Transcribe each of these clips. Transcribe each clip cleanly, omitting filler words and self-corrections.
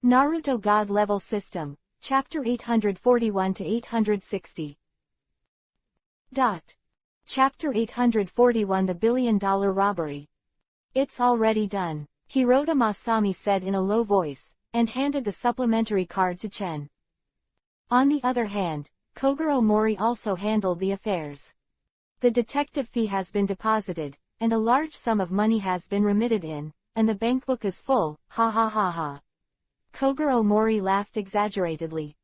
Naruto God Level System, Chapter 841 to 860. Chapter 841 The $1 Billion Robbery. It's already done, Hirota Masami said in a low voice, and handed the supplementary card to Chen. On the other hand, Kogoro Mori also handled the affairs. The detective fee has been deposited, and a large sum of money has been remitted in, and the bankbook is full, ha ha ha ha. Kogoro Mori laughed exaggeratedly.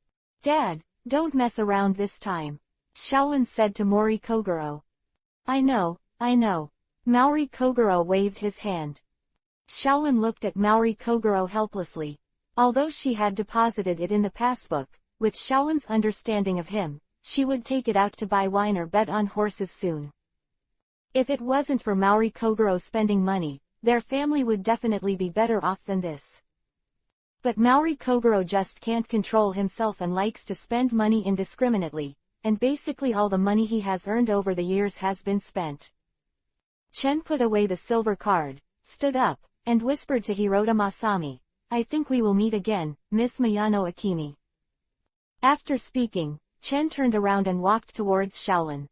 Dad, don't mess around this time, Shaolin said to Mori Kogoro. I know. Maori Kogoro waved his hand. Shaolin looked at Maori Kogoro helplessly. Although she had deposited it in the passbook, with Shaolin's understanding of him, she would take it out to buy wine or bet on horses soon. If it wasn't for Maori Kogoro spending money, their family would definitely be better off than this. But Maori Kogoro just can't control himself and likes to spend money indiscriminately, and basically all the money he has earned over the years has been spent. Chen put away the silver card, stood up, and whispered to Hirota Masami, I think we will meet again, Miss Miyano Akemi. After speaking, Chen turned around and walked towards Shaolin.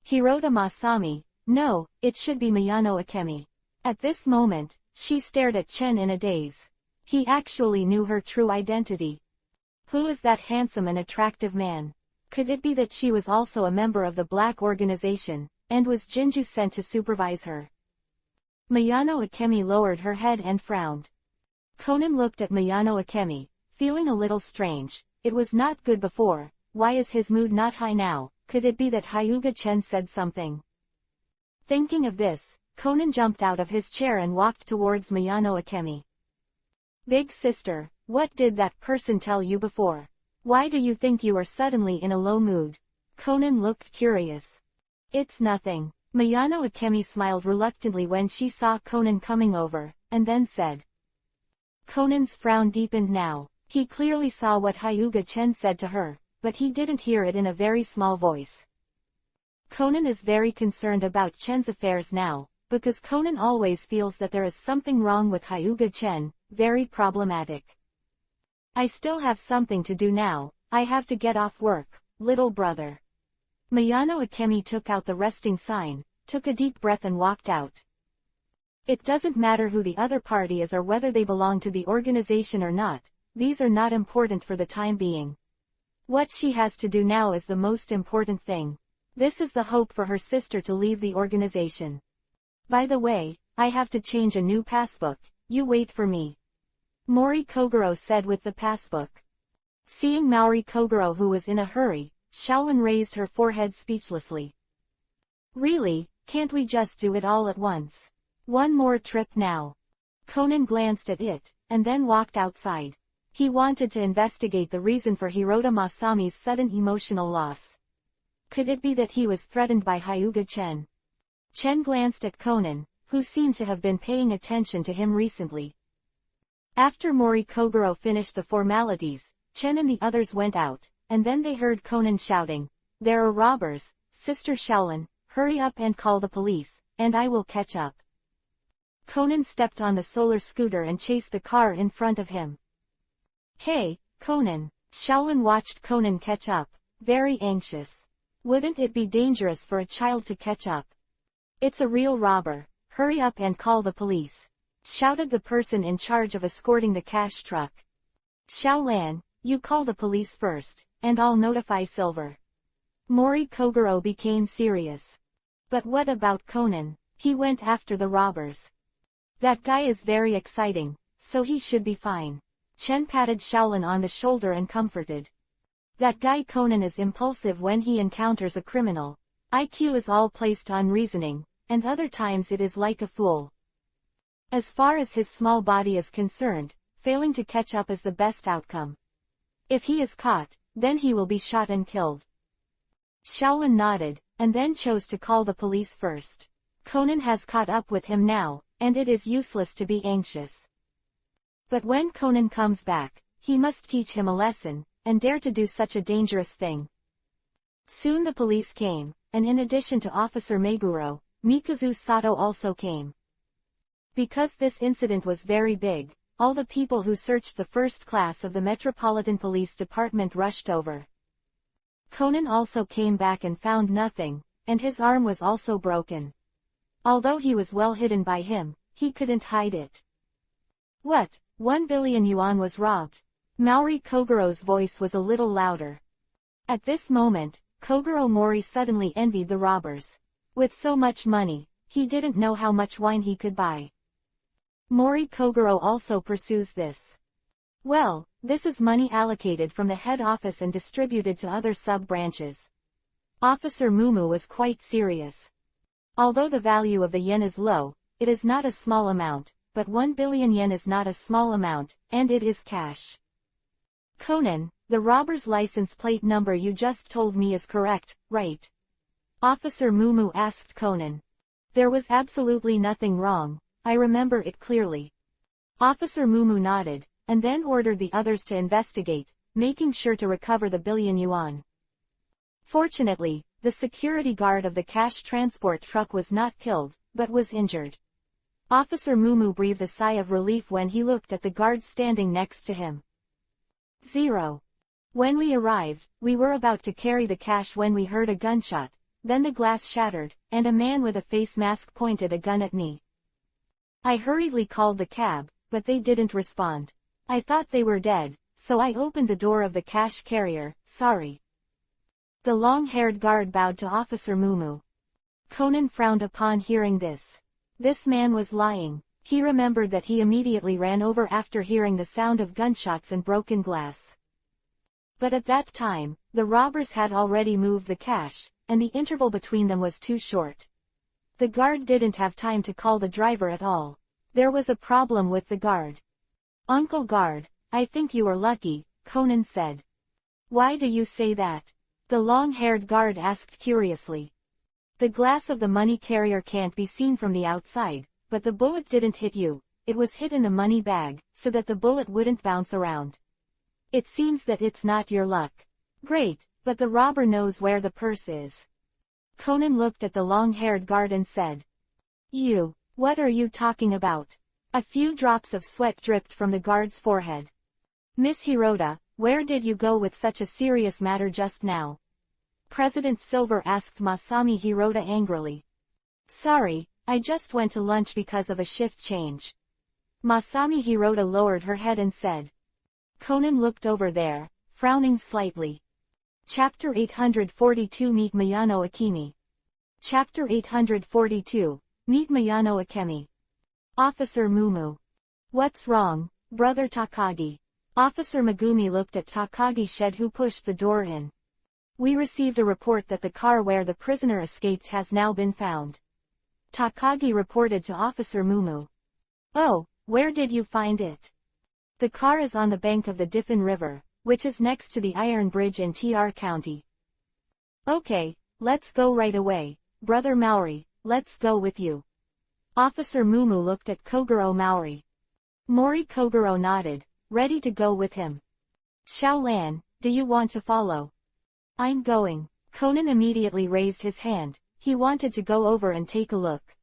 Hirota Masami, no, it should be Miyano Akemi. At this moment, she stared at Chen in a daze. He actually knew her true identity. Who is that handsome and attractive man? Could it be that she was also a member of the Black Organization, and was Jinju sent to supervise her? Miyano Akemi lowered her head and frowned. Conan looked at Miyano Akemi, feeling a little strange. It was not good before, why is his mood not high now? Could it be that Hyuga Chen said something? Thinking of this, Conan jumped out of his chair and walked towards Miyano Akemi. Big sister, what did that person tell you before? Why do you think you are suddenly in a low mood? Conan looked curious. It's nothing. Miyano Akemi smiled reluctantly when she saw Conan coming over, and then said. Conan's frown deepened now. He clearly saw what Hyuga Chen said to her, but he didn't hear it in a very small voice. Conan is very concerned about Chen's affairs now, because Conan always feels that there is something wrong with Hyuga Chen, very problematic. I still have something to do now, I have to get off work, little brother. Miyano Akemi took out the resting sign, took a deep breath and walked out. It doesn't matter who the other party is or whether they belong to the organization or not, these are not important for the time being. What she has to do now is the most important thing. This is the hope for her sister to leave the organization. By the way, I have to change a new passbook, you wait for me. Mori Kogoro said with the passbook. Seeing Maori Kogoro who was in a hurry, Shaolin raised her forehead speechlessly. Really, can't we just do it all at once? One more trip now. Conan glanced at it, and then walked outside. He wanted to investigate the reason for Hirota Masami's sudden emotional loss. Could it be that he was threatened by Hyuga Chen? Chen glanced at Conan, who seemed to have been paying attention to him recently. After Mori Kogoro finished the formalities, Chen and the others went out, and then they heard Conan shouting, There are robbers, Sister Shaolin, hurry up and call the police, and I will catch up. Conan stepped on the solar scooter and chased the car in front of him. Hey, Conan. Shaolin watched Conan catch up, very anxious. Wouldn't it be dangerous for a child to catch up? It's a real robber, hurry up and call the police, shouted the person in charge of escorting the cash truck. Shaolan, you call the police first, and I'll notify Silver. Mori Kogoro became serious. But what about Conan? He went after the robbers. That guy is very exciting, so he should be fine. Chen patted Shaolin on the shoulder and comforted. That guy Conan is impulsive when he encounters a criminal. IQ is all placed on reasoning, and other times it is like a fool. As far as his small body is concerned, failing to catch up is the best outcome. If he is caught, then he will be shot and killed. Shaolin nodded, and then chose to call the police first. Conan has caught up with him now, and it is useless to be anxious. But when Conan comes back, he must teach him a lesson, and dare to do such a dangerous thing. Soon the police came, and in addition to Officer Meguro, Mikuzu Sato also came. Because this incident was very big, all the people who searched the first class of the Metropolitan Police Department rushed over. Conan also came back and found nothing, and his arm was also broken. Although he was well hidden by him, he couldn't hide it. What? 1 billion yuan was robbed. Maori Kogoro's voice was a little louder. At this moment, Kogoro Mori suddenly envied the robbers. With so much money, he didn't know how much wine he could buy. Mori Kogoro also pursues this. Well, this is money allocated from the head office and distributed to other sub-branches. Officer Mumu was quite serious. Although the value of the yen is low, it is not a small amount, but 1 billion yen is not a small amount, and it is cash. Conan, the robber's license plate number you just told me is correct, right? Officer Mumu asked Conan. There was absolutely nothing wrong, I remember it clearly. Officer Mumu nodded, and then ordered the others to investigate, making sure to recover the billion yuan. Fortunately, the security guard of the cash transport truck was not killed, but was injured. Officer Mumu breathed a sigh of relief when he looked at the guard standing next to him. 0. When we arrived, we were about to carry the cash when we heard a gunshot, then the glass shattered, and a man with a face mask pointed a gun at me. I hurriedly called the cab, but they didn't respond. I thought they were dead, so I opened the door of the cash carrier, sorry. The long-haired guard bowed to Officer Mumu. Conan frowned upon hearing this. This man was lying. He remembered that he immediately ran over after hearing the sound of gunshots and broken glass. But at that time, the robbers had already moved the cash, and the interval between them was too short. The guard didn't have time to call the driver at all. There was a problem with the guard. Uncle Guard, I think you are lucky, Conan said. Why do you say that? The long-haired guard asked curiously. The glass of the money carrier can't be seen from the outside, but the bullet didn't hit you, it was hit in the money bag, so that the bullet wouldn't bounce around. It seems that it's not your luck. Great, but the robber knows where the purse is. Conan looked at the long-haired guard and said. What are you talking about? A few drops of sweat dripped from the guard's forehead. Miss Hirota, where did you go with such a serious matter just now? President Silver asked Masami Hirota angrily. Sorry, I just went to lunch because of a shift change. Masami Hirota lowered her head and said. Conan looked over there, frowning slightly. Chapter 842 Meet Miyano Akemi. Chapter 842, Meet Miyano Akemi. Officer Mumu. What's wrong, Brother Takagi? Officer Megumi looked at Takagi Shed who pushed the door in. We received a report that the car where the prisoner escaped has now been found. Takagi reported to Officer Mumu. Oh, where did you find it? The car is on the bank of the Diffin River, which is next to the Iron Bridge in TR County. Okay, let's go right away, Brother Maori, let's go with you. Officer Mumu looked at Kogoro Maori. Mori Kogoro nodded, ready to go with him. Xiaolan, do you want to follow? I'm going. Conan immediately raised his hand, he wanted to go over and take a look.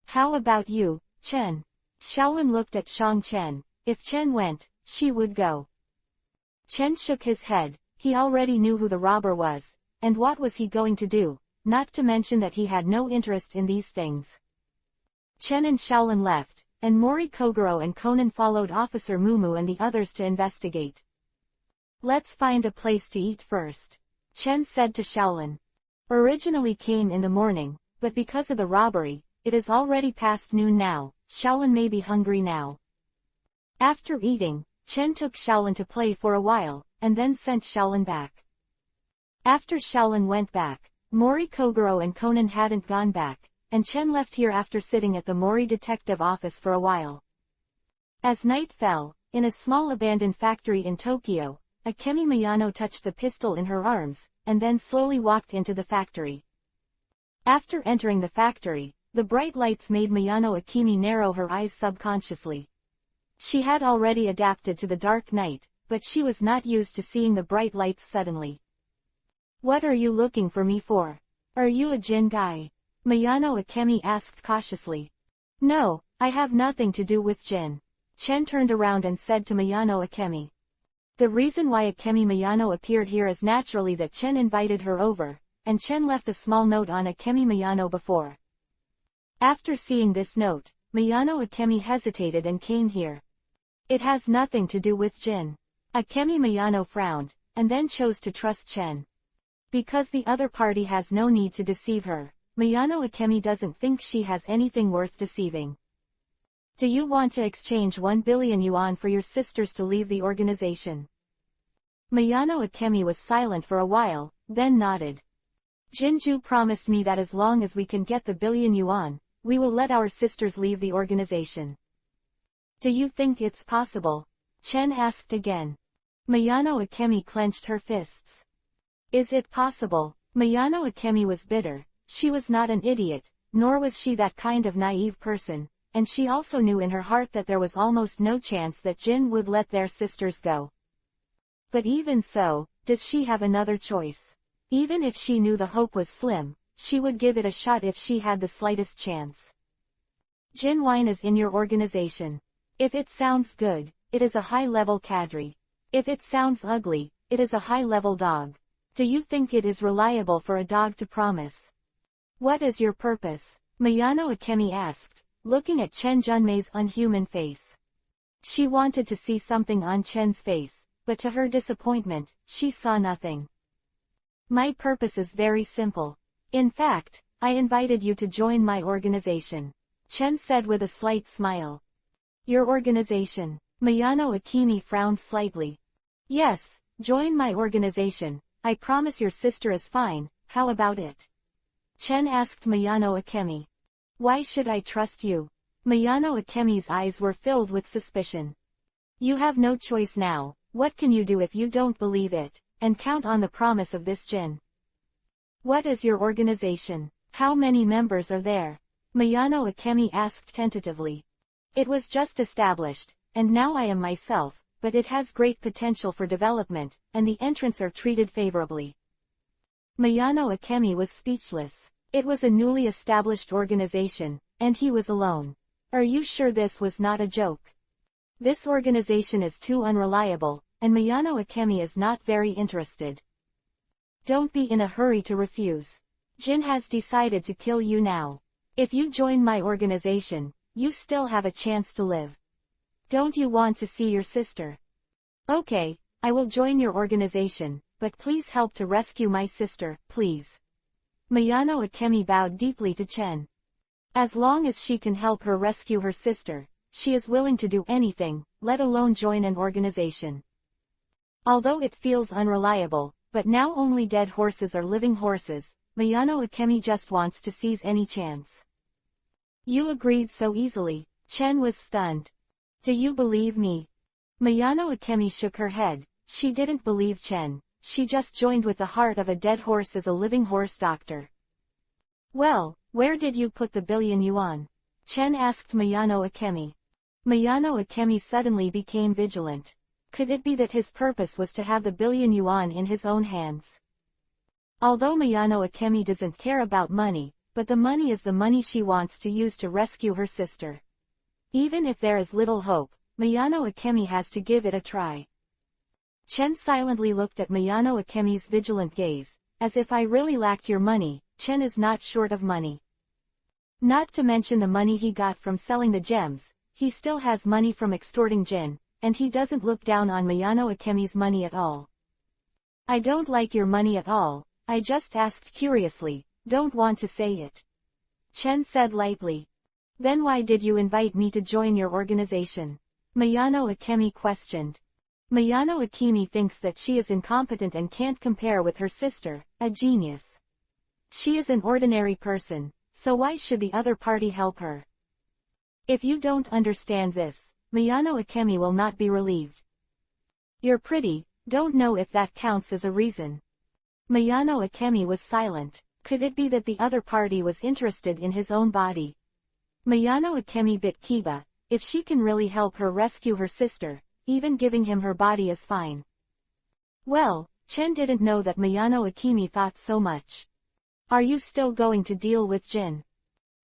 How about you, Chen? Xiaolan looked at Shang Chen. If Chen went, she would go. Chen shook his head, he already knew who the robber was, and what was he going to do, not to mention that he had no interest in these things. Chen and Xiaolan left, and Mori Kogoro and Conan followed Officer Mumu and the others to investigate. Let's find a place to eat first, Chen said to Xiaolan. Originally came in the morning, but because of the robbery, it is already past noon now, Xiaolan may be hungry now. After eating, Chen took Xiaolan to play for a while, and then sent Xiaolan back. After Xiaolan went back, Mori Kogoro and Conan hadn't gone back, and Chen left here after sitting at the Mori detective office for a while. As night fell, in a small abandoned factory in Tokyo, Akemi Miyano touched the pistol in her arms, and then slowly walked into the factory. After entering the factory, the bright lights made Miyano Akemi narrow her eyes subconsciously. She had already adapted to the dark night, but she was not used to seeing the bright lights suddenly. What are you looking for me for? Are you a Jin guy? Miyano Akemi asked cautiously. No, I have nothing to do with Jin. Chen turned around and said to Mayano Akemi. The reason why Akemi Mayano appeared here is naturally that Chen invited her over, and Chen left a small note on Akemi Mayano before. After seeing this note, Mayano Akemi hesitated and came here. It has nothing to do with Jin. Akemi Mayano frowned, and then chose to trust Chen. Because the other party has no need to deceive her, Mayano Akemi doesn't think she has anything worth deceiving. Do you want to exchange 1 billion yuan for your sisters to leave the organization? Mayano Akemi was silent for a while, then nodded. Jinju promised me that as long as we can get the billion yuan, we will let our sisters leave the organization. Do you think it's possible? Chen asked again. Mayano Akemi clenched her fists. Is it possible? Mayano Akemi was bitter. She was not an idiot, nor was she that kind of naive person, and she also knew in her heart that there was almost no chance that Jin would let their sisters go. But even so, does she have another choice? Even if she knew the hope was slim, she would give it a shot if she had the slightest chance. Jin Wine is in your organization. If it sounds good, it is a high-level cadre. If it sounds ugly, it is a high-level dog. Do you think it is reliable for a dog to promise? What is your purpose? Mayano Akemi asked, looking at Chen Junmei's unhuman face. She wanted to see something on Chen's face, but to her disappointment, she saw nothing. My purpose is very simple. In fact, I invited you to join my organization. Chen said with a slight smile. Your organization? Mayano Akemi frowned slightly. Yes, join my organization. I promise your sister is fine, how about it? Chen asked Mayano Akemi. Why should I trust you? Mayano Akemi's eyes were filled with suspicion. You have no choice now. What can you do if you don't believe it, and count on the promise of this Jin? What is your organization? How many members are there? Mayano Akemi asked tentatively. It was just established, and now I am myself, but it has great potential for development, and the entrants are treated favorably. Mayano Akemi was speechless. It was a newly established organization, and he was alone. Are you sure this was not a joke? This organization is too unreliable, and Mayano Akemi is not very interested. Don't be in a hurry to refuse. Jin has decided to kill you now. If you join my organization, you still have a chance to live. Don't you want to see your sister? Okay, I will join your organization, but please help to rescue my sister, please. Mayano Akemi bowed deeply to Chen. As long as she can help her rescue her sister, she is willing to do anything, let alone join an organization. Although it feels unreliable, but now only dead horses are living horses, Mayano Akemi just wants to seize any chance. You agreed so easily. Chen was stunned. Do you believe me? Mayano Akemi shook her head. She didn't believe Chen. She just joined with the heart of a dead horse as a living horse doctor. Well, where did you put the billion yuan? Chen asked Mayano Akemi. Mayano Akemi suddenly became vigilant. Could it be that his purpose was to have the billion yuan in his own hands? Although Mayano Akemi doesn't care about money, but the money is the money she wants to use to rescue her sister. Even if there is little hope, Mayano Akemi has to give it a try. Chen silently looked at Mayano Akemi's vigilant gaze. As if I really lacked your money, Chen is not short of money. Not to mention the money he got from selling the gems, he still has money from extorting Jin, and he doesn't look down on Mayano Akemi's money at all. I don't like your money at all, I just asked curiously, don't want to say it. Chen said lightly. Then why did you invite me to join your organization? Mayano Akemi questioned. Mayano Akemi thinks that she is incompetent and can't compare with her sister, a genius. She is an ordinary person, so why should the other party help her? If you don't understand this, Mayano Akemi will not be relieved. You're pretty, don't know if that counts as a reason. Mayano Akemi was silent. Could it be that the other party was interested in his own body? Mayano Akemi bit Kiba. If she can really help her rescue her sister, even giving him her body is fine. Well, Chen didn't know that Mayano Akemi thought so much. Are you still going to deal with Jin?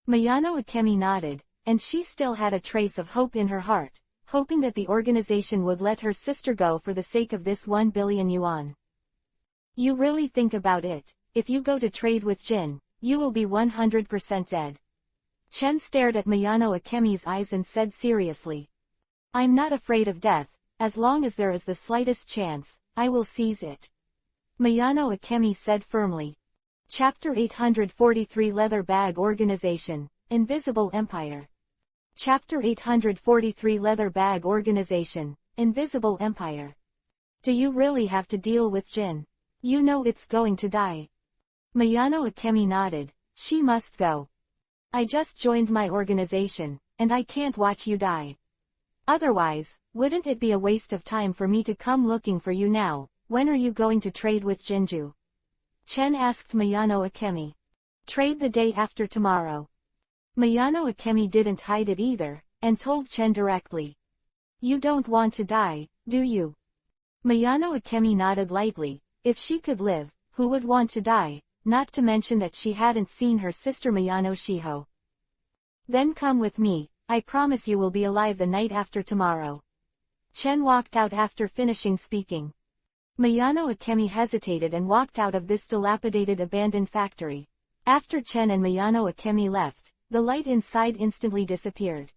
Mayano Akemi nodded, and she still had a trace of hope in her heart. hoping that the organization would let her sister go for the sake of this 1 billion yuan. You really think about it, if you go to trade with Jin, you will be 100% dead. Chen stared at Miyano Akemi's eyes and said seriously. I'm not afraid of death, as long as there is the slightest chance, I will seize it. Miyano Akemi said firmly. Chapter 843 Leather Bag Organization, Invisible Empire. Chapter 843 Leather Bag Organization, Invisible Empire. Do you really have to deal with Jin? You know it's going to die. Miyano Akemi nodded. She must go. I just joined my organization, and I can't watch you die. Otherwise, wouldn't it be a waste of time for me to come looking for you now? When are you going to trade with Jinju? Chen asked Miyano Akemi. Trade the day after tomorrow. Miyano Akemi didn't hide it either, and told Chen directly. You don't want to die, do you? Miyano Akemi nodded lightly. If she could live, who would want to die, not to mention that she hadn't seen her sister Miyano Shiho. Then come with me, I promise you will be alive the night after tomorrow. Chen walked out after finishing speaking. Miyano Akemi hesitated and walked out of this dilapidated abandoned factory. After Chen and Miyano Akemi left, the light inside instantly disappeared.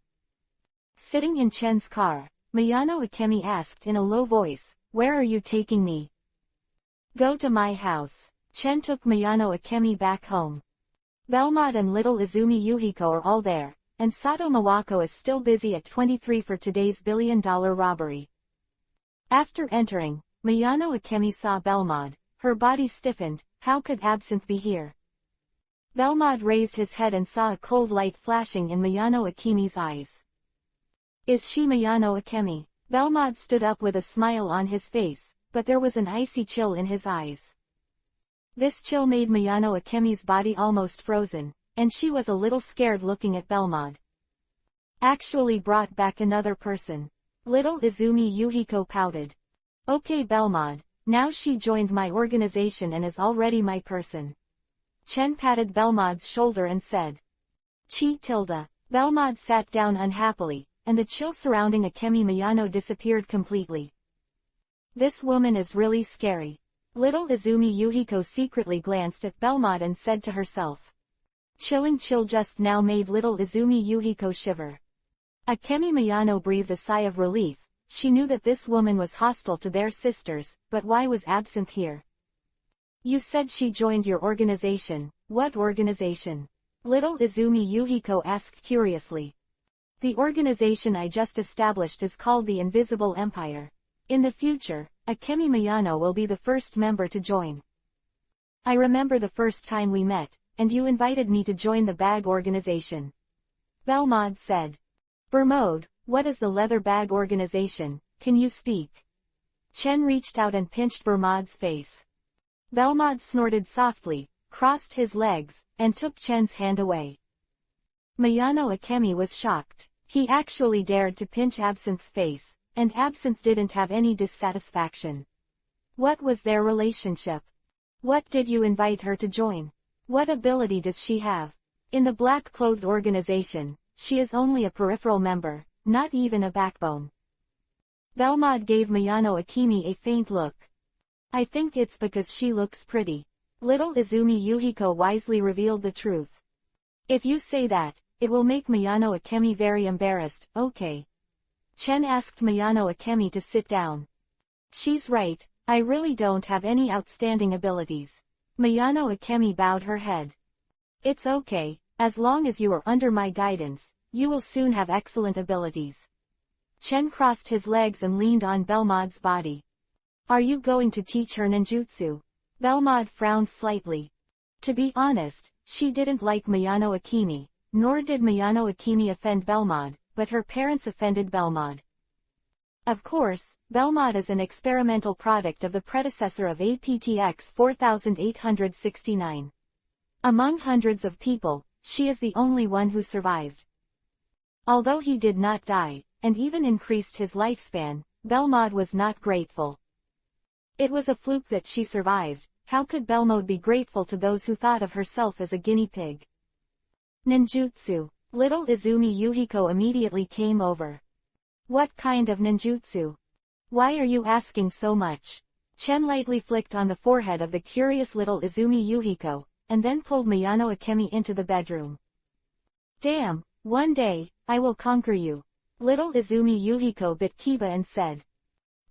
Sitting in Chen's car, Miyano Akemi asked in a low voice, Where are you taking me? Go to my house. Chen took Miyano Akemi back home. Belmod and little Izumi Yuhiko are all there, and Sato Mawako is still busy at 23 for today's billion-dollar robbery. After entering, Miyano Akemi saw Belmod. Her body stiffened. How could Absinthe be here? Belmod raised his head and saw a cold light flashing in Miyano Akemi's eyes. Is she Miyano Akemi? Belmod stood up with a smile on his face, but there was an icy chill in his eyes. This chill made Miyano Akemi's body almost frozen, and she was a little scared looking at Belmod. Actually brought back another person. Little Izumi Yuhiko pouted. Okay Belmod, now she joined my organization and is already my person. Chen patted Belmod's shoulder and said. Chi tilde. Belmod sat down unhappily, and the chill surrounding Akemi Miyano disappeared completely. This woman is really scary. Little Izumi Yuhiko secretly glanced at Belmod and said to herself. Chilling chill just now made little Izumi Yuhiko shiver. Akemi Miyano breathed a sigh of relief. She knew that this woman was hostile to their sisters, but why was Absinthe here? You said she joined your organization. What organization? Little Izumi Yuhiko asked curiously. The organization I just established is called the Invisible Empire. In the future, Akemi Miyano will be the first member to join. I remember the first time we met, and you invited me to join the bag organization. Belmod said. Bermode, what is the leather bag organization, can you speak? Chen reached out and pinched Bermod's face. Belmod snorted softly, crossed his legs, and took Chen's hand away. Miyano Akemi was shocked. He actually dared to pinch Absinthe's face, and Absinthe didn't have any dissatisfaction. What was their relationship? What did you invite her to join? What ability does she have? In the black-clothed organization, she is only a peripheral member, not even a backbone. Belmod gave Miyano Akemi a faint look. I think it's because she looks pretty. Little Izumi Yuhiko wisely revealed the truth. If you say that, it will make Miyano Akemi very embarrassed. Okay. Chen asked Miyano Akemi to sit down. She's right, I really don't have any outstanding abilities. Miyano Akemi bowed her head. It's okay, as long as you are under my guidance, you will soon have excellent abilities. Chen crossed his legs and leaned on Belmod's body. Are you going to teach her ninjutsu? Belmod frowned slightly. To be honest, she didn't like Miyano Akemi, nor did Miyano Akemi offend Belmod, but her parents offended Belmod. Of course, Belmod is an experimental product of the predecessor of APTX 4869. Among hundreds of people, she is the only one who survived. Although he did not die, and even increased his lifespan, Belmod was not grateful. It was a fluke that she survived. How could Belmod be grateful to those who thought of herself as a guinea pig? Ninjutsu. Little Izumi Yuhiko immediately came over. What kind of ninjutsu? Why are you asking so much? Chen lightly flicked on the forehead of the curious little Izumi Yuhiko, and then pulled Miyano Akemi into the bedroom. Damn, one day, I will conquer you. Little Izumi Yuhiko bit Kiba and said.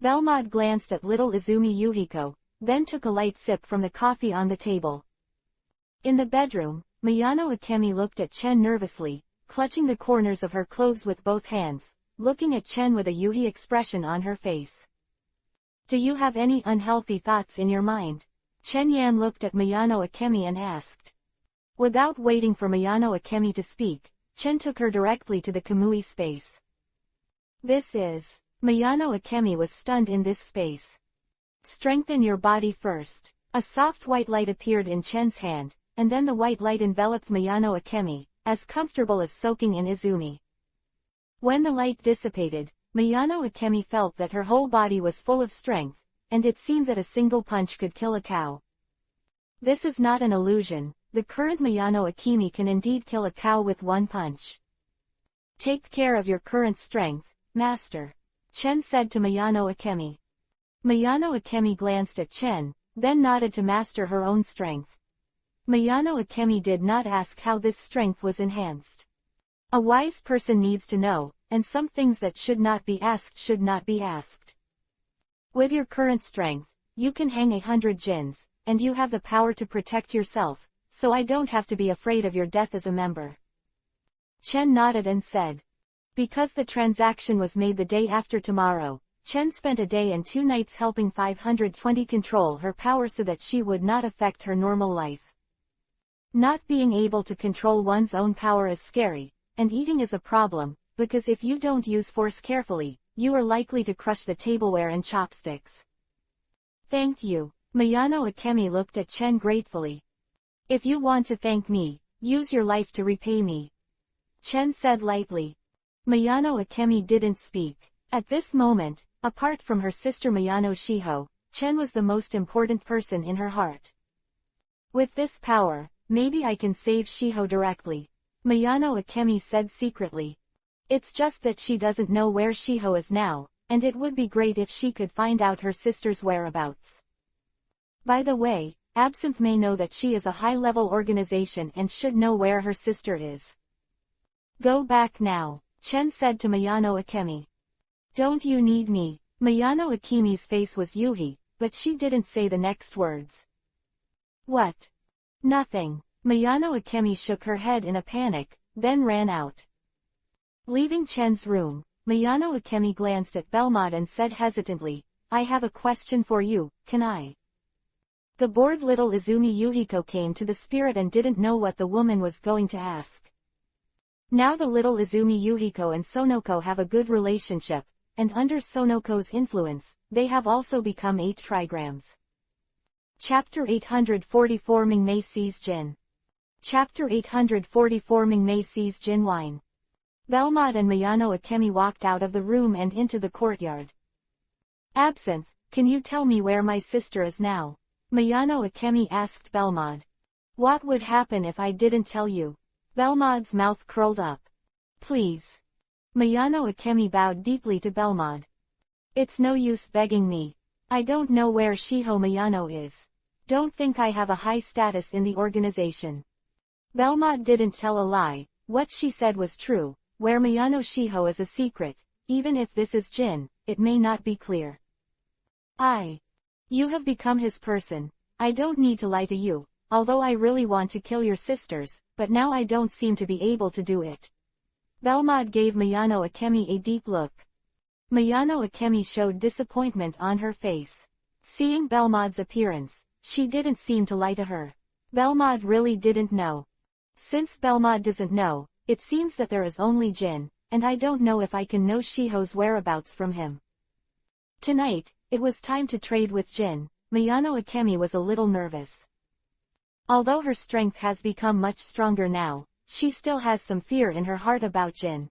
Belmod glanced at little Izumi Yuhiko, then took a light sip from the coffee on the table. In the bedroom, Miyano Akemi looked at Chen nervously, clutching the corners of her clothes with both hands, looking at Chen with a Yuhi expression on her face. Do you have any unhealthy thoughts in your mind? Chen Yan looked at Miyano Akemi and asked. Without waiting for Miyano Akemi to speak, Chen took her directly to the Kamui space. This is... Miyano Akemi was stunned in this space. Strengthen your body first. A soft white light appeared in Chen's hand, and then the white light enveloped Miyano Akemi, as comfortable as soaking in Izumi. When the light dissipated, Miyano Akemi felt that her whole body was full of strength, and it seemed that a single punch could kill a cow. This is not an illusion, the current Miyano Akemi can indeed kill a cow with one punch. Take care of your current strength, master. Chen said to Miyano Akemi. Miyano Akemi glanced at Chen, then nodded to master her own strength. Miyano Akemi did not ask how this strength was enhanced. A wise person needs to know, and some things that should not be asked should not be asked. With your current strength, you can hang 100 jins, and you have the power to protect yourself, so I don't have to be afraid of your death as a member. Chen nodded and said. Because the transaction was made the day after tomorrow, Chen spent a day and 2 nights helping 520 control her power so that she would not affect her normal life. Not being able to control one's own power is scary, and eating is a problem, because if you don't use force carefully, you are likely to crush the tableware and chopsticks. Thank you. Miyano Akemi looked at Chen gratefully. If you want to thank me, use your life to repay me. Chen said lightly. Miyano Akemi didn't speak. At this moment, apart from her sister Miyano Shiho, Chen was the most important person in her heart. With this power, maybe I can save Shiho directly. Miyano Akemi said secretly. It's just that she doesn't know where Shiho is now, and it would be great if she could find out her sister's whereabouts. By the way, Absinthe may know that she is a high-level organization and should know where her sister is. Go back now, Chen said to Miyano Akemi. Don't you need me? Miyano Akemi's face was Yuhi, but she didn't say the next words. What? Nothing. Miyano Akemi shook her head in a panic, then ran out. Leaving Chen's room, Miyano Akemi glanced at Belmod and said hesitantly, I have a question for you, can I? The bored little Izumi Yuhiko came to the spirit and didn't know what the woman was going to ask. Now the little Izumi Yuhiko and Sonoko have a good relationship, and under Sonoko's influence, they have also become 8 trigrams. Chapter 844 Mingmei sees Jin. Chapter 844 Mingmei sees Jin wine. Belmod and Miyano Akemi walked out of the room and into the courtyard. Absinthe, can you tell me where my sister is now? Miyano Akemi asked Belmod. What would happen if I didn't tell you? Belmod's mouth curled up. Please. Miyano Akemi bowed deeply to Belmod. It's no use begging me. I don't know where Shiho Miyano is. Don't think I have a high status in the organization. Belmod didn't tell a lie, what she said was true, where Miyano Shiho is a secret, even if this is Jin, it may not be clear. You have become his person, I don't need to lie to you, although I really want to kill your sisters, but now I don't seem to be able to do it. Belmod gave Miyano Akemi a deep look. Miyano Akemi showed disappointment on her face. Seeing Belmod's appearance, she didn't seem to lie to her. Belmod really didn't know. Since Belmod doesn't know, it seems that there is only Jin, and I don't know if I can know Shiho's whereabouts from him. Tonight, it was time to trade with Jin. Miyano Akemi was a little nervous. Although her strength has become much stronger now, she still has some fear in her heart about Jin.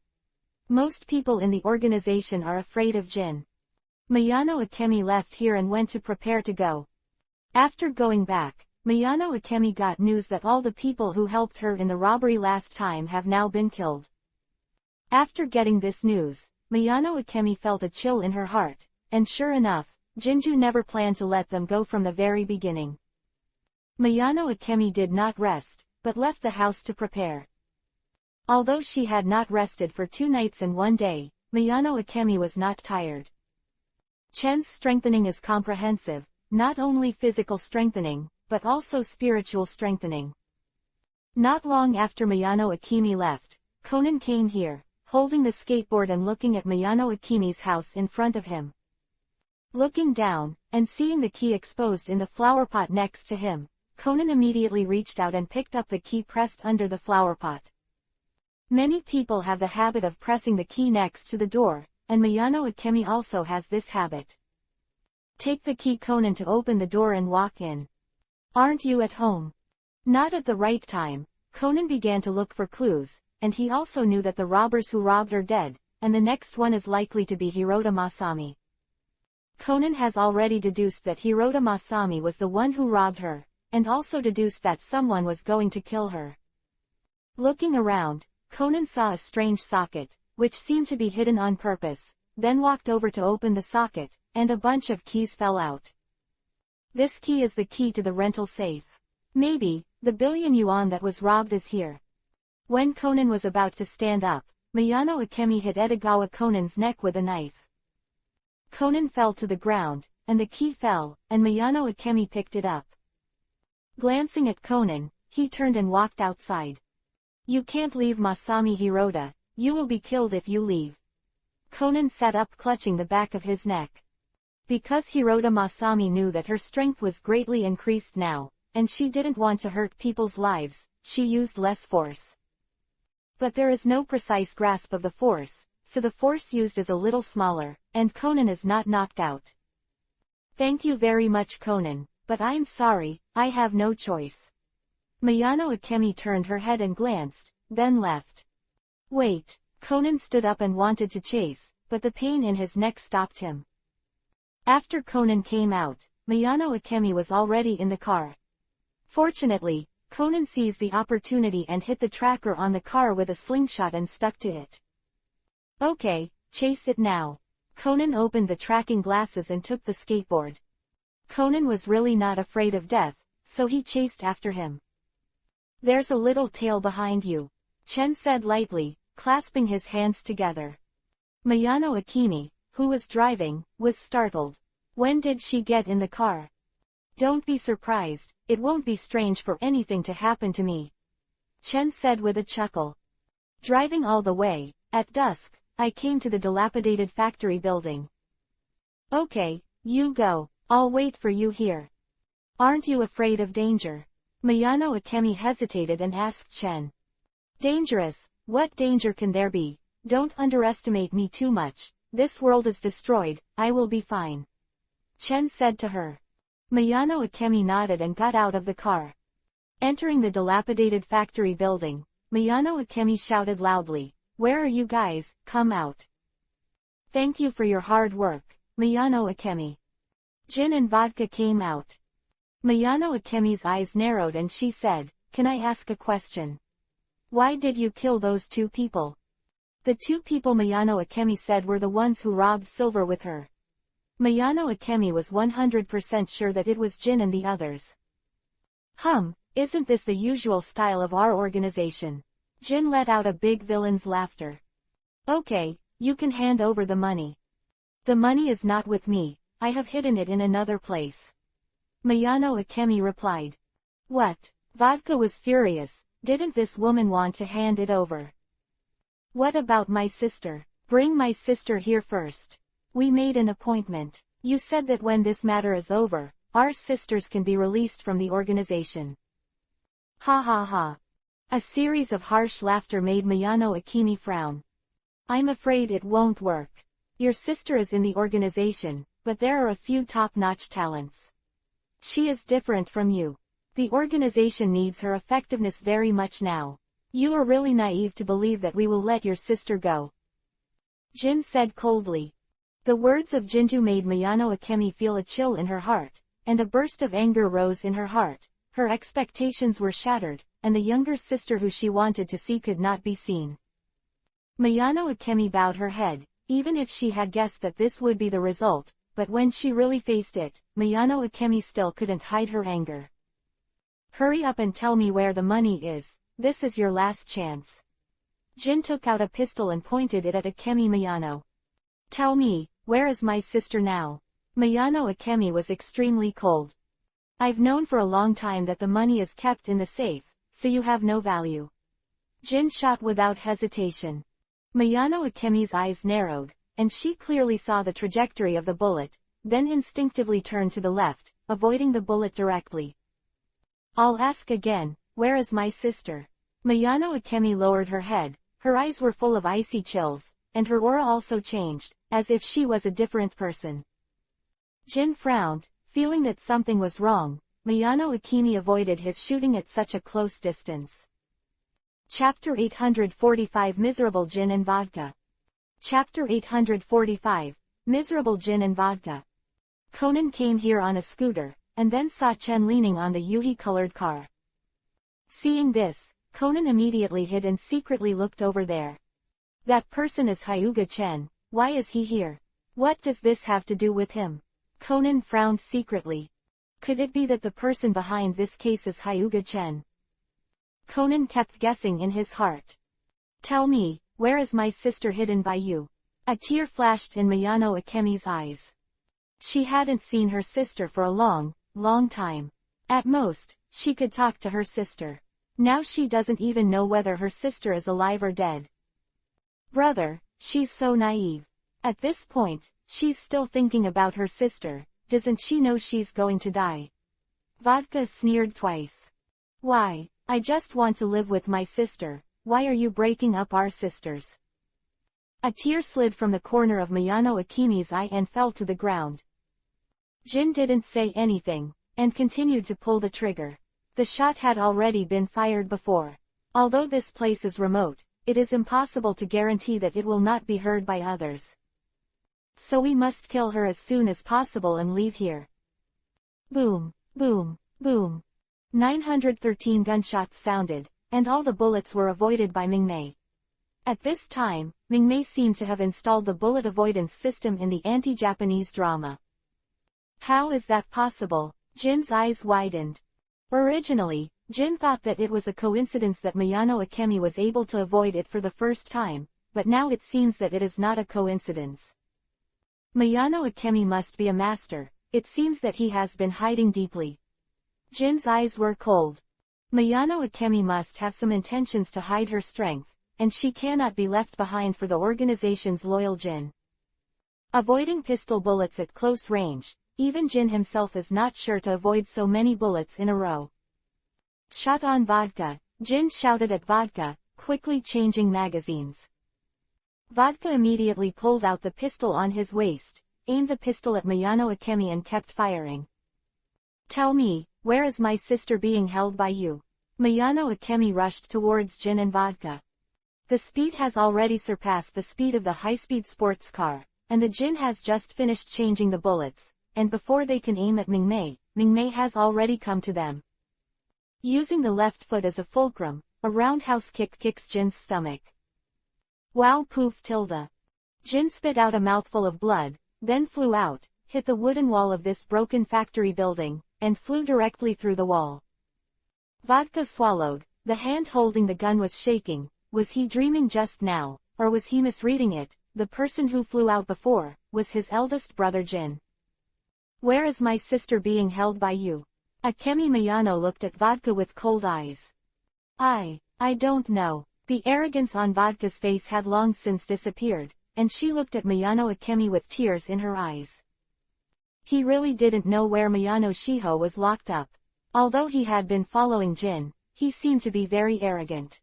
Most people in the organization are afraid of Jin. Miyano Akemi left here and went to prepare to go. After going back, Miyano Akemi got news that all the people who helped her in the robbery last time have now been killed. After getting this news, Miyano Akemi felt a chill in her heart, and sure enough, Jinju never planned to let them go from the very beginning. Miyano Akemi did not rest, but left the house to prepare. Although she had not rested for 2 nights and 1 day, Miyano Akemi was not tired. Chen's strengthening is comprehensive, not only physical strengthening, but also spiritual strengthening. Not long after Miyano Akemi left, Conan came here, holding the skateboard and looking at Miyano Akemi's house in front of him. Looking down, and seeing the key exposed in the flower pot next to him, Conan immediately reached out and picked up the key pressed under the flower pot. Many people have the habit of pressing the key next to the door, and Miyano Akemi also has this habit. Take the key, Conan, to open the door and walk in. Aren't you at home? Not at the right time. Conan began to look for clues, and he also knew that the robbers who robbed are dead, and the next one is likely to be Hirota Masami. Conan has already deduced that Hirota Masami was the one who robbed her, and also deduced that someone was going to kill her. Looking around, Conan saw a strange socket, which seemed to be hidden on purpose, then walked over to open the socket, and a bunch of keys fell out. This key is the key to the rental safe. Maybe, the billion yuan that was robbed is here. When Conan was about to stand up, Miyano Akemi hit Edogawa Conan's neck with a knife. Conan fell to the ground, and the key fell, and Miyano Akemi picked it up. Glancing at Conan, he turned and walked outside. You can't leave, Masami Hirota, you will be killed if you leave. Conan sat up, clutching the back of his neck. Because Hirota Masami knew that her strength was greatly increased now, and she didn't want to hurt people's lives, she used less force. But there is no precise grasp of the force, so the force used is a little smaller, and Conan is not knocked out. Thank you very much, Conan, but I'm sorry, I have no choice. Miyano Akemi turned her head and glanced, then left. Wait, Conan stood up and wanted to chase, but the pain in his neck stopped him. After Conan came out, Miyano Akemi was already in the car. Fortunately, Conan seized the opportunity and hit the tracker on the car with a slingshot and stuck to it. Okay, chase it now. Conan opened the tracking glasses and took the skateboard. Conan was really not afraid of death, so he chased after him. There's a little tail behind you, Chen said lightly, clasping his hands together. Miyano Akemi, who was driving, was startled. When did she get in the car? Don't be surprised, it won't be strange for anything to happen to me, Chen said with a chuckle. Driving all the way, at dusk, I came to the dilapidated factory building. Okay, you go, I'll wait for you here. Aren't you afraid of danger? Miyano Akemi hesitated and asked Chen. Dangerous? What danger can there be? Don't underestimate me too much, this world is destroyed, I will be fine, Chen said to her. Miyano Akemi nodded and got out of the car. Entering the dilapidated factory building, Miyano Akemi shouted loudly, Where are you guys? Come out. Thank you for your hard work, Miyano Akemi. Gin and vodka came out. Miyano Akemi's eyes narrowed and she said, Can I ask a question? Why did you kill those 2 people? The 2 people Miyano Akemi said were the ones who robbed silver with her. Miyano Akemi was 100% sure that it was Jin and the others. Isn't this the usual style of our organization? Jin let out a big villain's laughter. Okay, you can hand over the money. The money is not with me, I have hidden it in another place, Miyano Akemi replied. What? Vodka was furious, didn't this woman want to hand it over? What about my sister? Bring my sister here first. We made an appointment. You said that when this matter is over, our sisters can be released from the organization. Ha ha ha. A series of harsh laughter made Miyano Akemi frown. I'm afraid it won't work. Your sister is in the organization, but there are a few top-notch talents. She is different from you. The organization needs her effectiveness very much now. You are really naive to believe that we will let your sister go, Jin said coldly. The words of Jinju made Miyano Akemi feel a chill in her heart, and a burst of anger rose in her heart. Her expectations were shattered, and the younger sister who she wanted to see could not be seen. Miyano Akemi bowed her head, even if she had guessed that this would be the result, but when she really faced it, Miyano Akemi still couldn't hide her anger. Hurry up and tell me where the money is, this is your last chance. Jin took out a pistol and pointed it at Akemi Miyano. Tell me, where is my sister now? Miyano Akemi was extremely cold. I've known for a long time that the money is kept in the safe, so you have no value. Jin shot without hesitation. Miyano Akemi's eyes narrowed, and she clearly saw the trajectory of the bullet, then instinctively turned to the left, avoiding the bullet directly. I'll ask again, where is my sister? Miyano Akemi lowered her head, her eyes were full of icy chills, and her aura also changed, as if she was a different person. Jin frowned, feeling that something was wrong. Miyano Akemi avoided his shooting at such a close distance. Chapter 845 Miserable Jin and Vodka. Chapter 845, Miserable Jin and Vodka. Conan came here on a scooter, and then saw Chen leaning on the yuhi-colored car. Seeing this, Conan immediately hid and secretly looked over there. That person is Hyuga Chen, why is he here? What does this have to do with him? Conan frowned secretly. Could it be that the person behind this case is Hyuga Chen? Conan kept guessing in his heart. Tell me, where is my sister hidden by you? A tear flashed in Miyano Akemi's eyes. She hadn't seen her sister for a long time. At most, she could talk to her sister. Now she doesn't even know whether her sister is alive or dead. Brother, she's so naive. At this point, she's still thinking about her sister. Doesn't she know she's going to die? Vodka sneered twice. Why? I just want to live with my sister. Why are you breaking up our sisters? A tear slid from the corner of Miyano Akemi's eye and fell to the ground. Jin didn't say anything, and continued to pull the trigger. The shot had already been fired before. Although this place is remote, it is impossible to guarantee that it will not be heard by others. So we must kill her as soon as possible and leave here. Boom, boom, boom. 913 gunshots sounded, and all the bullets were avoided by Mingmei. At this time, Mingmei seemed to have installed the bullet avoidance system in the anti-Japanese drama. How is that possible? Jin's eyes widened. Originally, Jin thought that it was a coincidence that Miyano Akemi was able to avoid it for the first time, but now it seems that it is not a coincidence. Miyano Akemi must be a master. It seems that he has been hiding deeply. Jin's eyes were cold. Miyano Akemi must have some intentions to hide her strength, and she cannot be left behind for the organization's loyal Jin. Avoiding pistol bullets at close range, even Jin himself is not sure to avoid so many bullets in a row. Shot on Vodka, Jin shouted at Vodka, quickly changing magazines. Vodka immediately pulled out the pistol on his waist, aimed the pistol at Miyano Akemi and kept firing. Tell me, where is my sister being held by you? Miyano Akemi rushed towards Jin and Vodka. The speed has already surpassed the speed of the high-speed sports car, and the Jin has just finished changing the bullets, and before they can aim at Mingmei, Mingmei has already come to them. Using the left foot as a fulcrum, a roundhouse kick kicks Jin's stomach. Wow poof tilde. Jin spit out a mouthful of blood, then flew out, hit the wooden wall of this broken factory building, and flew directly through the wall. Vodka swallowed, the hand holding the gun was shaking. Was he dreaming just now, or was he misreading it? The person who flew out before, was his eldest brother Jin. Where is my sister being held by you? Akemi Miyano looked at Vodka with cold eyes. I don't know. The arrogance on Vodka's face had long since disappeared, and she looked at Miyano Akemi with tears in her eyes. He really didn't know where Miyano Shiho was locked up. Although he had been following Jin, he seemed to be very arrogant.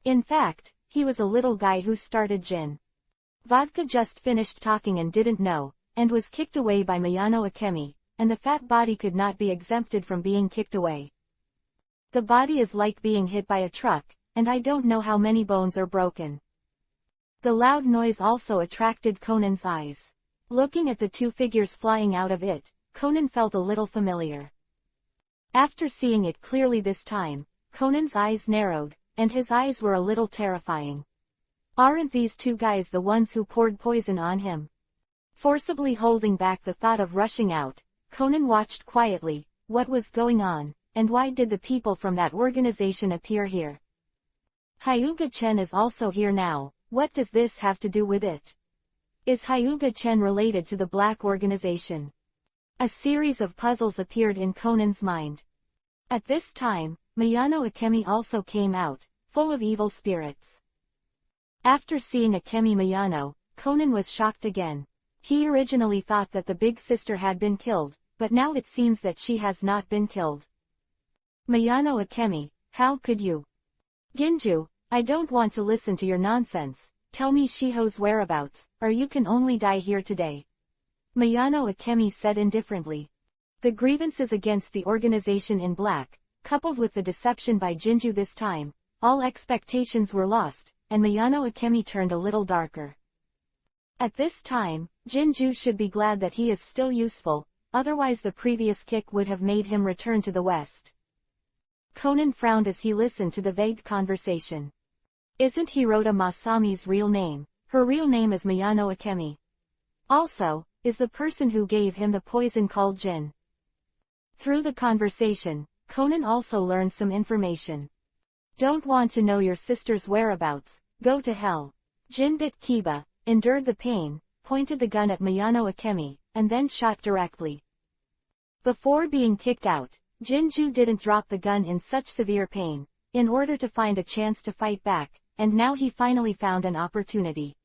In fact, he was a little guy who started Jin. Vodka just finished talking and didn't know, and was kicked away by Miyano Akemi, and the fat body could not be exempted from being kicked away. The body is like being hit by a truck, and I don't know how many bones are broken. The loud noise also attracted Conan's eyes. Looking at the two figures flying out of it, Conan felt a little familiar. After seeing it clearly this time, Conan's eyes narrowed, and his eyes were a little terrifying. Aren't these two guys the ones who poured poison on him? Forcibly holding back the thought of rushing out, Conan watched quietly. What was going on, and why did the people from that organization appear here? Hyuga-chen is also here now. What does this have to do with it? Is Hyuga-chen related to the Black Organization? A series of puzzles appeared in Conan's mind. At this time, Miyano Akemi also came out, full of evil spirits. After seeing Akemi Miyano, Conan was shocked again. He originally thought that the big sister had been killed, but now it seems that she has not been killed. Miyano Akemi, how could you? Ginju, I don't want to listen to your nonsense. Tell me Shiho's whereabouts, or you can only die here today. Miyano Akemi said indifferently. The grievances against the organization in black, coupled with the deception by Ginju this time, all expectations were lost, and Miyano Akemi turned a little darker. At this time, Ginju should be glad that he is still useful, otherwise the previous kick would have made him return to the west. Conan frowned as he listened to the vague conversation. Isn't Hirota Masami's real name? Her real name is Miyano Akemi. Also, is the person who gave him the poison called Jin? Through the conversation, Conan also learned some information. Don't want to know your sister's whereabouts, go to hell. Jin bit Kiba, endured the pain, pointed the gun at Miyano Akemi, and then shot directly. Before being kicked out, Jinju didn't drop the gun in such severe pain, in order to find a chance to fight back, and now he finally found an opportunity.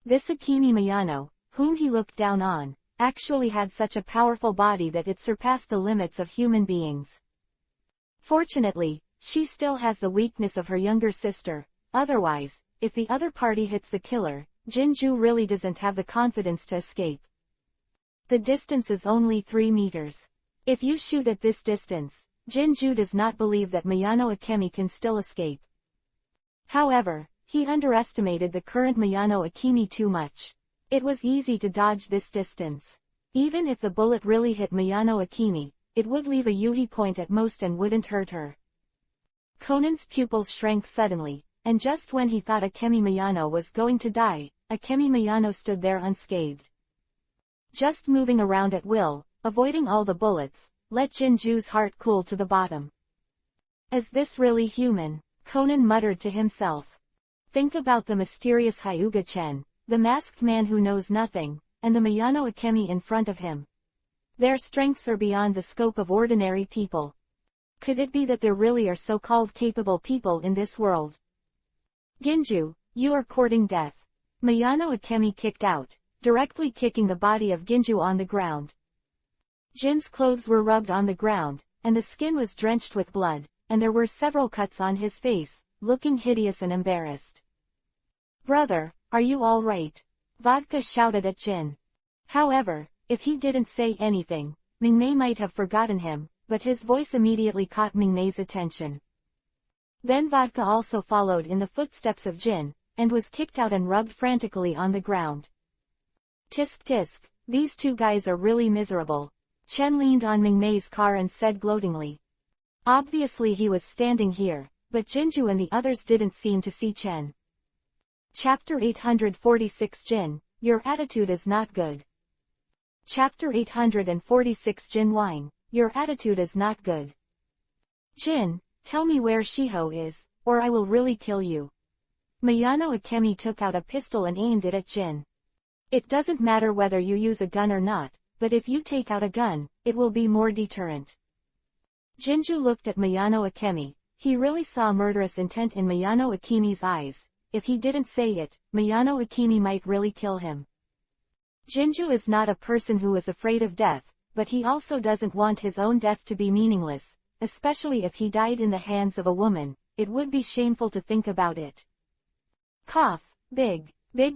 This Akemi Miyano, whom he looked down on, actually had such a powerful body that it surpassed the limits of human beings. Fortunately, she still has the weakness of her younger sister, otherwise, if the other party hits the killer, Jinju really doesn't have the confidence to escape. The distance is only 3 meters. If you shoot at this distance, Jinju does not believe that Miyano Akemi can still escape. However, he underestimated the current Miyano Akemi too much. It was easy to dodge this distance. Even if the bullet really hit Miyano Akemi, it would leave a Yuhi point at most and wouldn't hurt her. Conan's pupils shrank suddenly, and just when he thought Akemi Miyano was going to die, Akemi Miyano stood there unscathed. Just moving around at will, avoiding all the bullets, let Jinju's heart cool to the bottom. Is this really human? Conan muttered to himself. Think about the mysterious Hyuga-chen, the masked man who knows nothing, and the Miyano Akemi in front of him. Their strengths are beyond the scope of ordinary people. Could it be that there really are so-called capable people in this world? Ginju, you are courting death. Miyano Akemi kicked out, directly kicking the body of Ginju on the ground. Jin's clothes were rubbed on the ground, and the skin was drenched with blood, and there were several cuts on his face, looking hideous and embarrassed. Brother, are you all right? Vodka shouted at Jin. However, if he didn't say anything, Mingmei might have forgotten him, but his voice immediately caught Mingmei's attention. Then Vodka also followed in the footsteps of Jin, and was kicked out and rubbed frantically on the ground. Tisk tisk, these two guys are really miserable. Chen leaned on Mingmei's car and said gloatingly. Obviously he was standing here, but Jinju and the others didn't seem to see Chen. Chapter 846 Jin, your attitude is not good. Chapter 846 Jin whine, your attitude is not good. Jin, tell me where Shiho is, or I will really kill you. Miyano Akemi took out a pistol and aimed it at Jin. It doesn't matter whether you use a gun or not, but if you take out a gun, it will be more deterrent. Jinju looked at Miyano Akemi. He really saw murderous intent in Miyano Akemi's eyes. If he didn't say it, Miyano Akemi might really kill him. Jinju is not a person who is afraid of death, but he also doesn't want his own death to be meaningless, especially if he died in the hands of a woman. It would be shameful to think about it. Cough, big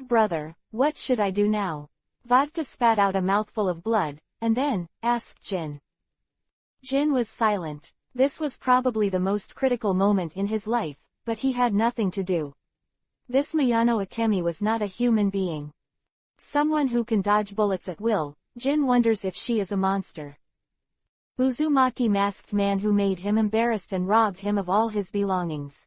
brother, what should I do now? Vodka spat out a mouthful of blood, and then, asked Jin. Jin was silent. This was probably the most critical moment in his life, but he had nothing to do. This Miyano Akemi was not a human being. Someone who can dodge bullets at will. Jin wonders if she is a monster. Uzumaki masked man who made him embarrassed and robbed him of all his belongings.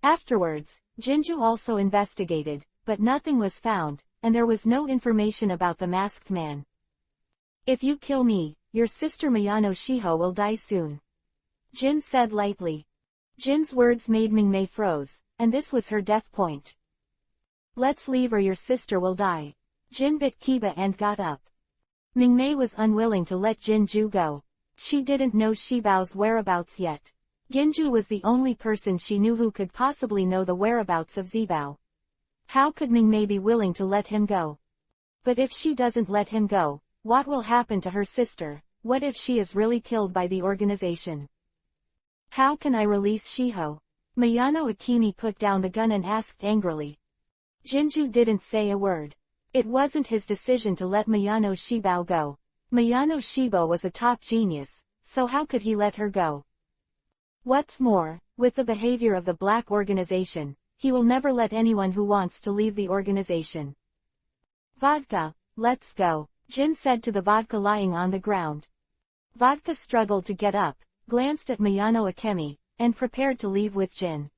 Afterwards, Jinju also investigated, but nothing was found, and there was no information about the masked man. If you kill me, your sister Miyano Shiho will die soon. Jin said lightly. Jin's words made Mingmei froze, and this was her death point. Let's leave or your sister will die. Jin bit Kiba and got up. Mingmei was unwilling to let Jinju go. She didn't know Shibao's whereabouts yet. Ginju was the only person she knew who could possibly know the whereabouts of Zibao. How could Mingmei be willing to let him go? But if she doesn't let him go, what will happen to her sister? What if she is really killed by the organization? How can I release Shiho? Miyano Akemi put down the gun and asked angrily. Jinju didn't say a word. It wasn't his decision to let Miyano Shibao go. Miyano Shibo was a top genius, so how could he let her go? What's more, with the behavior of the black organization, he will never let anyone who wants to leave the organization. Vodka, let's go, Jin said to the vodka lying on the ground. Vodka struggled to get up, glanced at Miyano Akemi, and prepared to leave with Jin.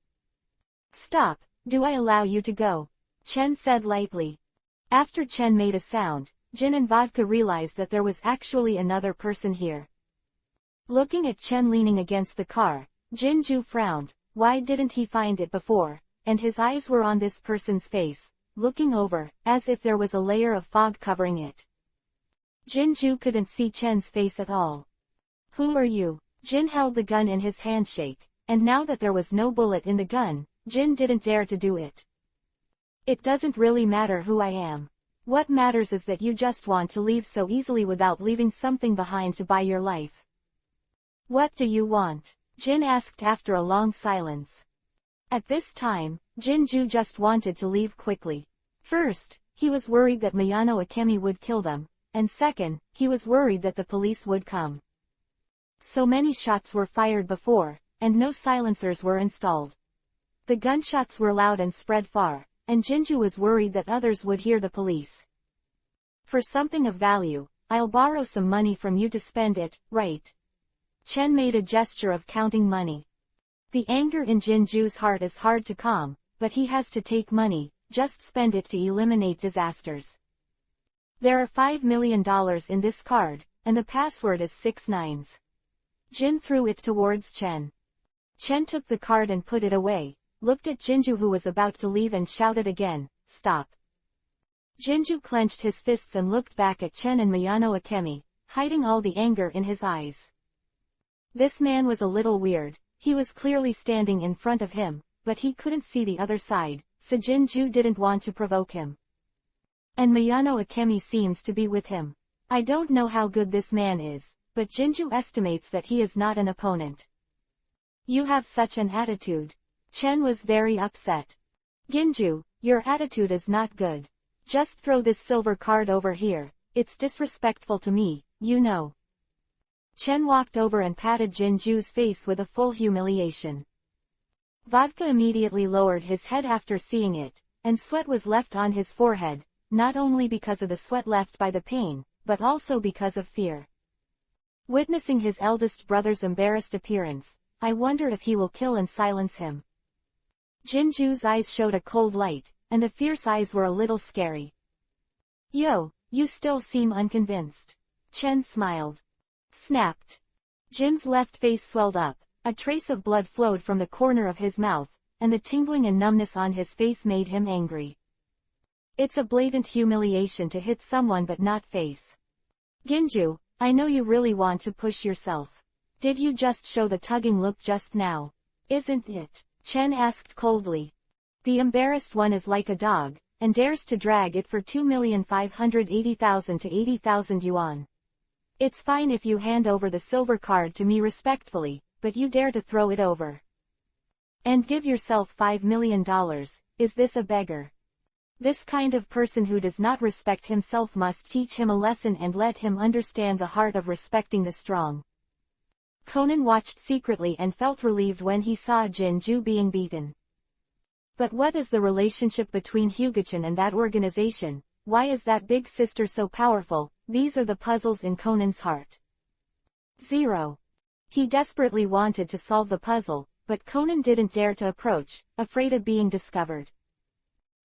Stop, do I allow you to go? Chen said lightly. After Chen made a sound, Jin and Vodka realized that there was actually another person here. Looking at Chen leaning against the car, Jinju frowned. Why didn't he find it before? And his eyes were on this person's face, looking over, as if there was a layer of fog covering it. Jinju couldn't see Chen's face at all. Who are you? Jin held the gun in his handshake, and now that there was no bullet in the gun, Jin didn't dare to do it. It doesn't really matter who I am. What matters is that you just want to leave so easily without leaving something behind to buy your life. What do you want? Jin asked after a long silence. At this time, Jinju just wanted to leave quickly. First, he was worried that Miyano Akemi would kill them, and second, he was worried that the police would come. So many shots were fired before, and no silencers were installed. The gunshots were loud and spread far, and Jinju was worried that others would hear the police. For something of value, I'll borrow some money from you to spend it, right? Chen made a gesture of counting money. The anger in Jinju's heart is hard to calm, but he has to take money, just spend it to eliminate disasters. There are $5 million in this card, and the password is 6 9s. Jin threw it towards Chen. Chen took the card and put it away, looked at Jinju who was about to leave and shouted again, stop. Jinju clenched his fists and looked back at Chen and Miyano Akemi, hiding all the anger in his eyes. This man was a little weird. He was clearly standing in front of him, but he couldn't see the other side, so Jinju didn't want to provoke him. And Miyano Akemi seems to be with him. I don't know how good this man is, but Jinju estimates that he is not an opponent. You have such an attitude. Chen was very upset. Ginju, your attitude is not good. Just throw this silver card over here, it's disrespectful to me, you know. Chen walked over and patted Jinju's face with a full humiliation. Vodka immediately lowered his head after seeing it, and sweat was left on his forehead, not only because of the sweat left by the pain, but also because of fear. Witnessing his eldest brother's embarrassed appearance, I wonder if he will kill and silence him. Jinju's eyes showed a cold light, and the fierce eyes were a little scary. Yo, you still seem unconvinced. Chen smiled. Snapped. Jin's left face swelled up, a trace of blood flowed from the corner of his mouth, and the tingling and numbness on his face made him angry. It's a blatant humiliation to hit someone but not face. Ginju, I know you really want to push yourself. Did you just show the tugging look just now? Isn't it? Chen asked coldly. The embarrassed one is like a dog, and dares to drag it for 2,580,000 to 80,000 yuan. It's fine if you hand over the silver card to me respectfully, but you dare to throw it over. And give yourself $5 million, is this a beggar? This kind of person who does not respect himself must teach him a lesson and let him understand the heart of respecting the strong. Conan watched secretly and felt relieved when he saw Jinju being beaten. But what is the relationship between Hugichin and that organization? Why is that big sister so powerful? These are the puzzles in Conan's heart. 0. He desperately wanted to solve the puzzle, but Conan didn't dare to approach, afraid of being discovered.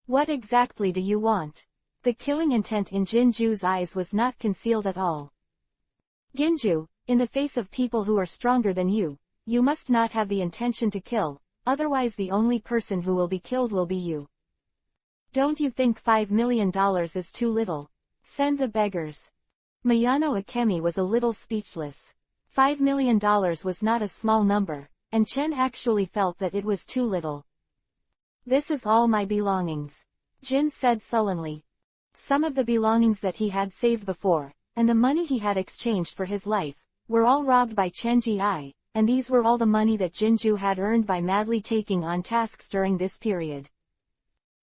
What exactly do you want? The killing intent in Jinju's eyes was not concealed at all. Ginju, in the face of people who are stronger than you, you must not have the intention to kill, otherwise the only person who will be killed will be you. Don't you think $5 million is too little? Send the beggars. Mayano Akemi was a little speechless. $5 million was not a small number, and Chen actually felt that it was too little. This is all my belongings, Jin said sullenly. Some of the belongings that he had saved before, and the money he had exchanged for his life, were all robbed by Chen Ji, and these were all the money that Jinju had earned by madly taking on tasks during this period.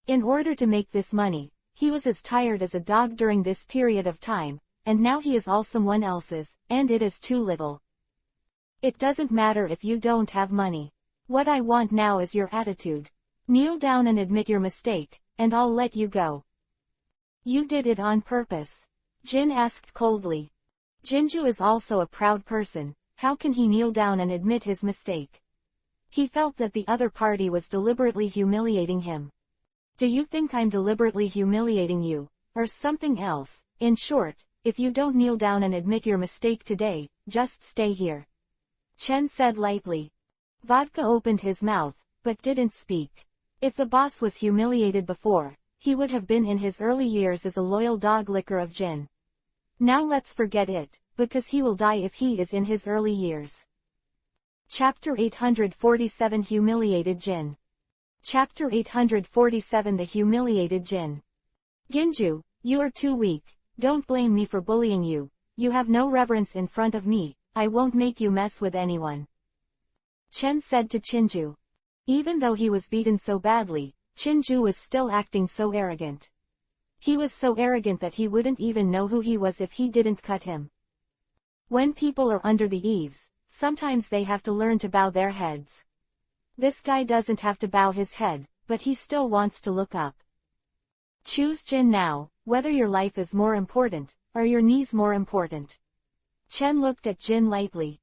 In order to make this money, he was as tired as a dog during this period of time, and now he is all someone else's, and it is too little. It doesn't matter if you don't have money. What I want now is your attitude. Kneel down and admit your mistake, and I'll let you go. You did it on purpose? Jin asked coldly. Jinju is also a proud person, how can he kneel down and admit his mistake? He felt that the other party was deliberately humiliating him. Do you think I'm deliberately humiliating you, or something else? In short, if you don't kneel down and admit your mistake today, just stay here. Chen said lightly. Vodka opened his mouth, but didn't speak. If the boss was humiliated before, he would have been in his early years as a loyal dog licker of Jin. Now let's forget it, because he will die if he is in his early years. Chapter 847 Humiliated Jin. Chapter 847 The Humiliated Jin. Ginju, you are too weak, don't blame me for bullying you, you have no reverence in front of me, I won't make you mess with anyone. Chen said to Chinju. Even though he was beaten so badly, Chinju was still acting so arrogant. He was so arrogant that he wouldn't even know who he was if he didn't cut him. When people are under the eaves, sometimes they have to learn to bow their heads. This guy doesn't have to bow his head, but he still wants to look up. Choose Jin now, whether your life is more important, or your knees more important. Chen looked at Jin lightly.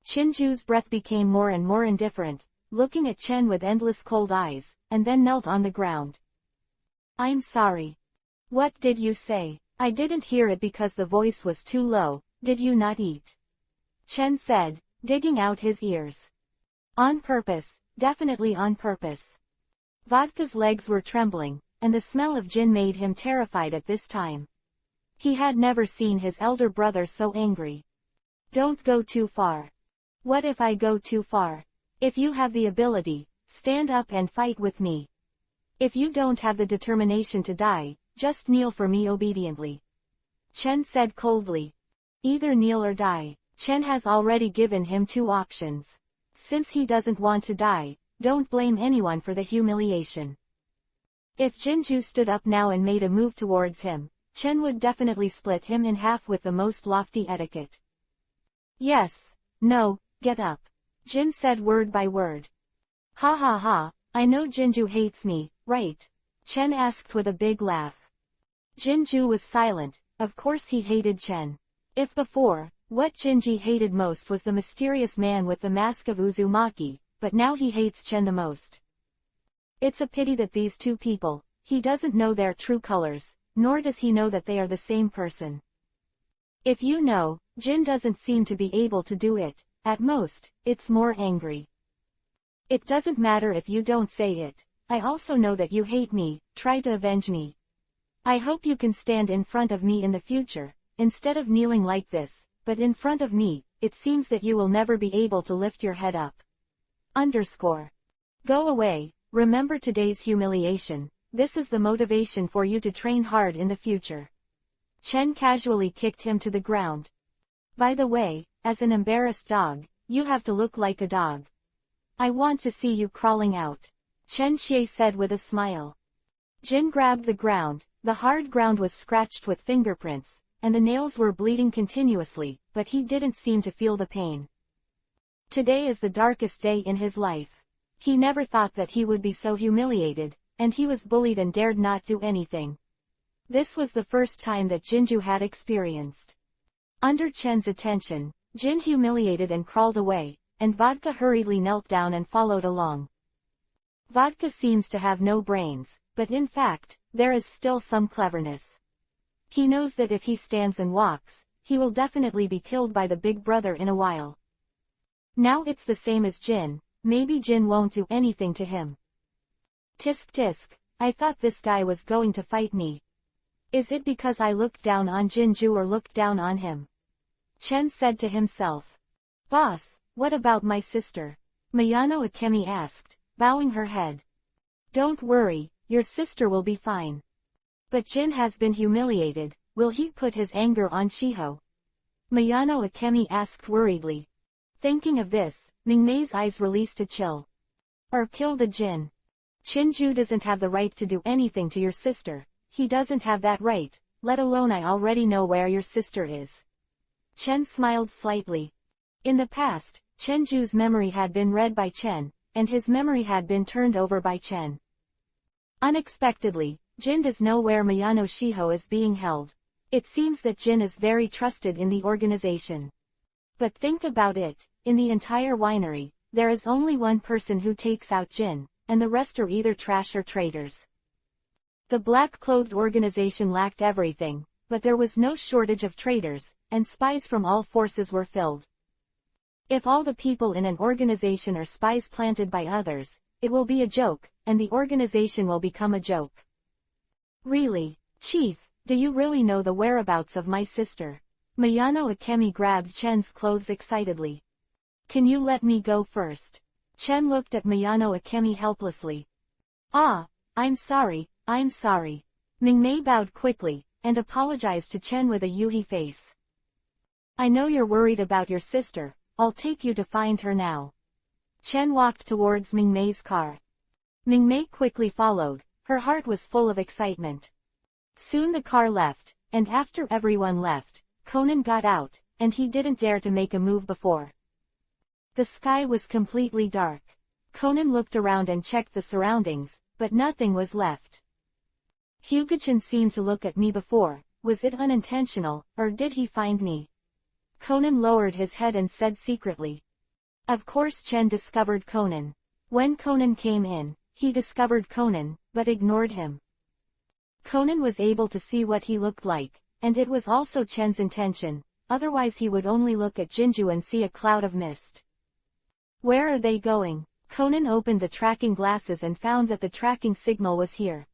Chinju's breath became more and more indifferent, looking at Chen with endless cold eyes, and then knelt on the ground. I'm sorry. What did you say? I didn't hear it because the voice was too low, did you not eat? Chen said, digging out his ears. On purpose, definitely on purpose. Vodka's legs were trembling, and the smell of gin made him terrified at this time. He had never seen his elder brother so angry. Don't go too far. What if I go too far? If you have the ability, stand up and fight with me. If you don't have the determination to die, just kneel for me obediently. Chen said coldly. Either kneel or die. Chen has already given him two options. Since he doesn't want to die, don't blame anyone for the humiliation. If Jinju stood up now and made a move towards him, Chen would definitely split him in half with the most lofty etiquette. Yes, no, get up. Jin said word by word. Ha ha ha, I know Jinju hates me, right? Chen asked with a big laugh. Jinju was silent, of course he hated Chen. If before, what Jinji hated most was the mysterious man with the mask of Uzumaki, but now he hates Chen the most. It's a pity that these two people, he doesn't know their true colors, nor does he know that they are the same person. If you know, Jin doesn't seem to be able to do it, at most, it's more angry. It doesn't matter if you don't say it, I also know that you hate me, try to avenge me. I hope you can stand in front of me in the future, instead of kneeling like this, but in front of me, it seems that you will never be able to lift your head up. Go away, remember today's humiliation, this is the motivation for you to train hard in the future. Chen casually kicked him to the ground. By the way, as an embarrassed dog, you have to look like a dog. I want to see you crawling out. Chen Xie said with a smile. Jin grabbed the ground, the hard ground was scratched with fingerprints, and the nails were bleeding continuously, but he didn't seem to feel the pain. Today is the darkest day in his life. He never thought that he would be so humiliated, and he was bullied and dared not do anything. This was the first time that Jinju had experienced. Under Chen's attention, Jin humiliated and crawled away, and Vodka hurriedly knelt down and followed along. Vodka seems to have no brains, but in fact, there is still some cleverness. He knows that if he stands and walks, he will definitely be killed by the big brother in a while. Now it's the same as Jin, maybe Jin won't do anything to him. Tisk tisk, I thought this guy was going to fight me. Is it because I looked down on Jinju or looked down on him? Chen said to himself. Boss, what about my sister? Mayano Akemi asked, bowing her head. Don't worry, your sister will be fine. But Jin has been humiliated, will he put his anger on Shiho? Mayano Akemi asked worriedly. Thinking of this, Mingmei's eyes released a chill. Or kill the Jin. Chinju doesn't have the right to do anything to your sister, he doesn't have that right, let alone I already know where your sister is. Chen smiled slightly. In the past, Chenju's memory had been read by Chen, and his memory had been turned over by Chen. Unexpectedly, Jin does know where Mayano Shiho is being held. It seems that Jin is very trusted in the organization. But think about it, in the entire winery, there is only one person who takes out Jin, and the rest are either trash or traitors. The black-clothed organization lacked everything, but there was no shortage of traitors, and spies from all forces were filled. If all the people in an organization are spies planted by others, it will be a joke, and the organization will become a joke. Really, Chief, do you really know the whereabouts of my sister? Mayano Akemi grabbed Chen's clothes excitedly. Can you let me go first? Chen looked at Mayano Akemi helplessly. Ah, I'm sorry. Mingmei bowed quickly, and apologized to Chen with a yuhi face. I know you're worried about your sister, I'll take you to find her now. Chen walked towards Mingmei's car. Mingmei quickly followed, her heart was full of excitement. Soon the car left, and after everyone left, Conan got out, and he didn't dare to make a move before. The sky was completely dark. Conan looked around and checked the surroundings, but nothing was left. Hyuga-chan seemed to look at me before, was it unintentional, or did he find me? Conan lowered his head and said secretly. Of course Chen discovered Conan. When Conan came in, he discovered Conan, but ignored him. Conan was able to see what he looked like, and it was also Chen's intention, otherwise he would only look at Jinju and see a cloud of mist. Where are they going? Conan opened the tracking glasses and found that the tracking signal was here.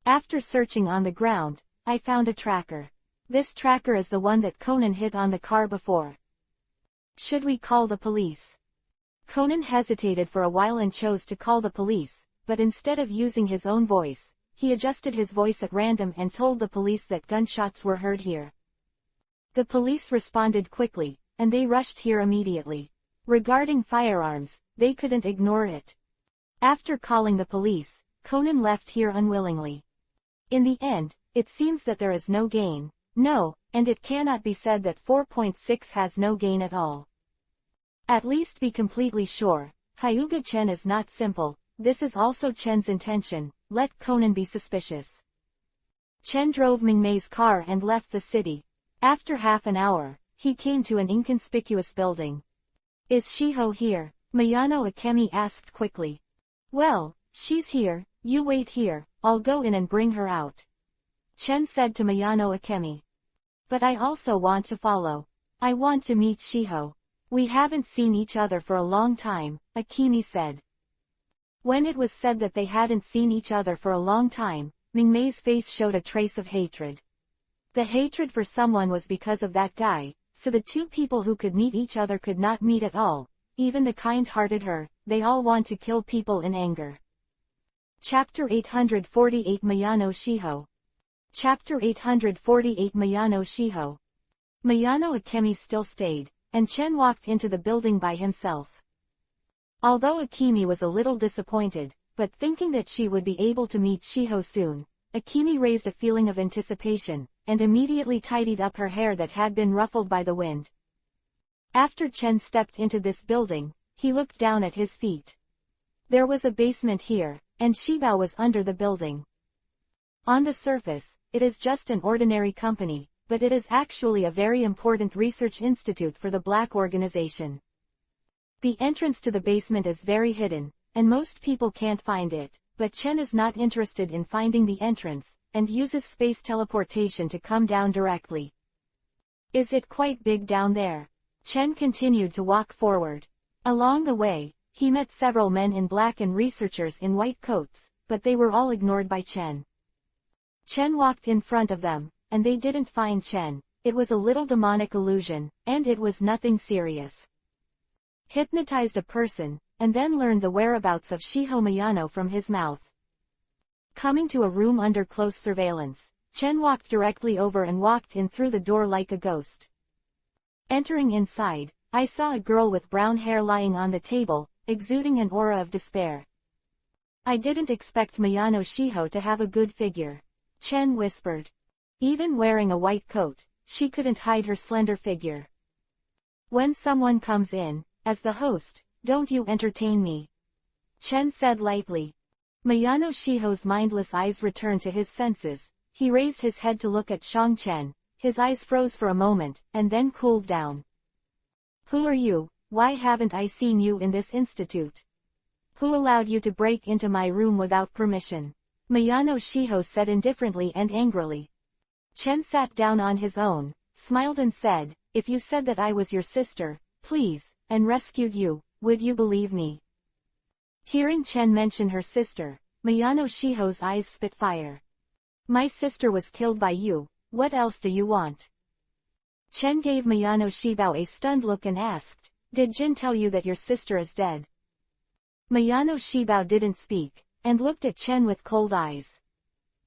After searching on the ground, I found a tracker. This tracker is the one that Conan hit on the car before. Should we call the police? Conan hesitated for a while and chose to call the police, but instead of using his own voice, he adjusted his voice at random and told the police that gunshots were heard here. The police responded quickly, and they rushed here immediately. Regarding firearms, they couldn't ignore it. After calling the police, Conan left here unwillingly. In the end, it seems that there is no gain. No, and it cannot be said that 4.6 has no gain at all. At least be completely sure, Hyuga-chen is not simple, this is also Chen's intention, let Conan be suspicious. Chen drove Mingmei's car and left the city. After half an hour, he came to an inconspicuous building. Is Shiho here? Mayano Akemi asked quickly. Well, she's here, you wait here, I'll go in and bring her out. Chen said to Mayano Akemi. But I also want to follow. I want to meet Shiho. We haven't seen each other for a long time, Akemi said. When it was said that they hadn't seen each other for a long time, Mingmei's face showed a trace of hatred. The hatred for someone was because of that guy, so the two people who could meet each other could not meet at all, even the kind-hearted her, they all want to kill people in anger. Chapter 848 Mayano Shiho. Chapter 848 Mayano Shiho. Mayano Akemi still stayed, and Chen walked into the building by himself. Although Akemi was a little disappointed, but thinking that she would be able to meet Shiho soon, Akemi raised a feeling of anticipation, and immediately tidied up her hair that had been ruffled by the wind. After Chen stepped into this building, he looked down at his feet. There was a basement here, and Shibao was under the building. On the surface, it is just an ordinary company, but it is actually a very important research institute for the Black Organization. The entrance to the basement is very hidden, and most people can't find it, but Chen is not interested in finding the entrance, and uses space teleportation to come down directly. Is it quite big down there? Chen continued to walk forward. Along the way, he met several men in black and researchers in white coats, but they were all ignored by Chen. Chen walked in front of them, and they didn't find Chen. It was a little demonic illusion, and it was nothing serious. Hypnotized a person, and then learned the whereabouts of Shiho Miyano from his mouth. Coming to a room under close surveillance, Chen walked directly over and walked in through the door like a ghost. Entering inside, I saw a girl with brown hair lying on the table, exuding an aura of despair. I didn't expect Miyano Shiho to have a good figure. Chen whispered. Even wearing a white coat, she couldn't hide her slender figure. When someone comes in, as the host, don't you entertain me? Chen said lightly. Miyano Shiho's mindless eyes returned to his senses. He raised his head to look at Shang Chen. His eyes froze for a moment, and then cooled down. Who are you? Why haven't I seen you in this institute? Who allowed you to break into my room without permission? Miyano Shiho said indifferently and angrily. Chen sat down on his own, smiled and said, if you said that I was your sister, please, and rescued you, would you believe me? Hearing Chen mention her sister, Miyano Shiho's eyes spit fire. My sister was killed by you, what else do you want? Chen gave Miyano Shibao a stunned look and asked, did Jin tell you that your sister is dead? Miyano Shibao didn't speak, and looked at Chen with cold eyes.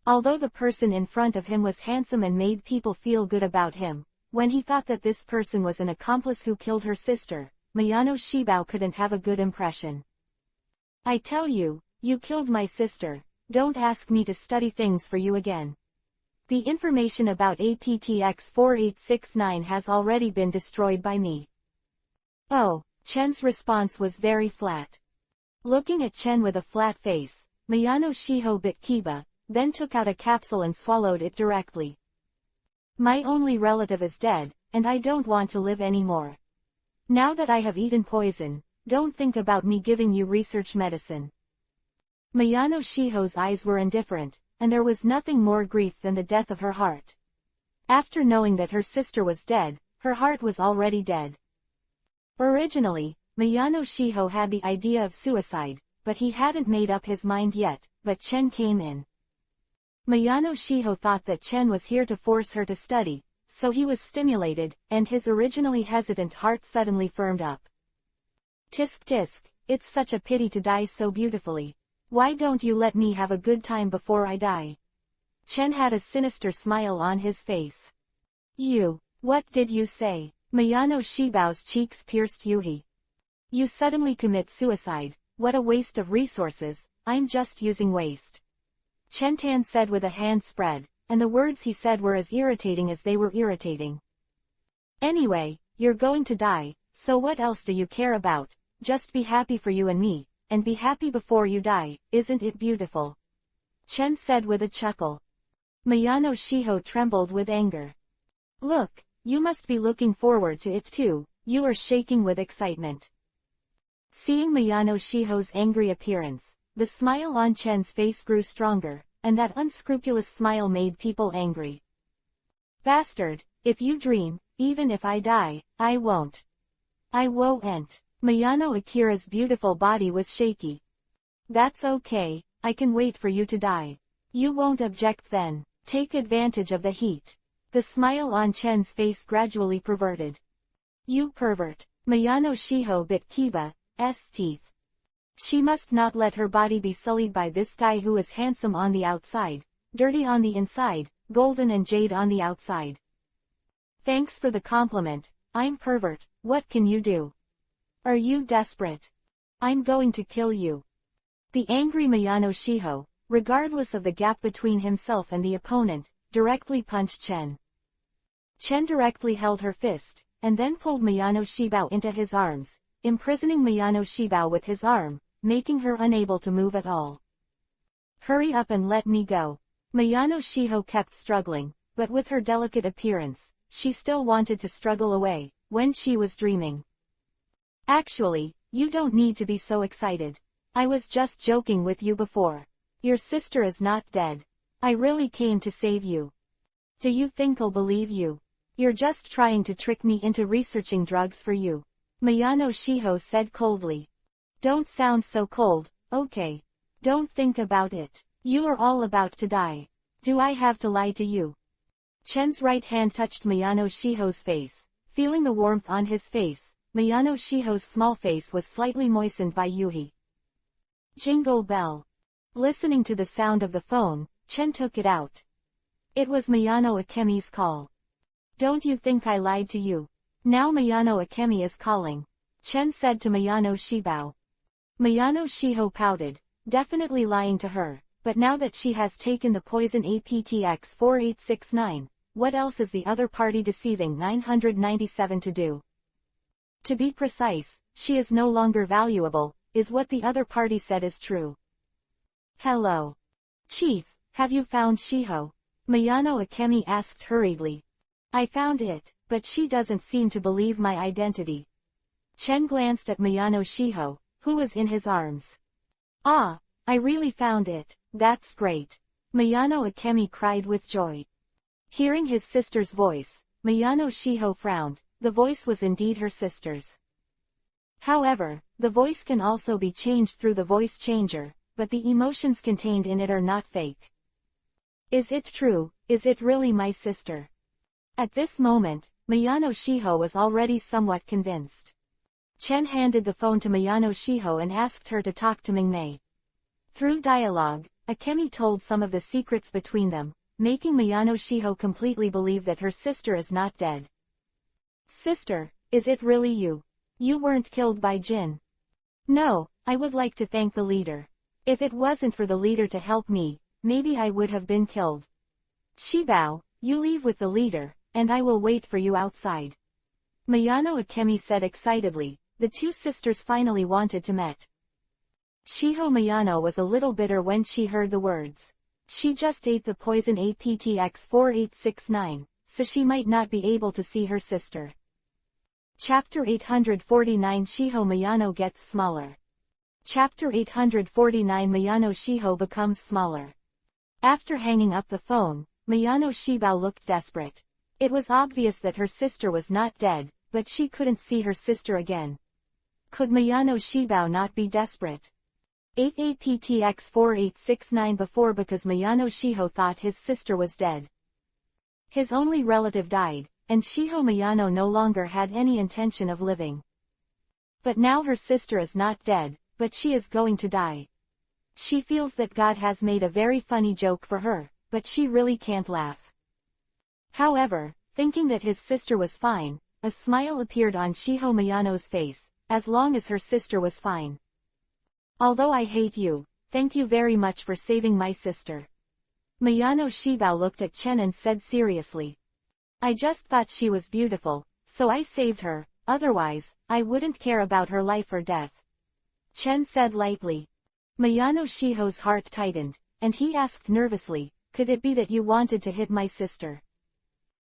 Although the person in front of him was handsome and made people feel good about him, when he thought that this person was an accomplice who killed her sister, Miyano Shibao couldn't have a good impression. I tell you, you killed my sister, don't ask me to study things for you again. The information about APTX 4869 has already been destroyed by me. Oh, Chen's response was very flat. Looking at Chen with a flat face, Miyano Shiho bit Kiba, then took out a capsule and swallowed it directly. My only relative is dead, and I don't want to live anymore. Now that I have eaten poison, don't think about me giving you research medicine. Miyano Shiho's eyes were indifferent, and there was nothing more grief than the death of her heart. After knowing that her sister was dead, her heart was already dead. Originally, Miyano Shiho had the idea of suicide, but he hadn't made up his mind yet, but Chen came in. Miyano Shiho thought that Chen was here to force her to study, so he was stimulated, and his originally hesitant heart suddenly firmed up. Tisk tisk, it's such a pity to die so beautifully. Why don't you let me have a good time before I die? Chen had a sinister smile on his face. You, what did you say? Miyano Shibao's cheeks pierced Yuhi. You suddenly commit suicide, what a waste of resources, I'm just using waste. Chen Tan said with a hand spread, and the words he said were as irritating as they were irritating. Anyway, you're going to die, so what else do you care about? Just be happy for you and me, and be happy before you die, isn't it beautiful? Chen said with a chuckle. Miyano Shiho trembled with anger. Look, you must be looking forward to it too, you are shaking with excitement. Seeing Miyano Shiho's angry appearance, the smile on Chen's face grew stronger, and that unscrupulous smile made people angry. Bastard, if you dream, even if I die, I won't. I won't. Miyano Akira's beautiful body was shaky. That's okay, I can wait for you to die. You won't object then, take advantage of the heat. The smile on Chen's face gradually perverted. You pervert. Miyano Shiho bit Kiba's teeth. She must not let her body be sullied by this guy who is handsome on the outside, dirty on the inside, golden and jade on the outside. Thanks for the compliment, I'm pervert, what can you do? Are you desperate? I'm going to kill you. The angry Miyano Shiho, regardless of the gap between himself and the opponent, directly punched Chen. Chen directly held her fist, and then pulled Miyano Shibao into his arms, imprisoning Miyano Shibao with his arm, making her unable to move at all. Hurry up and let me go. Miyano Shiho kept struggling, but with her delicate appearance, she still wanted to struggle away, when she was dreaming. Actually, You don't need to be so excited. I was just joking with you before. Your sister is not dead. I really came to save you. Do you think I'll believe you? You're just trying to trick me into researching drugs for you. Miyano Shiho said coldly. Don't sound so cold, okay? Don't think about it. You are all about to die. Do I have to lie to you? Chen's right hand touched Miyano Shiho's face. Feeling the warmth on his face, Miyano Shiho's small face was slightly moistened by Yuhi. Jingle bell. Listening to the sound of the phone, Chen took it out. It was Miyano Akemi's call. Don't you think I lied to you? Now Miyano Akemi is calling. Chen said to Miyano Shibao. Miyano Shiho pouted, definitely lying to her, but now that she has taken the poison APTX 4869, what else is the other party deceiving 997 to do? To be precise, she is no longer valuable, is what the other party said is true. Hello. Chief, have you found Shiho? Miyano Akemi asked hurriedly. I found it, but she doesn't seem to believe my identity. Chen glanced at Miyano Shiho, who was in his arms. Ah, I really found it, that's great. Miyano Akemi cried with joy. Hearing his sister's voice, Miyano Shiho frowned, the voice was indeed her sister's. However, the voice can also be changed through the voice changer, but the emotions contained in it are not fake. Is it true? Is it really my sister? At this moment, Miyano Shiho was already somewhat convinced. Chen handed the phone to Miyano Shiho and asked her to talk to Mingmei. Through dialogue, Akemi told some of the secrets between them, making Miyano Shiho completely believe that her sister is not dead. Sister, is it really you? You weren't killed by Jin. No, I would like to thank the leader. If it wasn't for the leader to help me, maybe I would have been killed. Shibao, you leave with the leader, and I will wait for you outside. Miyano Akemi said excitedly. The two sisters finally wanted to meet. Shiho Miyano was a little bitter when she heard the words. She just ate the poison APTX 4869, so she might not be able to see her sister. Chapter 849 Shiho Miyano gets smaller. Chapter 849 Miyano Shiho becomes smaller. After hanging up the phone, Miyano Shibao looked desperate. It was obvious that her sister was not dead, but she couldn't see her sister again. Could Miyano Shibao not be desperate? 8 APTX 4869 before because Miyano Shiho thought his sister was dead. His only relative died, and Shiho Miyano no longer had any intention of living. But now her sister is not dead, but she is going to die. She feels that God has made a very funny joke for her, but she really can't laugh. However, thinking that his sister was fine, a smile appeared on Shiho Miyano's face, as long as her sister was fine. Although I hate you, thank you very much for saving my sister. Miyano Shibao looked at Chen and said seriously. I just thought she was beautiful, so I saved her, otherwise, I wouldn't care about her life or death. Chen said lightly. Miyano Shiho's heart tightened, and he asked nervously, could it be that you wanted to hit my sister?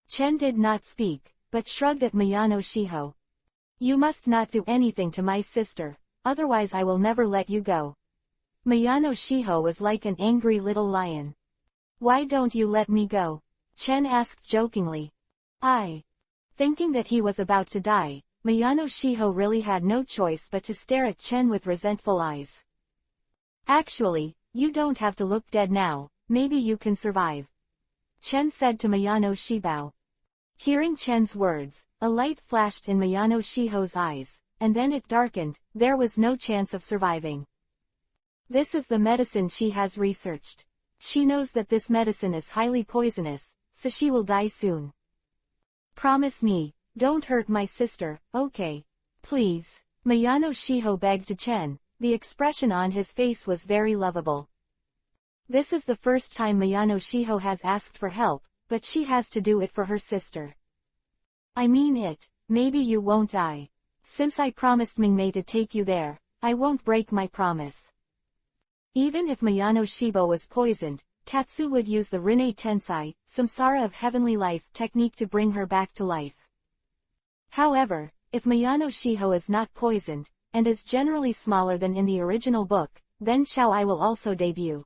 Chen did not speak, but shrugged at Miyano Shiho. You must not do anything to my sister, otherwise I will never let you go. Miyano Shiho was like an angry little lion. Why don't you let me go? Chen asked jokingly. Thinking that he was about to die, Miyano Shiho really had no choice but to stare at Chen with resentful eyes. Actually, you don't have to look dead now, maybe you can survive. Chen said to Miyano Shibao. Hearing Chen's words, a light flashed in Miyano Shiho's eyes, and then it darkened. There was no chance of surviving. This is the medicine she has researched. She knows that this medicine is highly poisonous, so she will die soon. Promise me, don't hurt my sister, okay? Please. Miyano Shiho begged to Chen. The expression on his face was very lovable. This is the first time Miyano Shiho has asked for help, but she has to do it for her sister. I mean it, maybe you won't die. Since I promised Mingmei to take you there, I won't break my promise. Even if Miyano Shibo was poisoned, Tatsu would use the Rinne Tensai, Samsara of Heavenly Life technique to bring her back to life. However, if Miyano Shiho is not poisoned, and is generally smaller than in the original book, then Xiao I will also debut.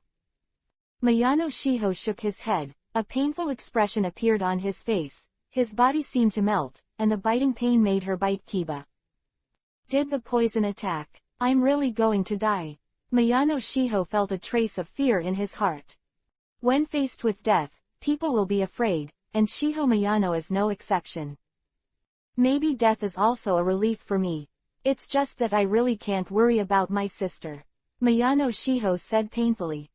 Miyano Shiho shook his head, a painful expression appeared on his face, his body seemed to melt, and the biting pain made her bite Kiba. Did the poison attack? I'm really going to die. Miyano Shiho felt a trace of fear in his heart. When faced with death, people will be afraid, and Shiho Miyano is no exception. Maybe death is also a relief for me. It's just that I really can't worry about my sister. Miyano Shiho said painfully.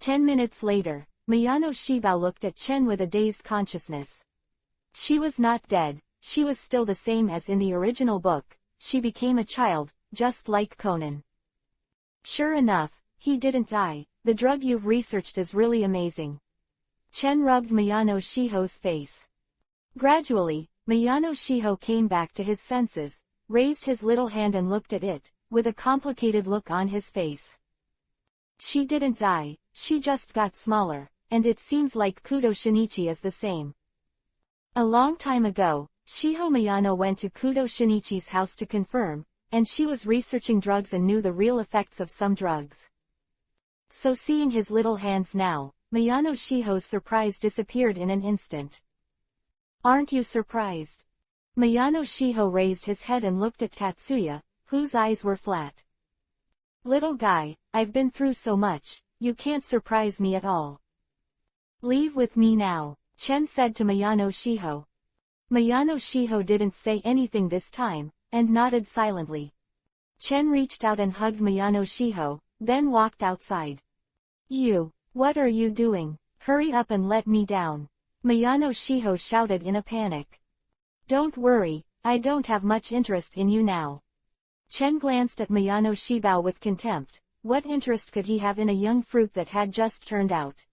10 minutes later, Miyano Shibao looked at Chen with a dazed consciousness. She was not dead, she was still the same as in the original book, she became a child, just like Conan. Sure enough, he didn't die, the drug you've researched is really amazing. Chen rubbed Miyano Shiho's face. Gradually, Miyano Shiho came back to his senses, raised his little hand and looked at it, with a complicated look on his face. She didn't die, she just got smaller, and it seems like Kudo Shinichi is the same. A long time ago, Shiho Miyano went to Kudo Shinichi's house to confirm, and she was researching drugs and knew the real effects of some drugs. So seeing his little hands now, Miyano Shiho's surprise disappeared in an instant. Aren't you surprised? Miyano Shiho raised his head and looked at Tatsuya, whose eyes were flat. Little guy, I've been through so much, you can't surprise me at all. Leave with me now, Chen said to Miyano Shiho. Miyano Shiho didn't say anything this time, and nodded silently. Chen reached out and hugged Miyano Shiho, then walked outside. What are you doing? Hurry up and let me down. Miyano Shiho shouted in a panic. Don't worry, I don't have much interest in you now. Chen glanced at Miyano Shibao with contempt. What interest could he have in a young fruit that had just turned out?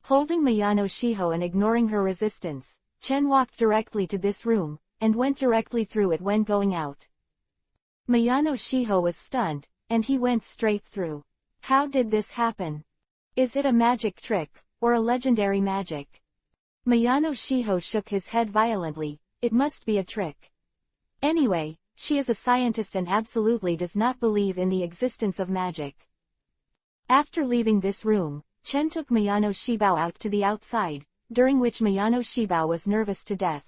Holding Miyano Shiho and ignoring her resistance, Chen walked directly to this room, and went directly through it when going out. Miyano Shiho was stunned, and he went straight through. How did this happen? Is it a magic trick, or a legendary magic? Miyano Shiho shook his head violently. It must be a trick. Anyway, she is a scientist and absolutely does not believe in the existence of magic. After leaving this room, Chen took Miyano Shibao out to the outside, during which Miyano Shibao was nervous to death.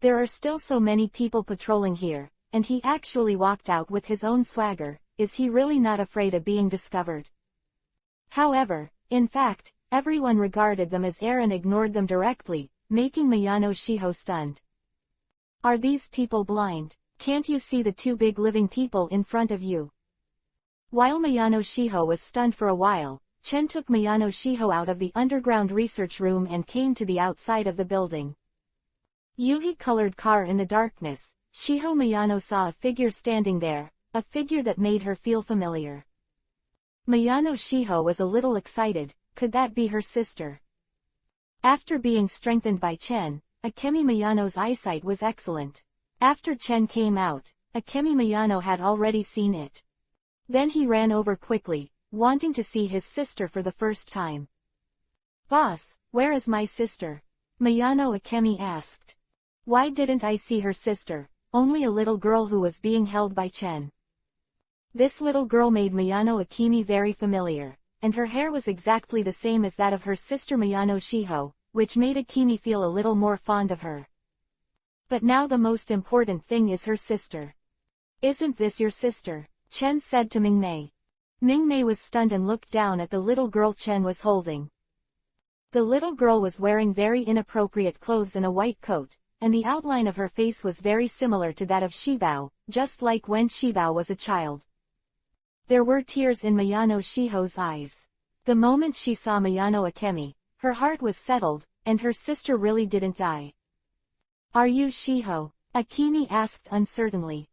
There are still so many people patrolling here, and he actually walked out with his own swagger. Is he really not afraid of being discovered? However, in fact, everyone regarded them as air and ignored them directly, making Miyano Shiho stunned. Are these people blind? Can't you see the two big living people in front of you? While Miyano Shiho was stunned for a while, Chen took Miyano Shiho out of the underground research room and came to the outside of the building. Yuhi-colored car in the darkness, Shiho Miyano saw a figure standing there, a figure that made her feel familiar. Miyano Shiho was a little excited. Could that be her sister? After being strengthened by Chen, Akemi Miyano's eyesight was excellent. After Chen came out, Akemi Miyano had already seen it. Then he ran over quickly, wanting to see his sister for the first time. Boss, where is my sister? Miyano Akemi asked. Why didn't I see her sister? Only a little girl who was being held by Chen. This little girl made Miyano Akemi very familiar, and her hair was exactly the same as that of her sister Miyano Shiho, which made Akemi feel a little more fond of her. But now the most important thing is her sister. Isn't this your sister? Chen said to Mingmei. Mingmei was stunned and looked down at the little girl Chen was holding. The little girl was wearing very inappropriate clothes and a white coat, and the outline of her face was very similar to that of Shibao, just like when Shibao was a child. There were tears in Miyano Shiho's eyes. The moment she saw Miyano Akemi, her heart was settled, and her sister really didn't die. Are you Shiho? Akemi asked uncertainly.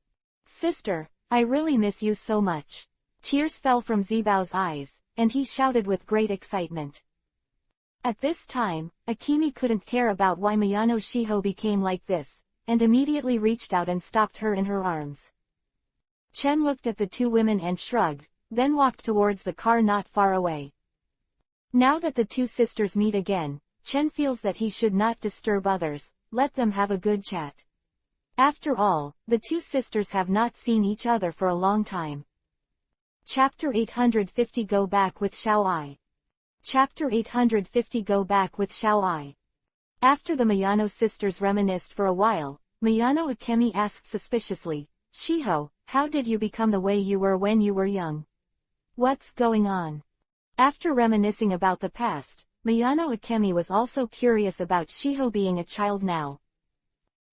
Sister, I really miss you so much. Tears fell from Zibao's eyes, and he shouted with great excitement. At this time, Akemi couldn't care about why Miyano Shiho became like this, and immediately reached out and stopped her in her arms. Chen looked at the two women and shrugged, then walked towards the car not far away. Now that the two sisters meet again, Chen feels that he should not disturb others, let them have a good chat. After all, the two sisters have not seen each other for a long time. Chapter 850 Go Back with Xiao Ai. Chapter 850 Go Back with Xiao Ai. After the Miyano sisters reminisced for a while, Miyano Akemi asked suspiciously, "Shiho, how did you become the way you were when you were young? What's going on?" After reminiscing about the past, Miyano Akemi was also curious about Shiho being a child now.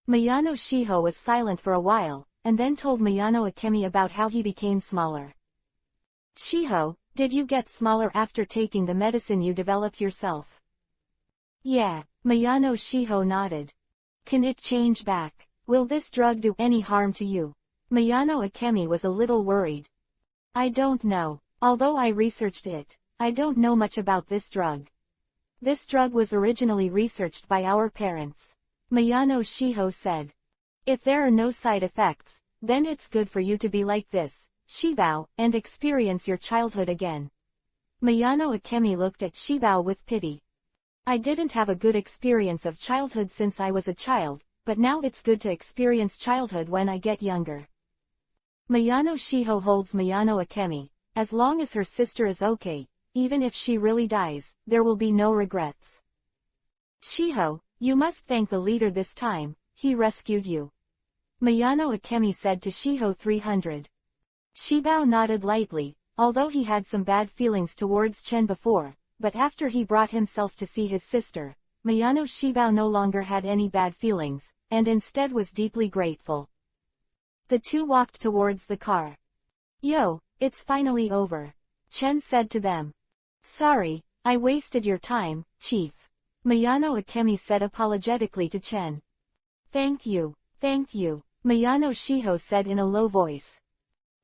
Miyano Shiho was silent for a while, and then told Miyano Akemi about how he became smaller. "Shiho, did you get smaller after taking the medicine you developed yourself?" "Yeah," Miyano Shiho nodded. "Can it change back? Will this drug do any harm to you?" Miyano Akemi was a little worried. "I don't know. Although I researched it, I don't know much about this drug. This drug was originally researched by our parents," Miyano Shiho said. "If there are no side effects, then it's good for you to be like this, Shibao, and experience your childhood again." Miyano Akemi looked at Shibao with pity. "I didn't have a good experience of childhood since I was a child, but now it's good to experience childhood when I get younger." Miyano Shiho holds Miyano Akemi. As long as her sister is okay, even if she really dies, there will be no regrets. "Shiho, you must thank the leader this time, he rescued you," Miyano Akemi said to Shiho 300. Shibao nodded lightly, although he had some bad feelings towards Chen before, but after he brought himself to see his sister, Miyano Shibao no longer had any bad feelings, and instead was deeply grateful. The two walked towards the car. "Yo, it's finally over," Chen said to them. "Sorry, I wasted your time, Chief," Miyano Akemi said apologetically to Chen. Thank you, Miyano Shiho said in a low voice.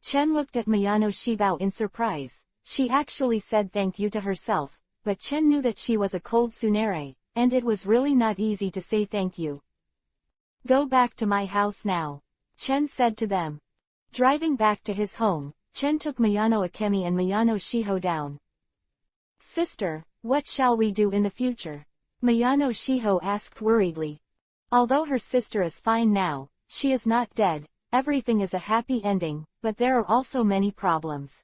Chen looked at Miyano Shibao in surprise. She actually said thank you to herself, but Chen knew that she was a cold tsundere, and it was really not easy to say thank you. "Go back to my house now," Chen said to them. Driving back to his home, Chen took Miyano Akemi and Miyano Shiho down. "Sister, what shall we do in the future?" Miyano Shiho asked worriedly. Although her sister is fine now, she is not dead, everything is a happy ending, but there are also many problems.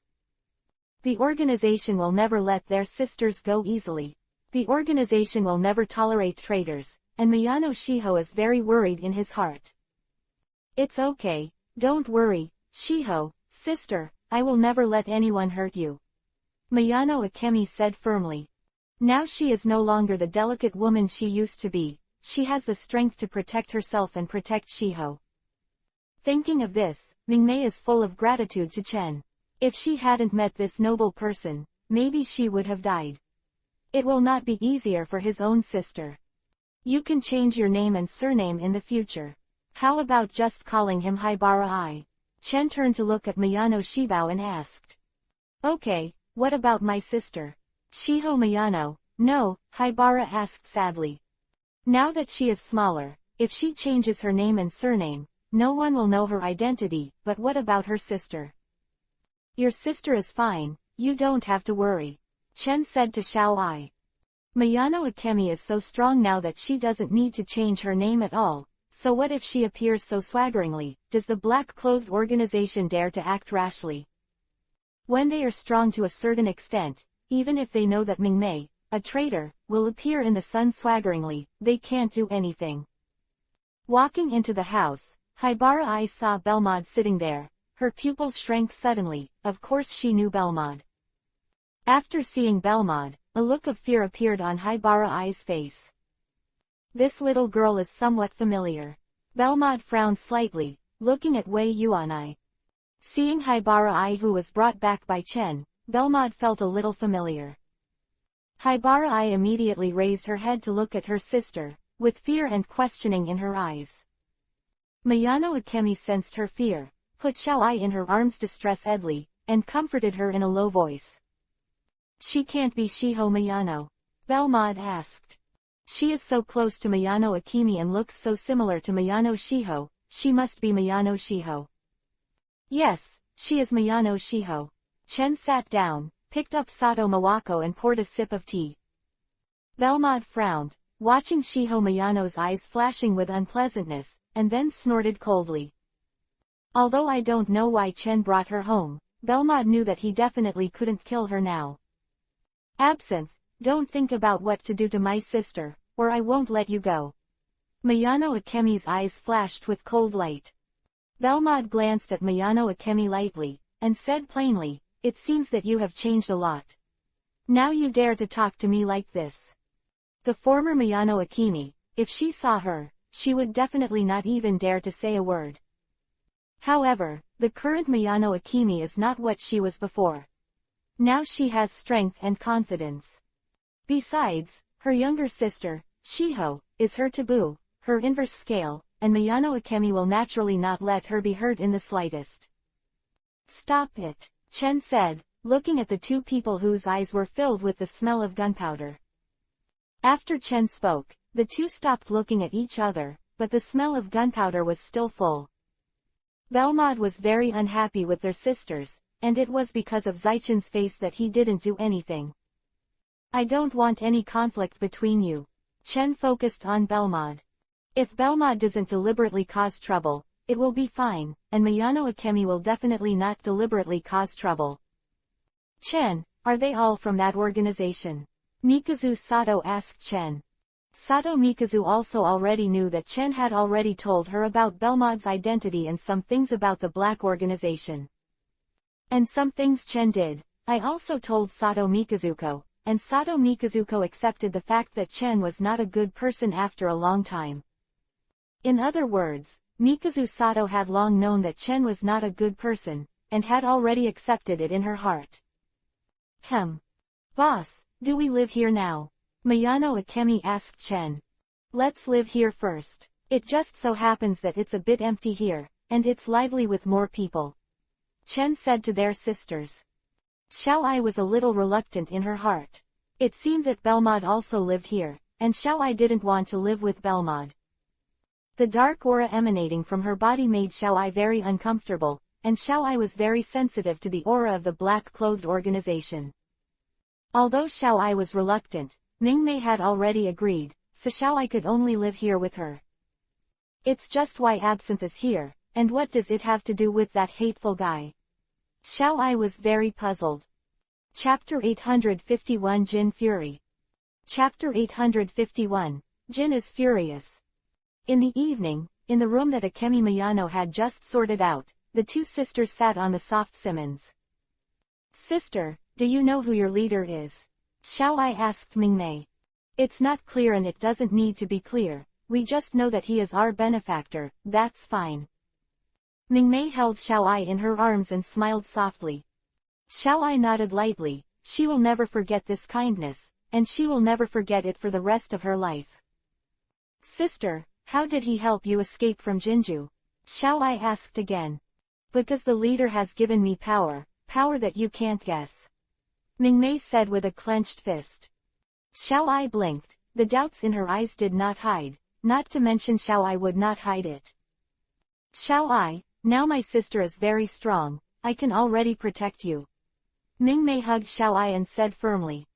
The organization will never let their sisters go easily. The organization will never tolerate traitors, and Miyano Shiho is very worried in his heart. "It's okay, don't worry, Shiho, sister, I will never let anyone hurt you," Miyano Akemi said firmly. Now she is no longer the delicate woman she used to be, she has the strength to protect herself and protect Shiho. Thinking of this, Mingmei is full of gratitude to Chen. If she hadn't met this noble person, maybe she would have died. It will not be easier for his own sister. "You can change your name and surname in the future. How about just calling him Haibara Ai?" Chen turned to look at Miyano Shibao and asked. "Okay, what about my sister?" "Shiho Miyano." "No," Haibara asked sadly. "Now that she is smaller, if she changes her name and surname, no one will know her identity, but what about her sister?" "Your sister is fine, you don't have to worry," Chen said to Xiao Ai. Miyano Akemi is so strong now that she doesn't need to change her name at all, so what if she appears so swaggeringly? Does the black-clothed organization dare to act rashly? When they are strong to a certain extent, even if they know that Mingmei, a traitor, will appear in the sun swaggeringly, they can't do anything. Walking into the house, Haibara Ai saw Belmod sitting there. Her pupils shrank suddenly, of course she knew Belmod. After seeing Belmod, a look of fear appeared on Haibara Ai's face. This little girl is somewhat familiar. Belmod frowned slightly, looking at Wei Yuanai. Seeing Haibara Ai who was brought back by Chen, Belmod felt a little familiar. Haibara Ai immediately raised her head to look at her sister, with fear and questioning in her eyes. Miyano Akemi sensed her fear, put Xiao Ai in her arms distressed-edly, and comforted her in a low voice. "She can't be Shiho Miyano?" Belmod asked. "She is so close to Miyano Akemi and looks so similar to Miyano Shiho, she must be Miyano Shiho." "Yes, she is Miyano Shiho." Chen sat down, picked up Sato Mawako and poured a sip of tea. Belmod frowned, watching Shiho Miyano's eyes flashing with unpleasantness, and then snorted coldly. Although I don't know why Chen brought her home, Belmod knew that he definitely couldn't kill her now. Absinthe, don't think about what to do to my sister, or I won't let you go. Mayano Akemi's eyes flashed with cold light. Belmod glanced at Mayano Akemi lightly, and said plainly, "It seems that you have changed a lot. Now you dare to talk to me like this." The former Mayano Akemi, if she saw her, she would definitely not even dare to say a word. However, the current Mayano Akemi is not what she was before. Now she has strength and confidence. Besides, her younger sister, Shiho, is her taboo, her inverse scale, and Mayano Akemi will naturally not let her be hurt in the slightest. "Stop it," Chen said, looking at the two people whose eyes were filled with the smell of gunpowder. After Chen spoke, the two stopped looking at each other, but the smell of gunpowder was still full. Belmod was very unhappy with their sisters, and it was because of Zaichen's face that he didn't do anything. "I don't want any conflict between you." Chen focused on Belmod. "If Belmod doesn't deliberately cause trouble, it will be fine, and Mayano Akemi will definitely not deliberately cause trouble." "Chen, are they all from that organization?" Mikazu Sato asked Chen. Sato Mikazu also already knew that Chen had already told her about Belmod's identity and some things about the Black Organization. And some things Chen did. "I also told Sato Mikazuko, and Sato Mikazuko accepted the fact that Chen was not a good person after a long time." In other words, Mikazu Sato had long known that Chen was not a good person, and had already accepted it in her heart. Boss, do we live here now?" Mayano Akemi asked Chen. "Let's live here first. It just so happens that it's a bit empty here, and it's lively with more people," Chen said to their sisters. Xiao Ai was a little reluctant in her heart. It seemed that Belmod also lived here, and Xiao Ai didn't want to live with Belmod. The dark aura emanating from her body made Xiao Ai very uncomfortable, and Xiao Ai was very sensitive to the aura of the black-clothed organization. Although Xiao Ai was reluctant, Mingmei had already agreed, so Xiao Ai could only live here with her. "It's just why Absinthe is here, and what does it have to do with that hateful guy?" Xiao Ai was very puzzled. Chapter 851 Jin Fury. Chapter 851, Jin is furious. In the evening, in the room that Akemi Mayano had just sorted out, the two sisters sat on the soft simmons. "Sister, do you know who your leader is?" Xiao Ai asked Mingmei. "It's not clear and it doesn't need to be clear, we just know that he is our benefactor, that's fine." Mingmei held Xiao Ai in her arms and smiled softly. Xiao Ai nodded lightly. She will never forget this kindness, and she will never forget it for the rest of her life. "Sister, how did he help you escape from Jinju?" Xiao Ai asked again. "Because the leader has given me power that you can't guess," Mingmei said with a clenched fist. Xiao Ai blinked. The doubts in her eyes did not hide, not to mention Xiao Ai would not hide it. "Xiao Ai, now my sister is very strong, I can already protect you." Mingmei hugged Xiao Ai and said firmly.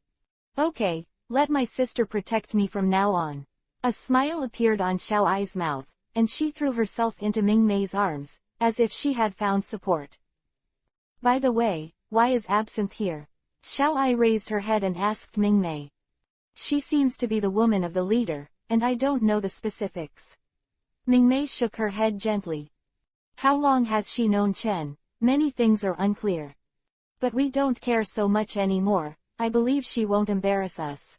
"Okay, let my sister protect me from now on." A smile appeared on Xiao Ai's mouth, and she threw herself into Mingmei's arms, as if she had found support. "By the way, why is Absinthe here?" Xiao Ai raised her head and asked Mingmei. "She seems to be the woman of the leader, and I don't know the specifics." Mingmei shook her head gently. "How long has she known Chen? Many things are unclear. But we don't care so much anymore, I believe she won't embarrass us."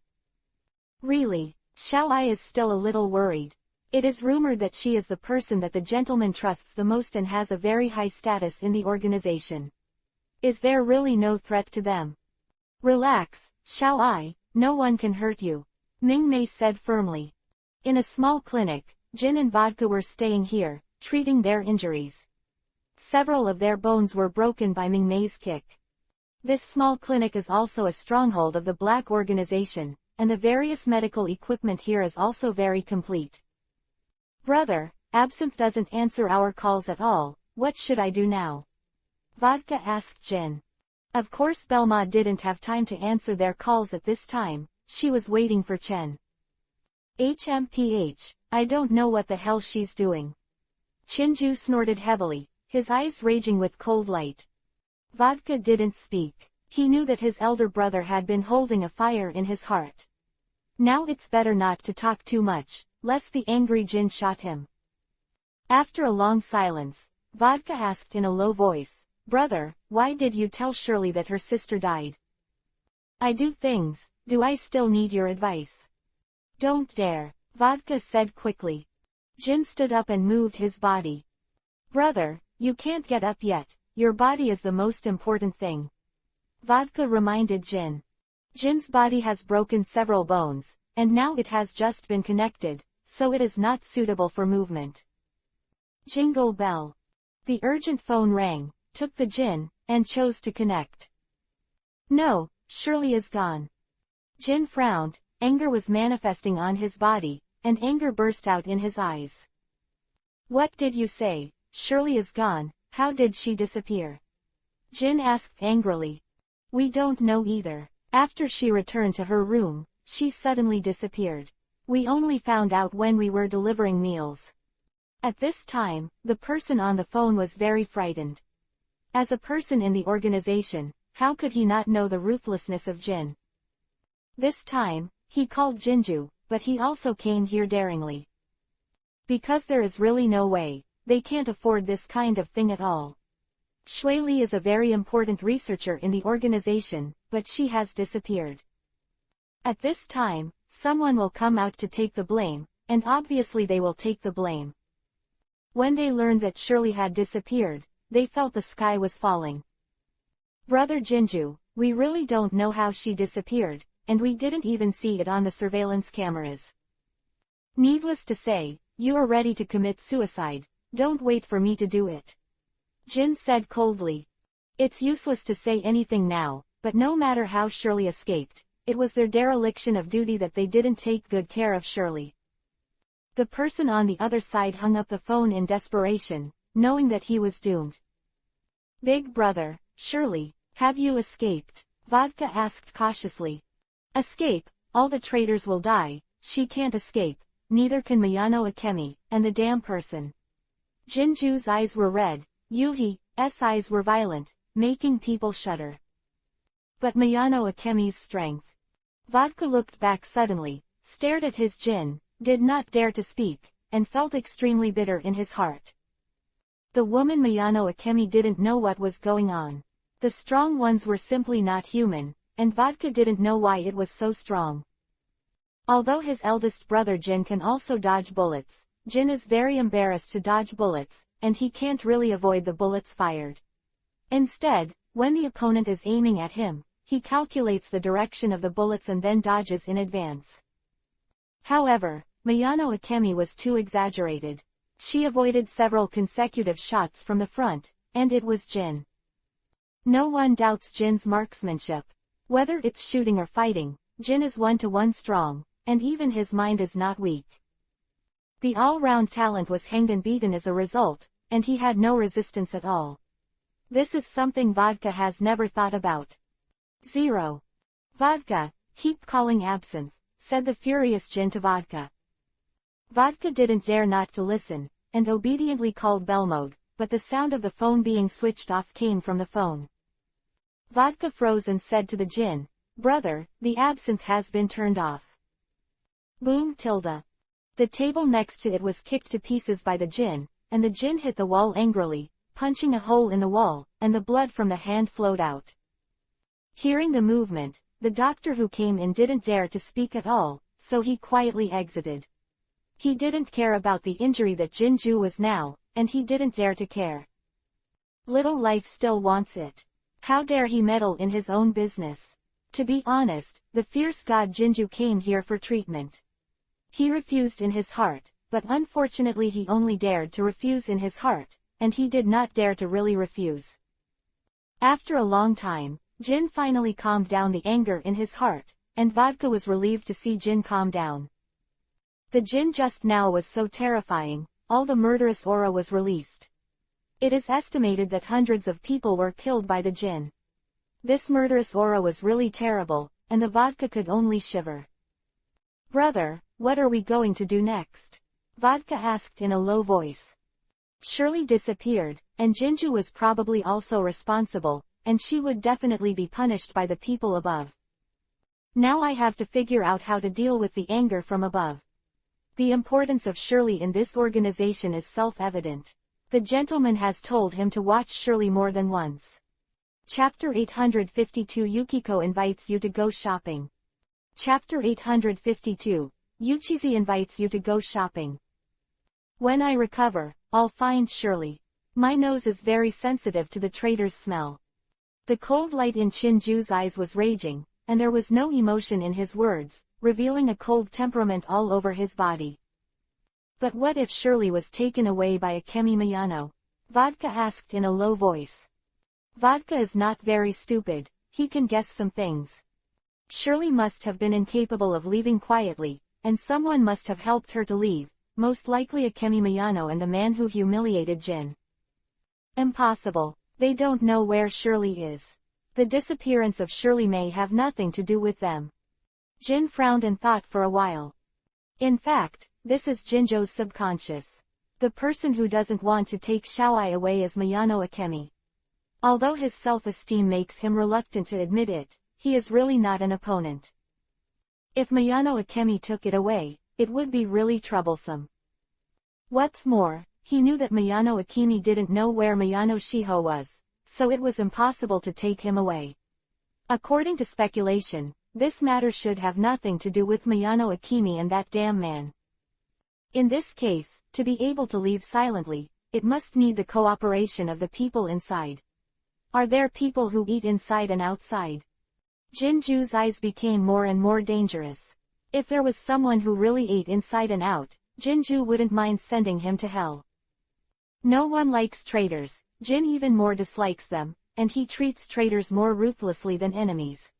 "Really?" Xiao Ai is still a little worried. It is rumored that she is the person that the gentleman trusts the most and has a very high status in the organization. Is there really no threat to them? "Relax, Xiao Ai, no one can hurt you," Mingmei said firmly. In a small clinic, Jin and Vodka were staying here, treating their injuries. Several of their bones were broken by Mingmei's kick. This small clinic is also a stronghold of the Black Organization, and the various medical equipment here is also very complete. "Brother, Absinthe doesn't answer our calls at all, what should I do now?" Vodka asked Jin. Of course Belmod didn't have time to answer their calls at this time, she was waiting for Chen. "HMPH, I don't know what the hell she's doing." Jinju snorted heavily, his eyes raging with cold light. Vodka didn't speak. He knew that his elder brother had been holding a fire in his heart. Now it's better not to talk too much, lest the angry Jin shot him. After a long silence, Vodka asked in a low voice, "Brother, why did you tell Shirley that her sister died?" "I do things, do I still need your advice?" "Don't dare," Vodka said quickly. Jin stood up and moved his body. "Brother, you can't get up yet, your body is the most important thing," Vodka reminded Jin. Jin's body has broken several bones, and now it has just been connected, so it is not suitable for movement. Jingle bell. The urgent phone rang, took the Jin, and chose to connect. "No, Shirley is gone." Jin frowned, anger was manifesting on his body, and anger burst out in his eyes. "What did you say? Shirley is gone, how did she disappear?" Jin asked angrily. "We don't know either. After she returned to her room, she suddenly disappeared. We only found out when we were delivering meals." At this time, the person on the phone was very frightened. As a person in the organization, how could he not know the ruthlessness of Jin? This time, he called Jinju, but he also came here daringly. Because there is really no way, they can't afford this kind of thing at all. Shui Li is a very important researcher in the organization, but she has disappeared. At this time, someone will come out to take the blame, and obviously they will take the blame. When they learned that Shirley had disappeared, they felt the sky was falling. "Brother Jinju, we really don't know how she disappeared, and we didn't even see it on the surveillance cameras. Needless to say, you are ready to commit suicide, don't wait for me to do it," Jin said coldly. It's useless to say anything now, but no matter how Shirley escaped, it was their dereliction of duty that they didn't take good care of Shirley. The person on the other side hung up the phone in desperation, knowing that he was doomed. "Big brother, Shirley, have you escaped?" Vodka asked cautiously. "Escape? All the traitors will die, she can't escape, neither can Miyano Akemi, and the damn person." Jinju's eyes were red, Yuhi's eyes were violent, making people shudder. But Miyano Akemi's strength. Vodka looked back suddenly, stared at his Jin, did not dare to speak, and felt extremely bitter in his heart. The woman Miyano Akemi didn't know what was going on. The strong ones were simply not human, and Vodka didn't know why it was so strong. Although his eldest brother Jin can also dodge bullets, Jin is very embarrassed to dodge bullets, and he can't really avoid the bullets fired. Instead, when the opponent is aiming at him, he calculates the direction of the bullets and then dodges in advance. However, Miyano Akemi was too exaggerated. She avoided several consecutive shots from the front, and it was Jin. No one doubts Jin's marksmanship. Whether it's shooting or fighting, Jin is 1-to-1 strong, and even his mind is not weak. The all-round talent was hanged and beaten as a result, and he had no resistance at all. This is something Vodka has never thought about. 0. "Vodka, keep calling absinthe," said the furious Jin to Vodka. Vodka didn't dare not to listen, and obediently called bell mode, but the sound of the phone being switched off came from the phone. Vodka froze and said to the Jin, "Brother, the absinthe has been turned off." Boom tilde. The table next to it was kicked to pieces by the Jin, and the Jin hit the wall angrily, punching a hole in the wall, and the blood from the hand flowed out. Hearing the movement, the doctor who came in didn't dare to speak at all, so he quietly exited. He didn't care about the injury that Jinju was now, and he didn't dare to care. Little life still wants it. How dare he meddle in his own business? To be honest, the fierce god Jinju came here for treatment. He refused in his heart, but unfortunately he only dared to refuse in his heart, and he did not dare to really refuse. After a long time, Jin finally calmed down the anger in his heart, and Vodka was relieved to see Jin calm down. The Jin just now was so terrifying, all the murderous aura was released. It is estimated that hundreds of people were killed by the Jin. This murderous aura was really terrible, and the Vodka could only shiver. "Brother, what are we going to do next?" Vodka asked in a low voice. Shirley disappeared, and Jinju was probably also responsible, and she would definitely be punished by the people above. Now I have to figure out how to deal with the anger from above. The importance of Shirley in this organization is self-evident. The gentleman has told him to watch Shirley more than once. Chapter 852 Yukiko invites you to go shopping. Chapter 852, Yuchizi invites you to go shopping. When I recover, I'll find Shirley. My nose is very sensitive to the traitor's smell. The cold light in Chinju's eyes was raging, and there was no emotion in his words, revealing a cold temperament all over his body. But what if Shirley was taken away by Akemi Miyano? Vodka asked in a low voice. Vodka is not very stupid, he can guess some things. Shirley must have been incapable of leaving quietly, and someone must have helped her to leave, most likely Akemi Miyano and the man who humiliated Jin. Impossible, they don't know where Shirley is. The disappearance of Shirley may have nothing to do with them. Jin frowned and thought for a while. In fact, this is Jinjo's subconscious. The person who doesn't want to take Xiaoai away is Miyano Akemi. Although his self-esteem makes him reluctant to admit it, he is really not an opponent. If Miyano Akemi took it away, it would be really troublesome. What's more, he knew that Miyano Akemi didn't know where Miyano Shiho was, so it was impossible to take him away. According to speculation, this matter should have nothing to do with Miyano Akemi and that damn man. In this case, to be able to leave silently, it must need the cooperation of the people inside. Are there people who eat inside and outside? Jinju's eyes became more and more dangerous. If there was someone who really ate inside and out, Jinju wouldn't mind sending him to hell. No one likes traitors, Jin even more dislikes them, and he treats traitors more ruthlessly than enemies.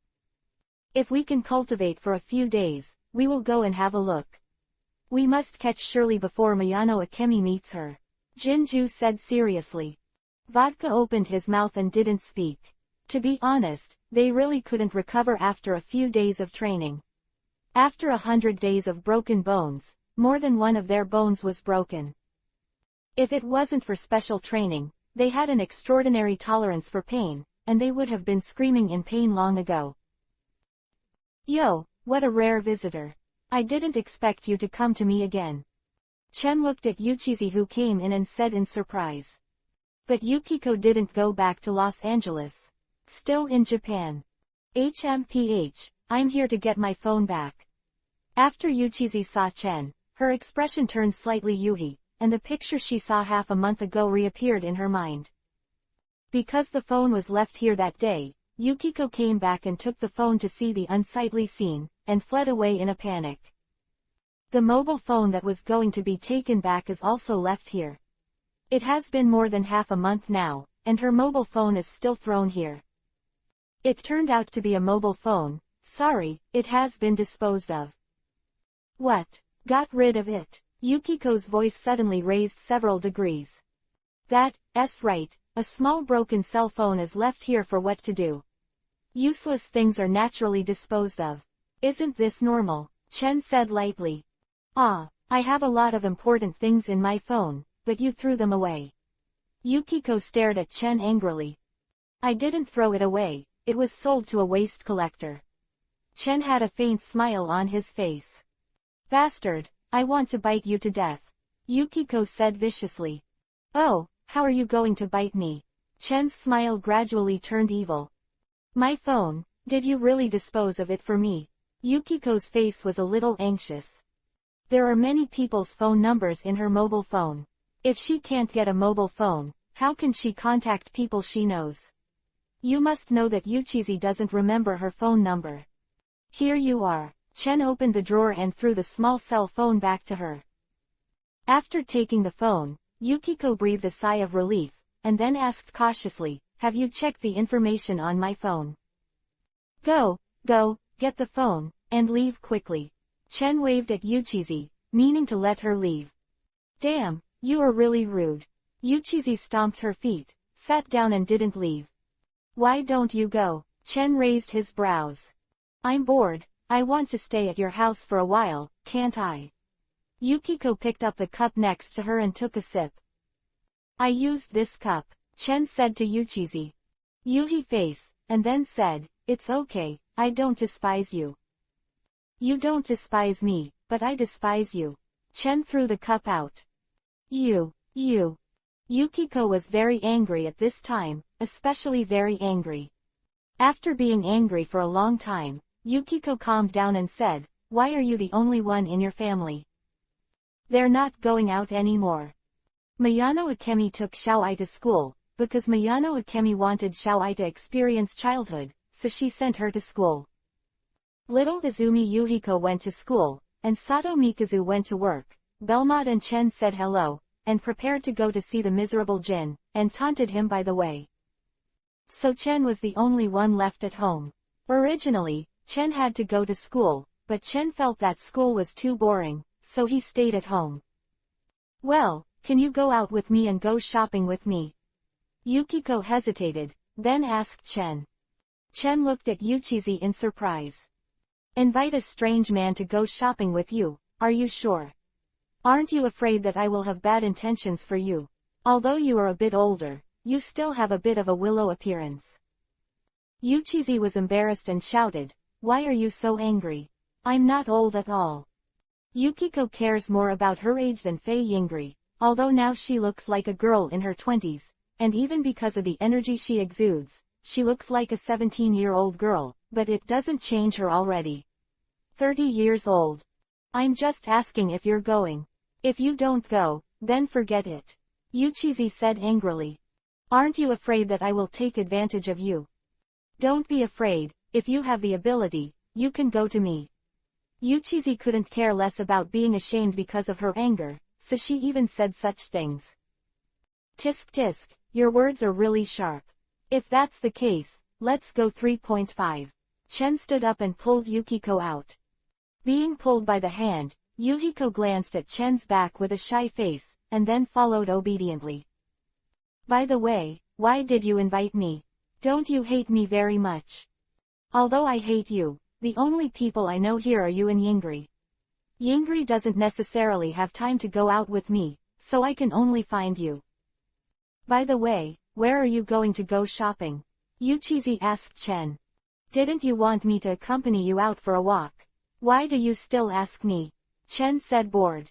If we can cultivate for a few days, we will go and have a look. We must catch Shirley before Miyano Akemi meets her. Jinju said seriously. Vodka opened his mouth and didn't speak. To be honest, they really couldn't recover after a few days of training. After 100 days of broken bones, more than one of their bones was broken. If it wasn't for special training, they had an extraordinary tolerance for pain, and they would have been screaming in pain long ago. Yo, what a rare visitor. I didn't expect you to come to me again. Chen looked at Yuchizi who came in and said in surprise. But Yukiko didn't go back to Los Angeles. Still in Japan. HMPH, I'm here to get my phone back. After Yuchizi saw Chen, her expression turned slightly Yuhi, and the picture she saw half a month ago reappeared in her mind. Because the phone was left here that day, Yukiko came back and took the phone to see the unsightly scene, and fled away in a panic. The mobile phone that was going to be taken back is also left here. It has been more than half a month now, and her mobile phone is still thrown here. It turned out to be a mobile phone, sorry, it has been disposed of. What? Got rid of it? Yukiko's voice suddenly raised several degrees. That's right, a small broken cell phone is left here for what to do. Useless things are naturally disposed of. Isn't this normal? Chen said lightly. Ah, I have a lot of important things in my phone, but you threw them away. Yukiko stared at Chen angrily. I didn't throw it away, it was sold to a waste collector. Chen had a faint smile on his face. Bastard, I want to bite you to death. Yukiko said viciously. Oh, how are you going to bite me? Chen's smile gradually turned evil. My phone, did you really dispose of it for me? Yukiko's face was a little anxious. There are many people's phone numbers in her mobile phone. If she can't get a mobile phone, how can she contact people she knows? You must know that Yuchizi doesn't remember her phone number. Here you are. Chen opened the drawer and threw the small cell phone back to her. After taking the phone, Yukiko breathed a sigh of relief, and then asked cautiously, have you checked the information on my phone? Go, get the phone, and leave quickly. Chen waved at Yuchizi, meaning to let her leave. Damn, you are really rude. Yuchizi stomped her feet, sat down and didn't leave. Why don't you go? Chen raised his brows. I'm bored, I want to stay at your house for a while, can't I? Yukiko picked up the cup next to her and took a sip. I used this cup, Chen said to Yuchizi. Yuhi face, and then said, it's okay, I don't despise you. You don't despise me, but I despise you. Chen threw the cup out. You. Yukiko was very angry at this time, especially very angry. After being angry for a long time, Yukiko calmed down and said, why are you the only one in your family? They're not going out anymore. Mayano Akemi took Xiaoai to school, because Mayano Akemi wanted Xiaoai to experience childhood, so she sent her to school. Little Izumi Yuhiko went to school, and Sato Mikazu went to work. Belmont and Chen said hello, and prepared to go to see the miserable Jin, and taunted him by the way. So Chen was the only one left at home. Originally, Chen had to go to school, but Chen felt that school was too boring, so he stayed at home. Well, can you go out with me and go shopping with me? Yukiko hesitated, then asked Chen. Chen looked at Yuchizi in surprise. Invite a strange man to go shopping with you, are you sure? Aren't you afraid that I will have bad intentions for you? Although you are a bit older, you still have a bit of a willow appearance. Yuchizi was embarrassed and shouted, why are you so angry? I'm not old at all. Yukiko cares more about her age than Fei Yingri, although now she looks like a girl in her 20s, and even because of the energy she exudes, she looks like a 17-year-old girl, but it doesn't change her already. 30 years old. I'm just asking if you're going. If you don't go, then forget it. Yuchizi said angrily. Aren't you afraid that I will take advantage of you? Don't be afraid, if you have the ability, you can go to me. Yuchizi couldn't care less about being ashamed because of her anger, so she even said such things. Tisk tisk, your words are really sharp. If that's the case, let's go 3.5. Chen stood up and pulled Yukiko out. Being pulled by the hand, Yukiko glanced at Chen's back with a shy face, and then followed obediently. By the way, why did you invite me? Don't you hate me very much? Although I hate you, the only people I know here are you and Yingri. Yingri doesn't necessarily have time to go out with me, so I can only find you. By the way, where are you going to go shopping? Yuchizi asked Chen. Didn't you want me to accompany you out for a walk? Why do you still ask me? Chen said bored.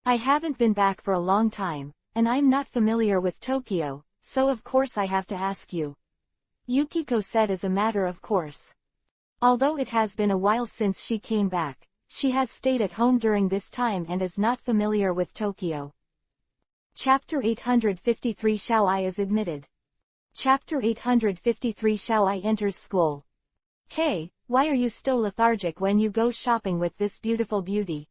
I haven't been back for a long time, and I'm not familiar with Tokyo, so of course I have to ask you. Yukiko said as a matter of course. Although it has been a while since she came back, she has stayed at home during this time and is not familiar with Tokyo. Chapter 853 Xiaoai is admitted. Chapter 853 Xiaoai enters school. Hey, why are you still lethargic when you go shopping with this beautiful beauty?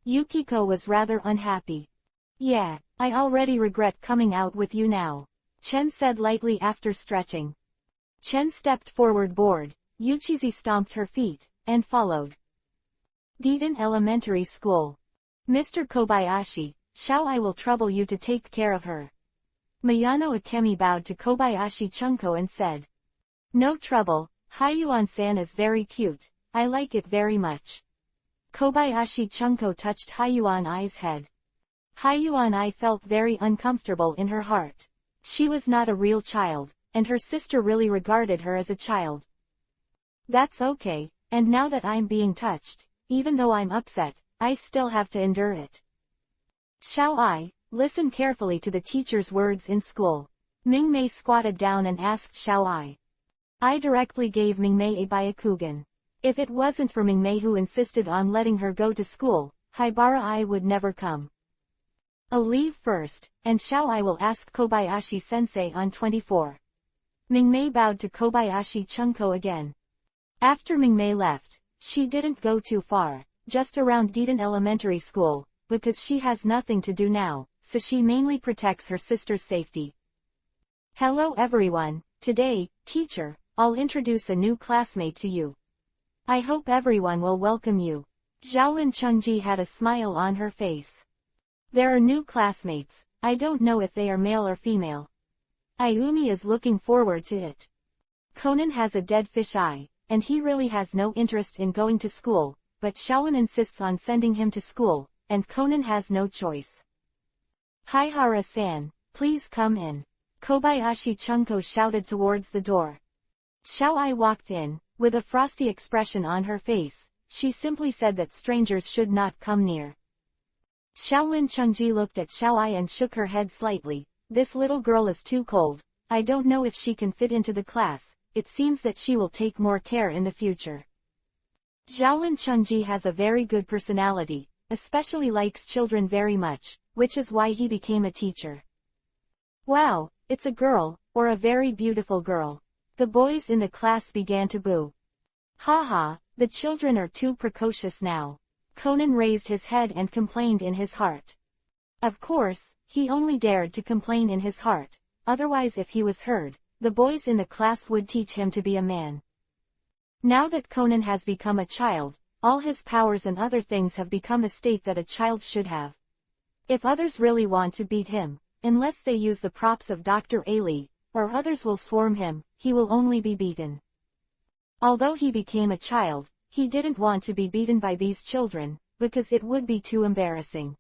Yukiko was rather unhappy. Yeah, I already regret coming out with you now, Chen said lightly after stretching. Chen stepped forward bored, Yuchizi stomped her feet, and followed. Deaton Elementary School. Mr. Kobayashi, Xiaoai will trouble you to take care of her. Mayano Akemi bowed to Kobayashi Chunko and said. No trouble, Hayuan-san is very cute, I like it very much. Kobayashi Chunko touched Hayuan-I's head. Hayuan-I felt very uncomfortable in her heart. She was not a real child, and her sister really regarded her as a child. That's okay, and now that I'm being touched, even though I'm upset, I still have to endure it. Xiaoai, listen carefully to the teacher's words in school. Mingmei squatted down and asked Xiaoai. I directly gave Mingmei a Byakugan. If it wasn't for Mingmei who insisted on letting her go to school, Haibara-I would never come. I'll leave first, and Xiaoai will ask Kobayashi-sensei on 24. Mingmei bowed to Kobayashi Chunko again. After Mingmei left, she didn't go too far, just around Deaton Elementary School, because she has nothing to do now, so she mainly protects her sister's safety. Hello everyone, today, teacher, I'll introduce a new classmate to you. I hope everyone will welcome you. Xiaolin Chengji had a smile on her face. There are new classmates, I don't know if they are male or female. Ayumi is looking forward to it. Conan has a dead fish eye, and he really has no interest in going to school, but Xiaolin insists on sending him to school, and Conan has no choice. Haihara-san, please come in. Kobayashi Chunko shouted towards the door. Xiao Ai walked in, with a frosty expression on her face. She simply said that strangers should not come near. Xiaolin Chengji looked at Xiao Ai and shook her head slightly. This little girl is too cold. I don't know if she can fit into the class. It seems that she will take more care in the future. Xiaolin Chengji has a very good personality, especially likes children very much, which is why he became a teacher. Wow, it's a girl, or a very beautiful girl. The boys in the class began to boo. Haha, the children are too precocious now. Conan raised his head and complained in his heart. Of course, he only dared to complain in his heart, otherwise if he was heard, the boys in the class would teach him to be a man. Now that Conan has become a child, all his powers and other things have become a state that a child should have. If others really want to beat him, unless they use the props of Dr. Ali, or others will swarm him, he will only be beaten. Although he became a child, he didn't want to be beaten by these children, because it would be too embarrassing.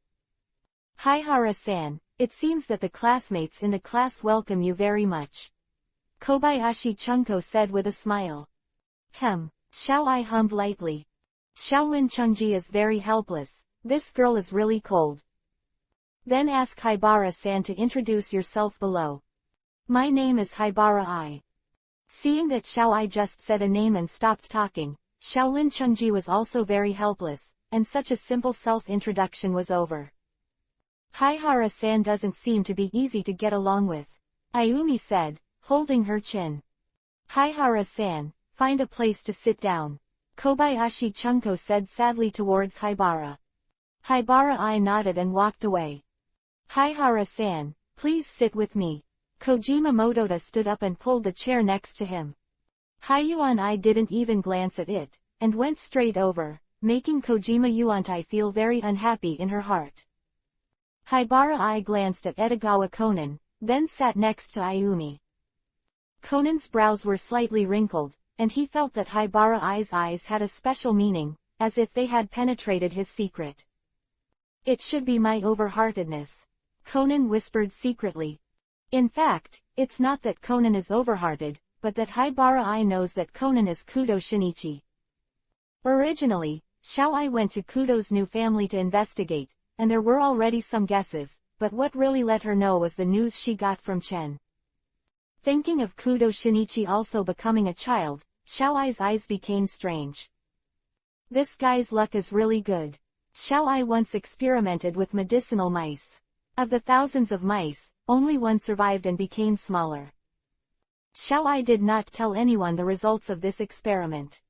Haihara-san, it seems that the classmates in the class welcome you very much. Kobayashi Chunko said with a smile. Xiao Ai hummed lightly. Xiaolin Chengji is very helpless. This girl is really cold. Then ask Haibara-san to introduce yourself below. My name is Haibara Ai. Seeing that Xiao Ai just said a name and stopped talking, Xiaolin Chengji was also very helpless, and such a simple self-introduction was over. Haihara-san doesn't seem to be easy to get along with, Ayumi said, holding her chin. Haihara-san, find a place to sit down, Kobayashi Chunko said sadly towards Haibara. Haibara Ai nodded and walked away. Haihara-san, please sit with me. Kojima Motoda stood up and pulled the chair next to him. Haiyuan Ai didn't even glance at it, and went straight over, making Kojima Yuantai feel very unhappy in her heart. Haibara Ai glanced at Edogawa Conan, then sat next to Ayumi. Conan's brows were slightly wrinkled, and he felt that Haibara Ai's eyes had a special meaning, as if they had penetrated his secret. It should be my overheartedness, Conan whispered secretly. In fact, it's not that Conan is overhearted, but that Haibara Ai knows that Conan is Kudo Shinichi. Originally, Xiao Ai went to Kudo's new family to investigate, and there were already some guesses, but what really let her know was the news she got from Chen. Thinking of Kudo Shinichi also becoming a child, Xiao Ai's eyes became strange. This guy's luck is really good. Xiao Ai once experimented with medicinal mice. Of the thousands of mice, only one survived and became smaller. Xiao Ai did not tell anyone the results of this experiment.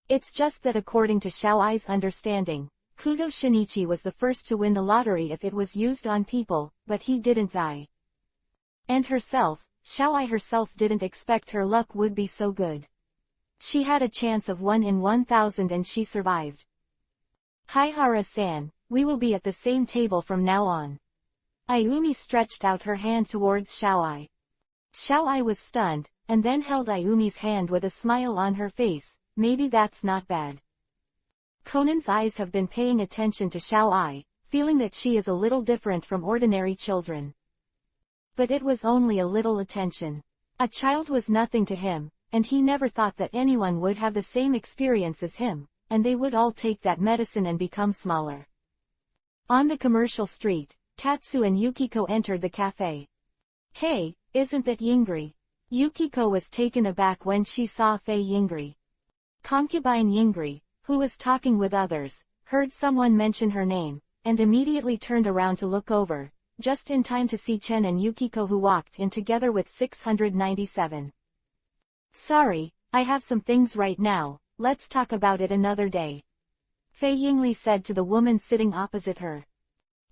It's just that according to Xiao Ai's understanding, Kudo Shinichi was the first to win the lottery if it was used on people, but he didn't die. And herself, Xiao Ai herself didn't expect her luck would be so good. She had a chance of 1 in 1,000 and she survived. Haihara-san, we will be at the same table from now on. Ayumi stretched out her hand towards Xiao Ai. Xiao Ai was stunned, and then held Ayumi's hand with a smile on her face. Maybe that's not bad. Conan's eyes have been paying attention to Xiao Ai, feeling that she is a little different from ordinary children. But it was only a little attention. A child was nothing to him, and he never thought that anyone would have the same experience as him, and they would all take that medicine and become smaller. On the commercial street, Tatsu and Yukiko entered the cafe. Hey, isn't that Yingri? Yukiko was taken aback when she saw Fei Yingri. Concubine Yingri, who was talking with others, heard someone mention her name, and immediately turned around to look over, just in time to see Chen and Yukiko who walked in together with 697. Sorry, I have some things right now, let's talk about it another day. Fei Yingli said to the woman sitting opposite her.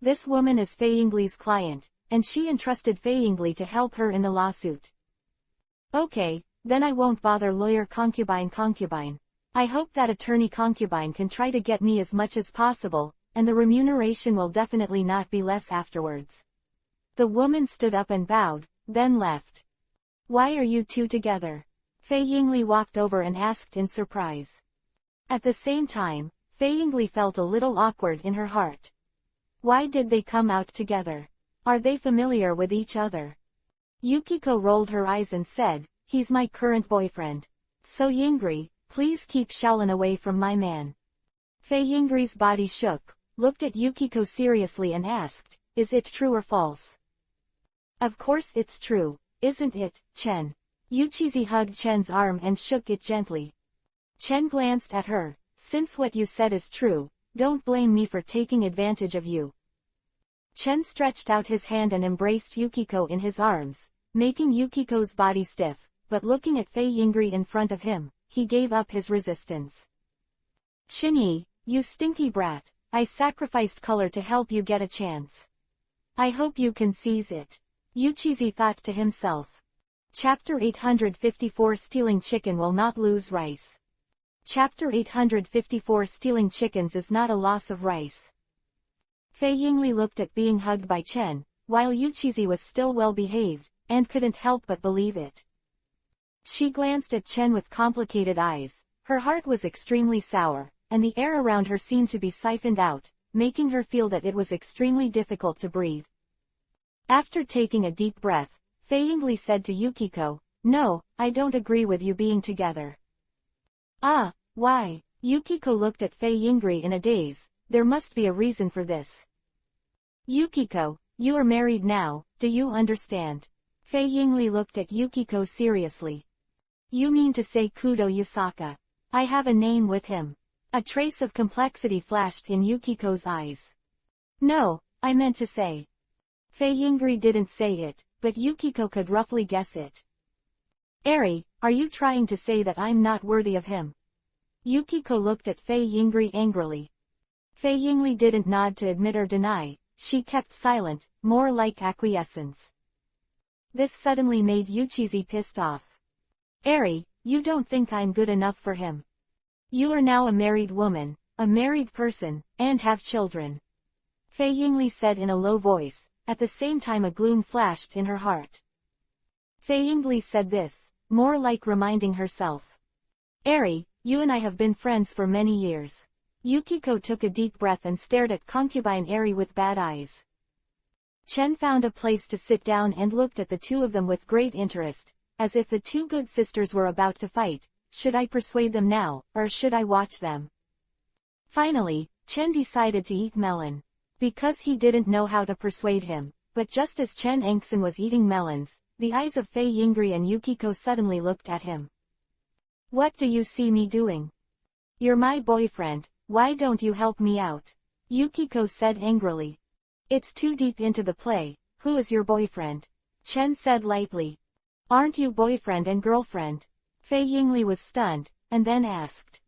This woman is Fei Yingli's client, and she entrusted Fei Yingli to help her in the lawsuit. Okay, then I won't bother lawyer concubine. I hope that attorney concubine can try to get me as much as possible, and the remuneration will definitely not be less afterwards. The woman stood up and bowed, then left. Why are you two together? Fei Yingli walked over and asked in surprise. At the same time, Fei Yingli felt a little awkward in her heart. Why did they come out together? Are they familiar with each other? Yukiko rolled her eyes and said, he's my current boyfriend. So Yingri, please keep Shaolin away from my man. Fei Yingri's body shook, looked at Yukiko seriously and asked, is it true or false? Of course it's true, isn't it, Chen? Yuchizi hugged Chen's arm and shook it gently. Chen glanced at her, since what you said is true, don't blame me for taking advantage of you. Chen stretched out his hand and embraced Yukiko in his arms, making Yukiko's body stiff, but looking at Fei Yingri in front of him, he gave up his resistance. Shinyi, you stinky brat, I sacrificed color to help you get a chance. I hope you can seize it. Yuchizi thought to himself. Chapter 854 Stealing Chicken Will Not Lose Rice. Chapter 854 Stealing chickens is not a loss of rice. Fei Yingli looked at being hugged by Chen, while Yuchizi was still well behaved, and couldn't help but believe it. She glanced at Chen with complicated eyes, her heart was extremely sour, and the air around her seemed to be siphoned out, making her feel that it was extremely difficult to breathe. After taking a deep breath, Fei Yingli said to Yukiko, no, I don't agree with you being together. Ah, why? Yukiko looked at Fei Yingri in a daze, there must be a reason for this. Yukiko, you are married now, do you understand? Fei Yingli looked at Yukiko seriously. You mean to say Kudo Yusaka? I have a name with him. A trace of complexity flashed in Yukiko's eyes. No, I meant to say. Fei Yingri didn't say it, but Yukiko could roughly guess it. Eri, are you trying to say that I'm not worthy of him? Yukiko looked at Fei Yingri angrily. Fei Yingli didn't nod to admit or deny, she kept silent, more like acquiescence. This suddenly made Yuchizi pissed off. Eri, you don't think I'm good enough for him. You are now a married woman, a married person, and have children. Fei Yingli said in a low voice, at the same time a gloom flashed in her heart. Fei Yingli said this, more like reminding herself. Eri, you and I have been friends for many years. Yukiko took a deep breath and stared at concubine Eri with bad eyes. Chen found a place to sit down and looked at the two of them with great interest, as if the two good sisters were about to fight. Should I persuade them now, or should I watch them? Finally, Chen decided to eat melon. Because he didn't know how to persuade him, but just as Chen Engsen was eating melons, the eyes of Fei Yingri and Yukiko suddenly looked at him. What do you see me doing? You're my boyfriend, why don't you help me out? Yukiko said angrily. It's too deep into the play, who is your boyfriend? Chen said lightly. Aren't you boyfriend and girlfriend? Fei Yingli was stunned, and then asked.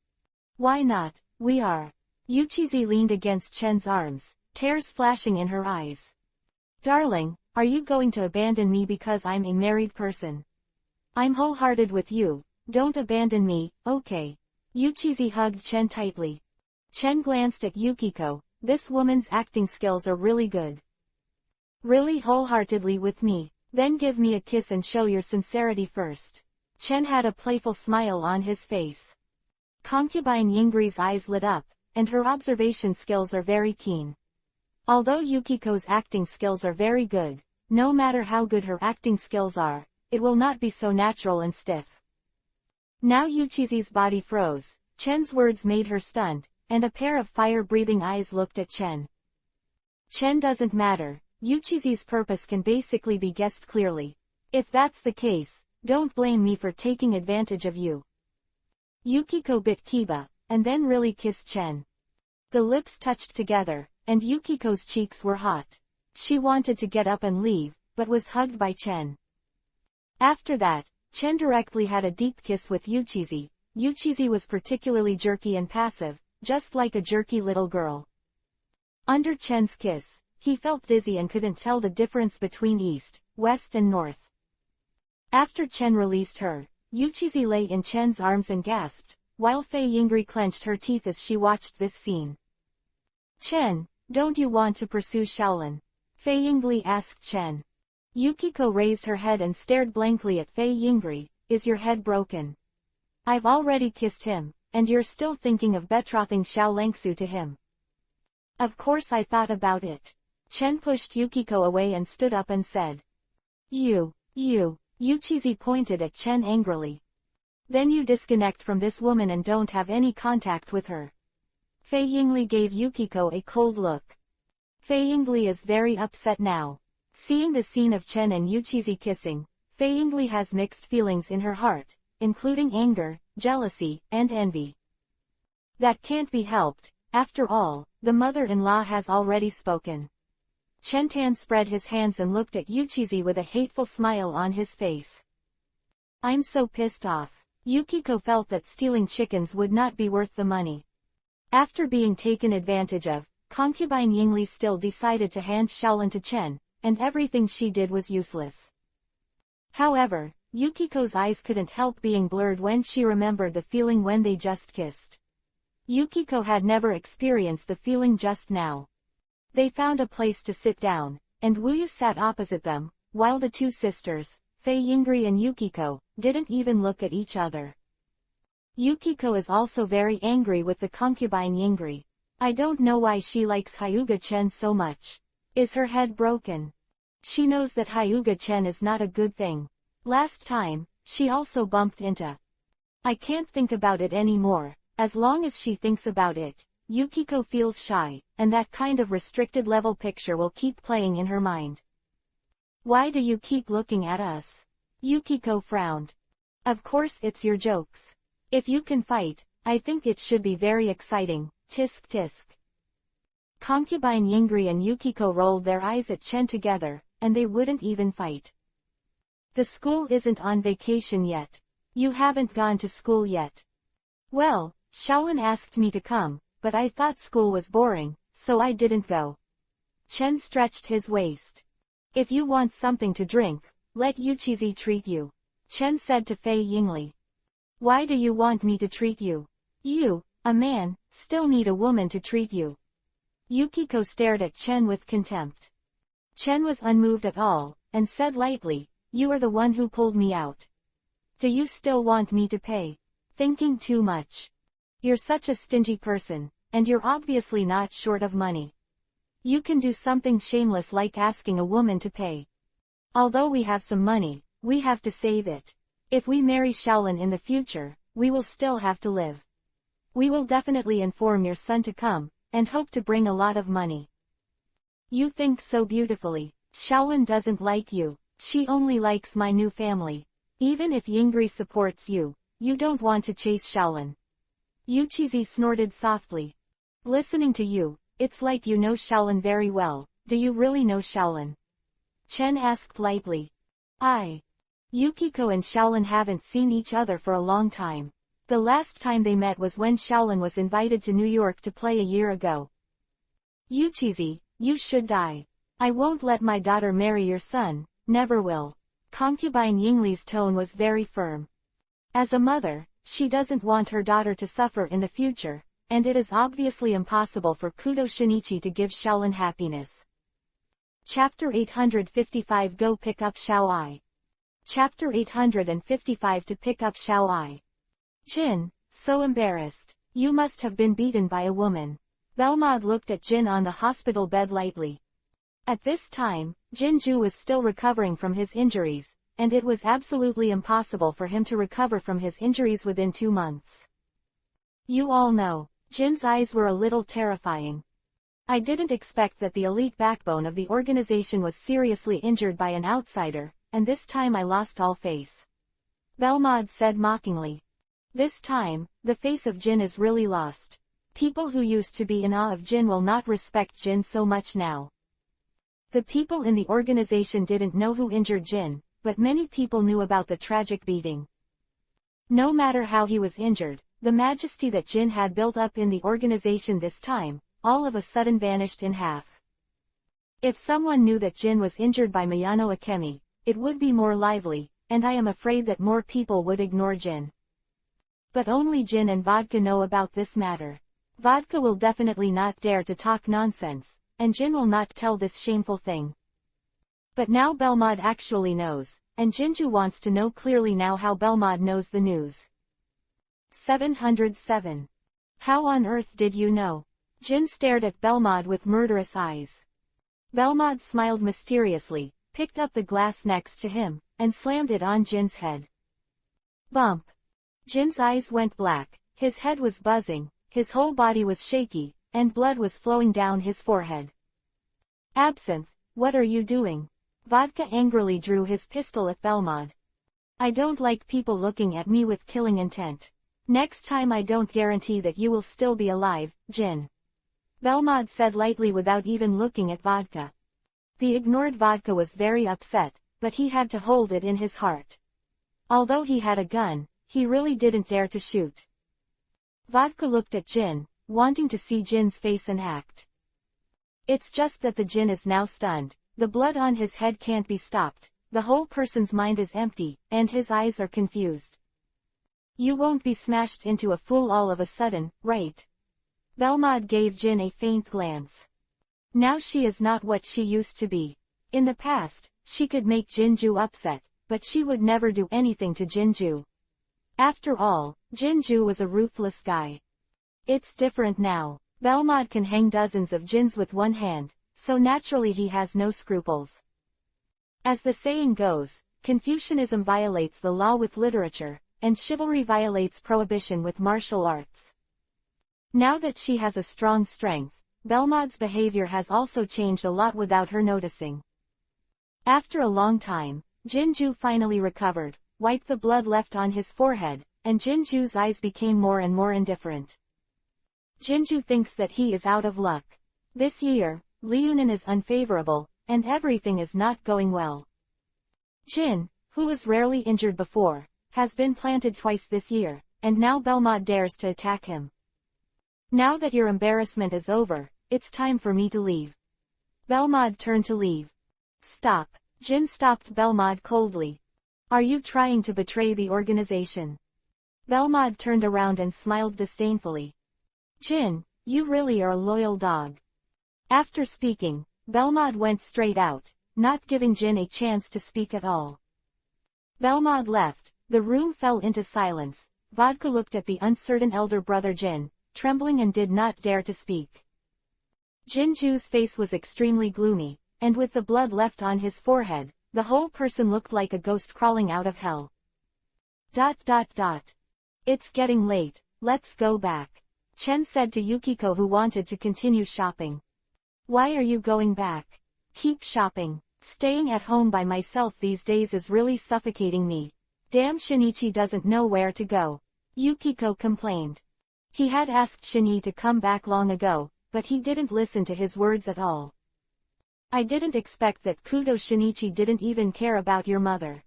Why not, we are. Yuchizi leaned against Chen's arms, tears flashing in her eyes. Darling, are you going to abandon me because I'm a married person? I'm wholehearted with you, don't abandon me, okay? Yuchizi hugged Chen tightly. Chen glanced at Yukiko, this woman's acting skills are really good. Really wholeheartedly with me, then give me a kiss and show your sincerity first. Chen had a playful smile on his face. Concubine Yingri's eyes lit up, and her observation skills are very keen. Although Yukiko's acting skills are very good, no matter how good her acting skills are, it will not be so natural and stiff. Now Yuchizi's body froze, Chen's words made her stunned, and a pair of fire-breathing eyes looked at Chen. Chen doesn't matter, Yuchizi's purpose can basically be guessed clearly. If that's the case, don't blame me for taking advantage of you. Yukiko bit Kiba, and then really kissed Chen. The lips touched together, and Yukiko's cheeks were hot. She wanted to get up and leave, but was hugged by Chen. After that, Chen directly had a deep kiss with Yuchizi. Yuchizi was particularly jerky and passive, just like a jerky little girl. Under Chen's kiss, he felt dizzy and couldn't tell the difference between east, west and north. After Chen released her, Yuchizi lay in Chen's arms and gasped, while Fei Yingri clenched her teeth as she watched this scene. Chen, don't you want to pursue Shaolin? Fei Yingli asked Chen. Yukiko raised her head and stared blankly at Fei Yingri, is your head broken? I've already kissed him, and you're still thinking of betrothing Xiao Lengsu to him. Of course I thought about it. Chen pushed Yukiko away and stood up and said. Yuchizi pointed at Chen angrily. Then you disconnect from this woman and don't have any contact with her. Fei Yingli gave Yukiko a cold look. Fei Yingli is very upset now. Seeing the scene of Chen and Yuchizi kissing, Fei Yingli has mixed feelings in her heart, including anger, jealousy, and envy. That can't be helped. After all, the mother-in-law has already spoken. Chen Tan spread his hands and looked at Yuchizi with a hateful smile on his face. I'm so pissed off. Yukiko felt that stealing chickens would not be worth the money. After being taken advantage of, concubine Yingli still decided to hand Shaolin to Chen, and everything she did was useless. However, Yukiko's eyes couldn't help being blurred when she remembered the feeling when they just kissed. Yukiko had never experienced the feeling just now. They found a place to sit down, and Wuyu sat opposite them, while the two sisters, Fei Yingri and Yukiko, didn't even look at each other. Yukiko is also very angry with the concubine Yingri. I don't know why she likes Hyuga Chen so much. Is her head broken? She knows that Hyuga Chen is not a good thing. Last time, she also bumped into. I can't think about it anymore. As long as she thinks about it, Yukiko feels shy, and that kind of restricted level picture will keep playing in her mind. Why do you keep looking at us? Yukiko frowned. Of course it's your jokes. If you can fight, I think it should be very exciting, tisk tisk. Concubine Yingri and Yukiko rolled their eyes at Chen together, and they wouldn't even fight. The school isn't on vacation yet. You haven't gone to school yet. Well, Shaolin asked me to come, but I thought school was boring, so I didn't go. Chen stretched his waist. If you want something to drink, let Yuchizi treat you. Chen said to Fei Yingli. Why do you want me to treat you? You, a man, still need a woman to treat you. Yukiko stared at Chen with contempt. Chen was unmoved at all, and said lightly, you are the one who pulled me out. Do you still want me to pay? Thinking too much. You're such a stingy person, and you're obviously not short of money. You can do something shameless like asking a woman to pay. Although we have some money, we have to save it. If we marry Shaolin in the future, we will still have to live. We will definitely inform your son to come, and hope to bring a lot of money. You think so beautifully. Shaolin doesn't like you, she only likes my new family. Even if Yingri supports you, you don't want to chase Shaolin. Yuchizi snorted softly. Listening to you, it's like you know Shaolin very well. Do you really know Shaolin? Chen asked lightly. Yukiko and Shaolin haven't seen each other for a long time. The last time they met was when Shaolin was invited to New York to play a year ago. Yuchizi, you should die. I won't let my daughter marry your son, never will. Concubine Yingli's tone was very firm. As a mother, she doesn't want her daughter to suffer in the future, and it is obviously impossible for Kudo Shinichi to give Shaolin happiness. Chapter 855 Go pick up Xiao Ai. Chapter 855 To pick up Xiao Ai. Jin, so embarrassed. You must have been beaten by a woman. Belmod looked at Jin on the hospital bed lightly. At this time, Jinju was still recovering from his injuries, and it was absolutely impossible for him to recover from his injuries within 2 months. You all know. Jin's eyes were a little terrifying. I didn't expect that the elite backbone of the organization was seriously injured by an outsider, and this time I lost all face. Belmod said mockingly. This time, the face of Jin is really lost. People who used to be in awe of Jin will not respect Jin so much now. The people in the organization didn't know who injured Jin, but many people knew about the tragic beating. No matter how he was injured, the majesty that Jin had built up in the organization this time, all of a sudden vanished in half. If someone knew that Jin was injured by Miyano Akemi, it would be more lively, and I am afraid that more people would ignore Jin. But only Jin and Vodka know about this matter. Vodka will definitely not dare to talk nonsense, and Jin will not tell this shameful thing. But now Belmod actually knows, and Jinju wants to know clearly now how Belmod knows the news. 707. How on earth did you know? Jin stared at Belmod with murderous eyes. Belmont smiled mysteriously, picked up the glass next to him, and slammed it on Jin's head. Bump! Jin's eyes went black, his head was buzzing, his whole body was shaky, and blood was flowing down his forehead. Absinthe, what are you doing? Vodka angrily drew his pistol at Belmont. I don't like people looking at me with killing intent. Next time I don't guarantee that you will still be alive, Jin. Belmont said lightly without even looking at Vodka. The ignored Vodka was very upset, but he had to hold it in his heart. Although he had a gun, he really didn't dare to shoot. Vodka looked at Jin, wanting to see Jin's face and act. It's just that the Jin is now stunned, the blood on his head can't be stopped, the whole person's mind is empty, and his eyes are confused. You won't be smashed into a fool all of a sudden, right? Belmont gave Jin a faint glance. Now she is not what she used to be. In the past, she could make Jinju upset, but she would never do anything to Jinju. After all, Jinju was a ruthless guy. It's different now. Belmont can hang dozens of Jins with one hand, so naturally he has no scruples. As the saying goes, Confucianism violates the law with literature, and chivalry violates prohibition with martial arts. Now that she has a strong strength, Belmont's behavior has also changed a lot without her noticing. After a long time, Jinju finally recovered, wiped the blood left on his forehead, and Jinju's eyes became more and more indifferent. Jinju thinks that he is out of luck. This year, Liunin is unfavorable, and everything is not going well. Jin, who was rarely injured before, has been planted twice this year, and now Belmont dares to attack him. Now that your embarrassment is over, it's time for me to leave. Belmont turned to leave. Stop. Jin stopped Belmont coldly. Are you trying to betray the organization? Belmont turned around and smiled disdainfully. Jin, you really are a loyal dog. After speaking, Belmont went straight out, not giving Jin a chance to speak at all. Belmont left, the room fell into silence. Vodka looked at the uncertain elder brother Jin, trembling and did not dare to speak. Jinju's face was extremely gloomy, and with the blood left on his forehead, the whole person looked like a ghost crawling out of hell. ... It's getting late, let's go back. Chen said to Yukiko, who wanted to continue shopping. Why are you going back? Keep shopping. Staying at home by myself these days is really suffocating me. Damn, Shinichi doesn't know where to go. Yukiko complained. He had asked Shinji to come back long ago, but he didn't listen to his words at all. I didn't expect that Kudo Shinichi didn't even care about your mother.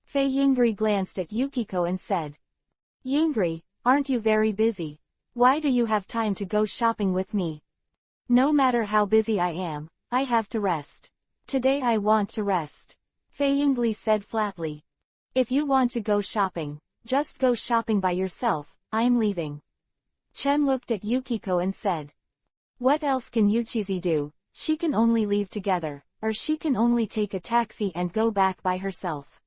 Fei Yingri glanced at Yukiko and said. Yingri, aren't you very busy? Why do you have time to go shopping with me? No matter how busy I am, I have to rest. Today I want to rest. Fei Yingli said flatly. If you want to go shopping, just go shopping by yourself, I'm leaving. Chen looked at Yukiko and said. What else can Yuchizi do? She can only leave together, or she can only take a taxi and go back by herself.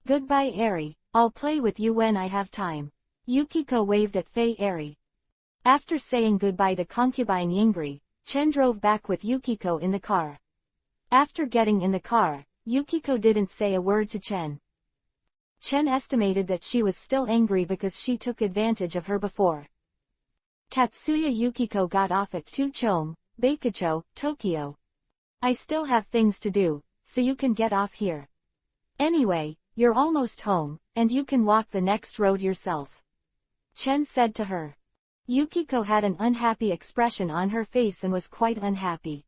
Goodbye Eri, I'll play with you when I have time. Yukiko waved at Fei Eri. After saying goodbye to concubine Yingri, Chen drove back with Yukiko in the car. After getting in the car, Yukiko didn't say a word to Chen. Chen estimated that she was still angry because she took advantage of her before. Tatsuya Yukiko got off at Tuchome, Bakucho, Tokyo. I still have things to do, so you can get off here. Anyway, you're almost home, and you can walk the next road yourself. Chen said to her. Yukiko had an unhappy expression on her face and was quite unhappy.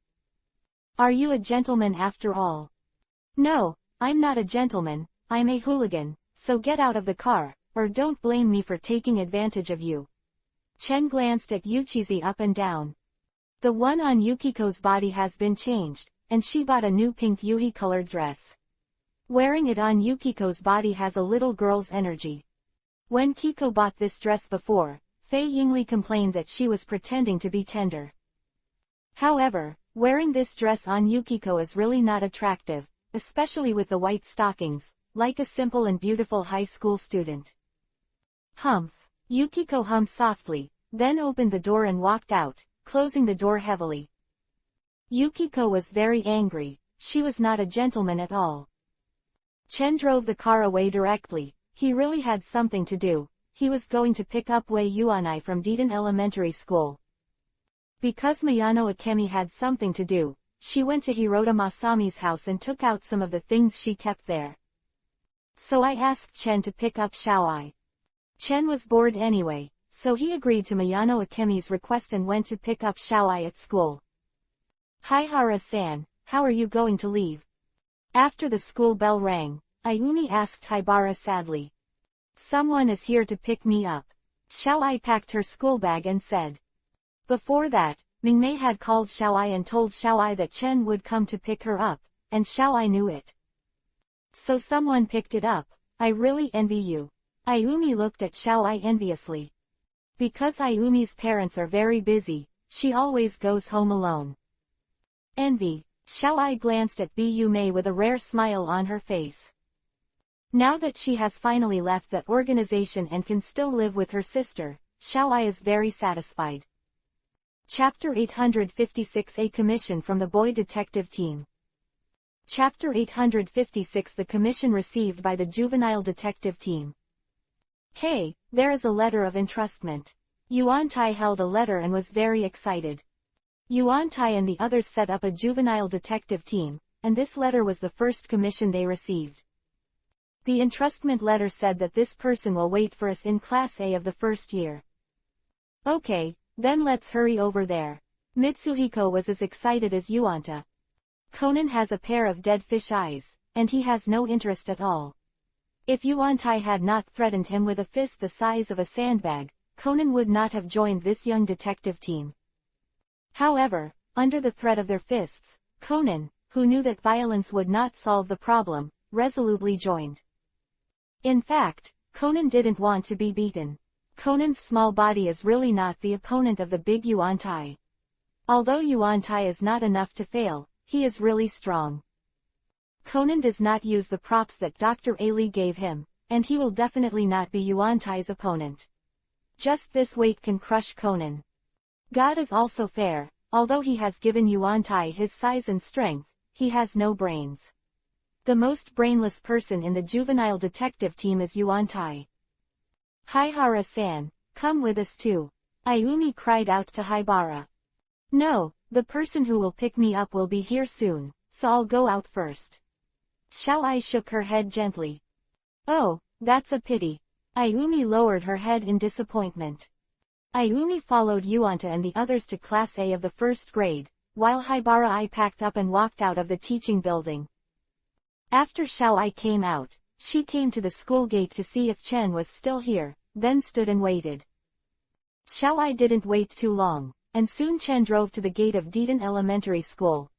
Are you a gentleman after all? No, I'm not a gentleman, I'm a hooligan, so get out of the car, or don't blame me for taking advantage of you. Chen glanced at Yuchizi up and down. The one on Yukiko's body has been changed, and she bought a new pink Yui-colored dress. Wearing it on Yukiko's body has a little girl's energy. When Kiko bought this dress before, Fei Yingli complained that she was pretending to be tender. However, wearing this dress on Yukiko is really not attractive, especially with the white stockings, like a simple and beautiful high school student. Humph. Yukiko hummed softly, then opened the door and walked out, closing the door heavily. Yukiko was very angry. She was not a gentleman at all. Chen drove the car away directly. He really had something to do. He was going to pick up Wei Yuanai from Deaton Elementary School. Because Miyano Akemi had something to do, she went to Hirota Masami's house and took out some of the things she kept there. So I asked Chen to pick up Xiaoai. Chen was bored anyway, so he agreed to Miyano Akemi's request and went to pick up Xiaoai at school. Haihara-san, how are you going to leave? After the school bell rang, Ayumi asked Haibara sadly. Someone is here to pick me up. Xiaoai packed her school bag and said. Before that, Mingmei had called Xiaoai and told Xiaoai that Chen would come to pick her up, and Xiaoai knew it. So someone picked it up. I really envy you. Ayumi looked at Xiaoai enviously. Because Ayumi's parents are very busy, she always goes home alone. Envy. Xiaoai glanced at Bu Mei with a rare smile on her face. Now that she has finally left that organization and can still live with her sister, Xiaoai is very satisfied. Chapter 856 A Commission from the Boy Detective Team. Chapter 856 The Commission Received by the Juvenile Detective Team. Hey, there is a letter of entrustment. Yuan Tai held a letter and was very excited. Yuan Tai and the others set up a juvenile detective team, and this letter was the first commission they received. The entrustment letter said that this person will wait for us in Class A of the first year. Okay, then let's hurry over there. Mitsuhiko was as excited as Yuanta. Conan has a pair of dead fish eyes, and he has no interest at all. If Yuantai had not threatened him with a fist the size of a sandbag, Conan would not have joined this young detective team. However, under the threat of their fists, Conan, who knew that violence would not solve the problem, resolutely joined. In fact, Conan didn't want to be beaten. Conan's small body is really not the opponent of the big Yuantai. Although Yuantai is not enough to fail, he is really strong. Conan does not use the props that Dr. Ali gave him, and he will definitely not be Yuantai's opponent. Just this weight can crush Conan. God is also fair. Although he has given Yuantai his size and strength, he has no brains. The most brainless person in the juvenile detective team is Yuantai. Haihara-san, come with us too. Ayumi cried out to Haibara. No, the person who will pick me up will be here soon, so I'll go out first. Xiaoai shook her head gently. Oh, that's a pity. Ayumi lowered her head in disappointment. Ayumi followed Yuanta and the others to Class A of the first grade, while Haibara packed up and walked out of the teaching building. After Xiaoai came out, she came to the school gate to see if Chen was still here, then stood and waited. Xiaoai didn't wait too long, and soon Chen drove to the gate of Deaton Elementary School.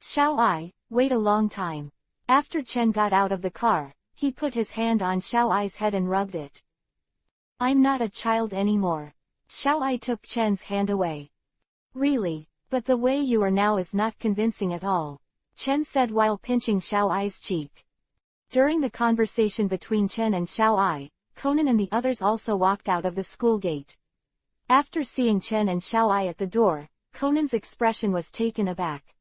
Xiaoai, wait a long time. After Chen got out of the car, he put his hand on Xiaoai's head and rubbed it. I'm not a child anymore. Xiaoai took Chen's hand away. Really, but the way you are now is not convincing at all, Chen said while pinching Xiaoai's cheek. During the conversation between Chen and Xiaoai, Conan and the others also walked out of the school gate. After seeing Chen and Xiaoai at the door, Conan's expression was taken aback.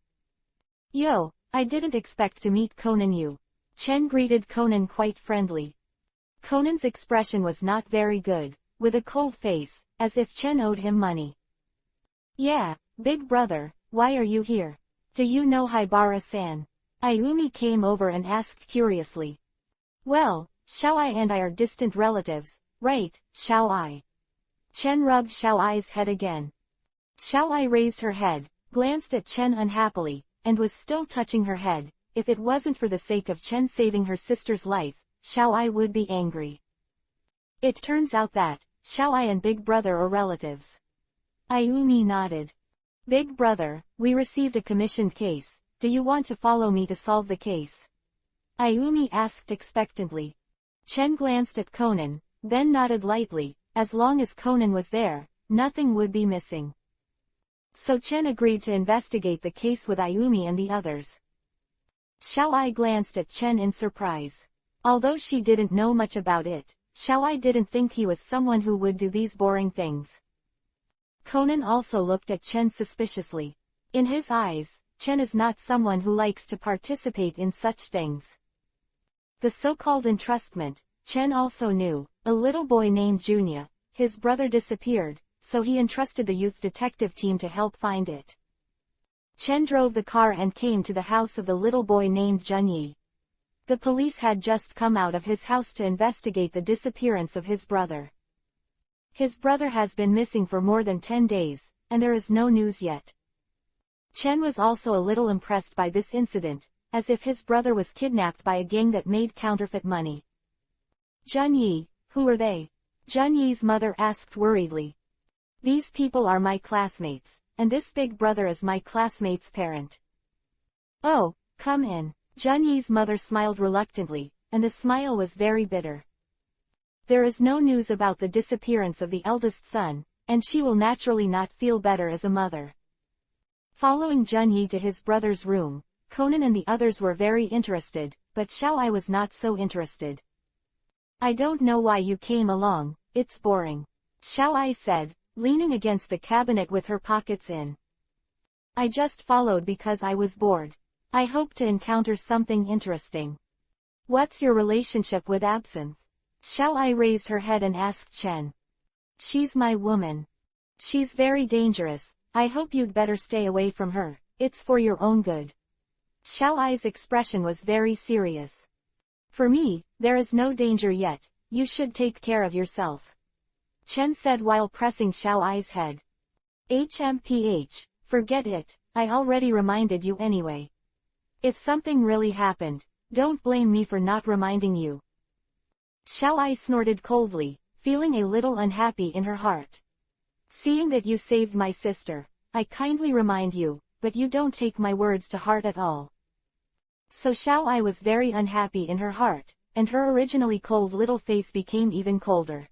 Yo, I didn't expect to meet Conan you. Chen greeted Conan quite friendly. Conan's expression was not very good, with a cold face, as if Chen owed him money. Yeah, big brother, why are you here? Do you know Haibara-san? Ayumi came over and asked curiously. Well, Xiaoai and I are distant relatives, right, Xiaoai? Chen rubbed Xiaoai's head again. Xiaoai raised her head, glanced at Chen unhappily, and was still touching her head. If it wasn't for the sake of Chen saving her sister's life, Xiaoai would be angry. It turns out that Xiaoai and Big Brother are relatives. Ayumi nodded. Big Brother, we received a commissioned case. Do you want to follow me to solve the case? Ayumi asked expectantly. Chen glanced at Conan, then nodded lightly. As long as Conan was there, nothing would be missing. So Chen agreed to investigate the case with Ayumi and the others. Xiaoai glanced at Chen in surprise. Although she didn't know much about it, Xiaoai didn't think he was someone who would do these boring things. Conan also looked at Chen suspiciously. In his eyes, Chen is not someone who likes to participate in such things. The so-called entrustment, Chen also knew. A little boy named Junya, his brother disappeared, so he entrusted the youth detective team to help find it. Chen drove the car and came to the house of the little boy named Junyi. The police had just come out of his house to investigate the disappearance of his brother. His brother has been missing for more than 10 days, and there is no news yet. Chen was also a little impressed by this incident, as if his brother was kidnapped by a gang that made counterfeit money. Junyi, who are they? Junyi's mother asked worriedly. These people are my classmates, and this big brother is my classmate's parent. Oh, come in. Junyi's mother smiled reluctantly, and the smile was very bitter. There is no news about the disappearance of the eldest son, and she will naturally not feel better as a mother. Following Junyi to his brother's room, Conan and the others were very interested, but Xiaoai was not so interested. I don't know why you came along, it's boring. Xiaoai said, leaning against the cabinet with her pockets in. I just followed because I was bored. I hope to encounter something interesting. What's your relationship with Absinthe? Xiaoai raised her head and asked Chen. She's my woman. She's very dangerous, I hope you'd better stay away from her, it's for your own good. Xiaoai's expression was very serious. For me, there is no danger yet, you should take care of yourself. Chen said while pressing Xiaoai's head. HMPH, forget it, I already reminded you anyway. If something really happened, don't blame me for not reminding you. Xiaoai snorted coldly, feeling a little unhappy in her heart. Seeing that you saved my sister, I kindly remind you, but you don't take my words to heart at all. So Xiaoai was very unhappy in her heart, and her originally cold little face became even colder.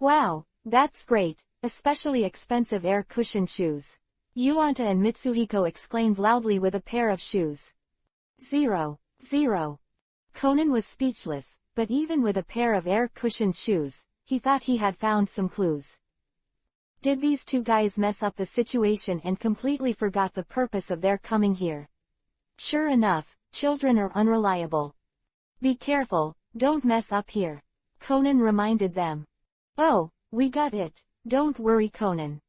Wow, that's great, especially expensive air cushion shoes. Yuanta and Mitsuhiko exclaimed loudly with a pair of shoes. 0. Conan was speechless, but even with a pair of air-cushioned shoes, he thought he had found some clues. Did these two guys mess up the situation and completely forgot the purpose of their coming here? Sure enough, children are unreliable. Be careful, don't mess up here. Conan reminded them. Oh, we got it, don't worry Conan.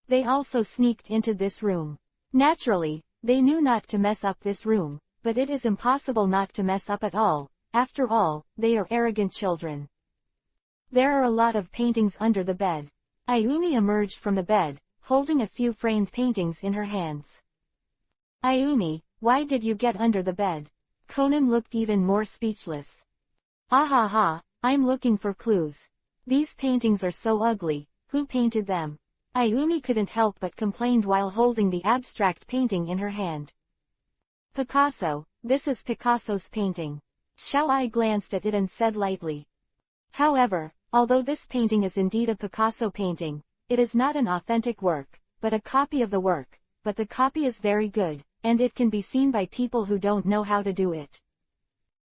They also sneaked into this room. Naturally, they knew not to mess up this room, but it is impossible not to mess up at all, after all, they are arrogant children. There are a lot of paintings under the bed. Ayumi emerged from the bed, holding a few framed paintings in her hands. Ayumi, why did you get under the bed? Conan looked even more speechless. Ah, I'm looking for clues. These paintings are so ugly, who painted them? Ayumi couldn't help but complained while holding the abstract painting in her hand. Picasso, this is Picasso's painting. Xiaoai glanced at it and said lightly. However, although this painting is indeed a Picasso painting, it is not an authentic work, but a copy of the work, but the copy is very good, and it can be seen by people who don't know how to do it.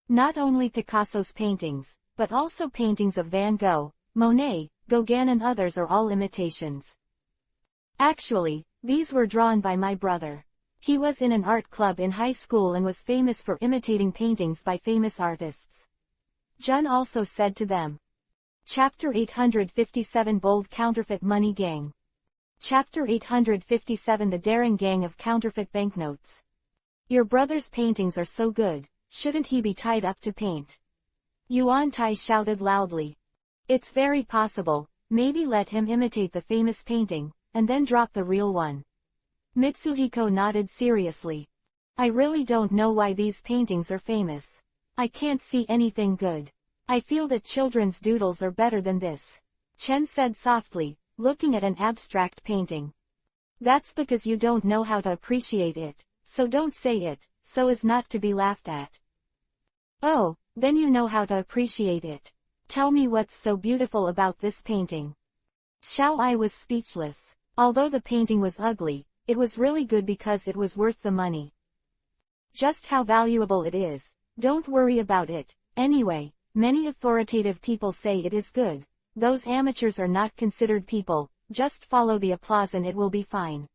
Not only Picasso's paintings, but also paintings of Van Gogh, Monet, Gauguin and others are all imitations. Actually, these were drawn by my brother. He was in an art club in high school and was famous for imitating paintings by famous artists. Jun also said to them. Chapter 857 Bold Counterfeit Money Gang. Chapter 857 The Daring Gang of Counterfeit Banknotes. Your brother's paintings are so good, shouldn't he be tied up to paint? Yuan Tai shouted loudly. It's very possible, maybe let him imitate the famous painting, and then drop the real one. Mitsuhiko nodded seriously. I really don't know why these paintings are famous. I can't see anything good. I feel that children's doodles are better than this. Chen said softly, looking at an abstract painting. That's because you don't know how to appreciate it, so don't say it, so as not to be laughed at. Oh, then you know how to appreciate it. Tell me what's so beautiful about this painting. Xiaoai was speechless. Although the painting was ugly, it was really good because it was worth the money. Just how valuable it is, don't worry about it. Anyway, many authoritative people say it is good. Those amateurs are not considered people, just follow the applause and it will be fine.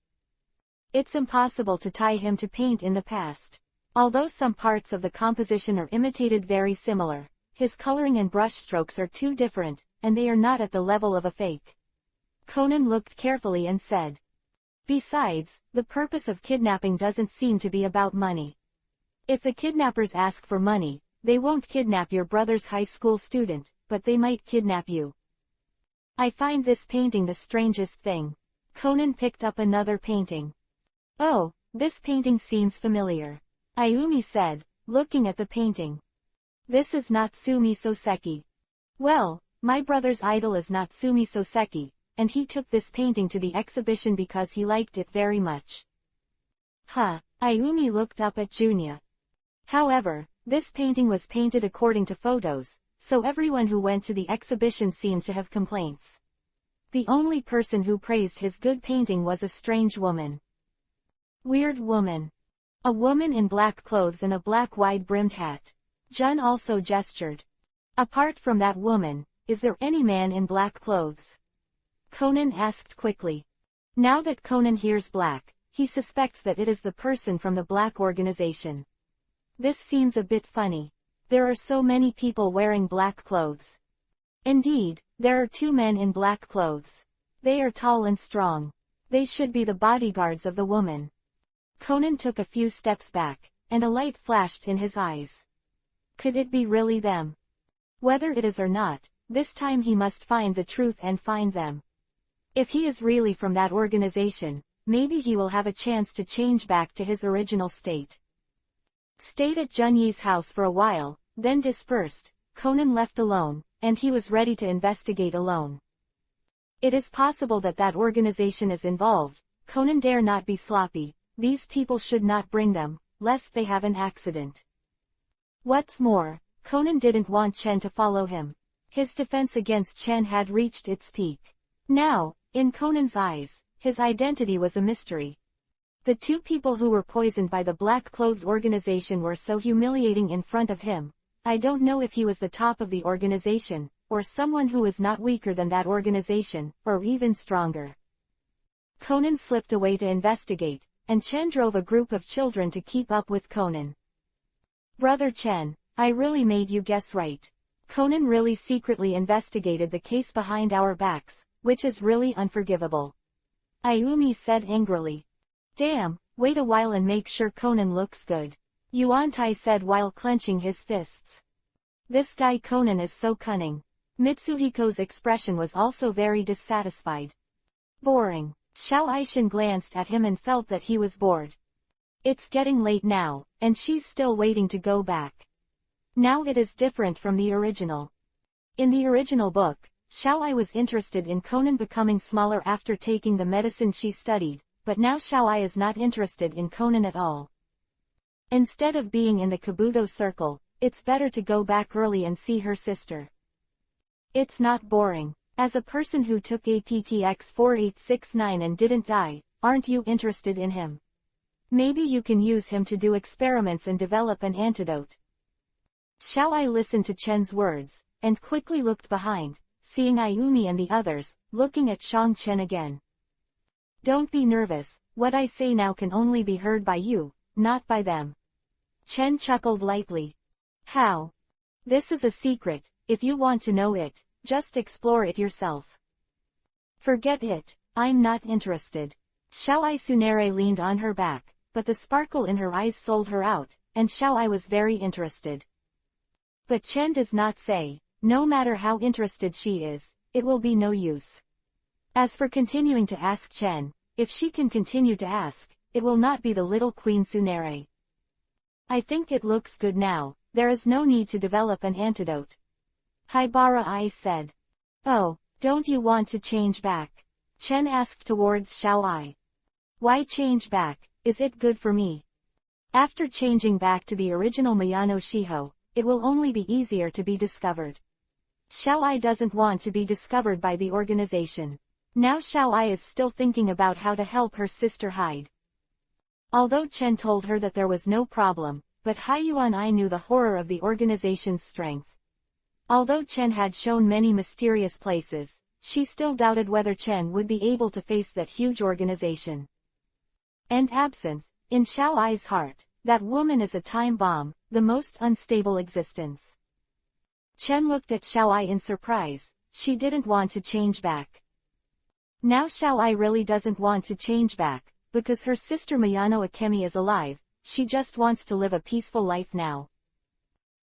It's impossible to tie him to paint in the past. Although some parts of the composition are imitated very similar, his coloring and brushstrokes are too different, and they are not at the level of a fake. Conan looked carefully and said. Besides, the purpose of kidnapping doesn't seem to be about money. If the kidnappers ask for money, they won't kidnap your brother's high school student, but they might kidnap you. I find this painting the strangest thing. Conan picked up another painting. Oh, this painting seems familiar. Ayumi said, looking at the painting. This is Natsumi Soseki. Well, my brother's idol is Natsumi Soseki, and he took this painting to the exhibition because he liked it very much. Huh, Ayumi looked up at Junya. However, this painting was painted according to photos, so everyone who went to the exhibition seemed to have complaints. The only person who praised his good painting was a strange woman. Weird woman. A woman in black clothes and a black wide-brimmed hat. Jun also gestured. Apart from that woman, is there any man in black clothes? Conan asked quickly. Now that Conan hears black, he suspects that it is the person from the black organization. This seems a bit funny. There are so many people wearing black clothes. Indeed, there are 2 men in black clothes. They are tall and strong. They should be the bodyguards of the woman. Conan took a few steps back, and a light flashed in his eyes. Could it be really them? Whether it is or not, this time he must find the truth and find them. If he is really from that organization, maybe he will have a chance to change back to his original state. Stayed at Junyi's house for a while, then dispersed. Conan left alone, and he was ready to investigate alone. It is possible that that organization is involved. Conan dare not be sloppy. These people should not bring them, lest they have an accident. What's more, Conan didn't want Chen to follow him. His defense against Chen had reached its peak. Now, in Conan's eyes, his identity was a mystery. The 2 people who were poisoned by the black-clothed organization were so humiliating in front of him. I don't know if he was the top of the organization, or someone who is not weaker than that organization, or even stronger. Conan slipped away to investigate, and Chen drove a group of children to keep up with Conan. Brother Chen, I really made you guess right. Conan really secretly investigated the case behind our backs, which is really unforgivable. Ayumi said angrily. Damn, wait a while and make sure Conan looks good. Yuan-Tai said while clenching his fists. This guy Conan is so cunning. Mitsuhiko's expression was also very dissatisfied. Boring. Xiao Aishin glanced at him and felt that he was bored. It's getting late now, and she's still waiting to go back. Now it is different from the original. In the original book, Xiao Ai was interested in Conan becoming smaller after taking the medicine she studied, but now Xiao Ai is not interested in Conan at all. Instead of being in the Kabuto circle, it's better to go back early and see her sister. It's not boring. As a person who took APTX 4869 and didn't die, aren't you interested in him? Maybe you can use him to do experiments and develop an antidote. Xiao Ai listened to Chen's words, and quickly looked behind, seeing Ayumi and the others, looking at Shang Chen again. Don't be nervous, what I say now can only be heard by you, not by them. Chen chuckled lightly. How? This is a secret. If you want to know it, just explore it yourself. Forget it, I'm not interested. Xiao Ai Tsunere leaned on her back, but the sparkle in her eyes sold her out, and Xiao Ai was very interested. But Chen does not say, no matter how interested she is, it will be no use. As for continuing to ask Chen, if she can continue to ask, it will not be the little Queen Tsunere. I think it looks good now, there is no need to develop an antidote. Haibara Ai said. Oh, don't you want to change back? Chen asked towards Xiao Ai. Why change back, is it good for me? After changing back to the original Miyano Shiho, it will only be easier to be discovered. Xiao Ai doesn't want to be discovered by the organization. Now Xiao Ai is still thinking about how to help her sister hide. Although Chen told her that there was no problem, but Haiyuan Ai knew the horror of the organization's strength. Although Chen had shown many mysterious places, she still doubted whether Chen would be able to face that huge organization. And absinthe, in Xiao Ai's heart, that woman is a time bomb, the most unstable existence. Chen looked at Xiao Ai in surprise. She didn't want to change back. Now Xiao Ai really doesn't want to change back, because her sister Mayano Akemi is alive. She just wants to live a peaceful life now.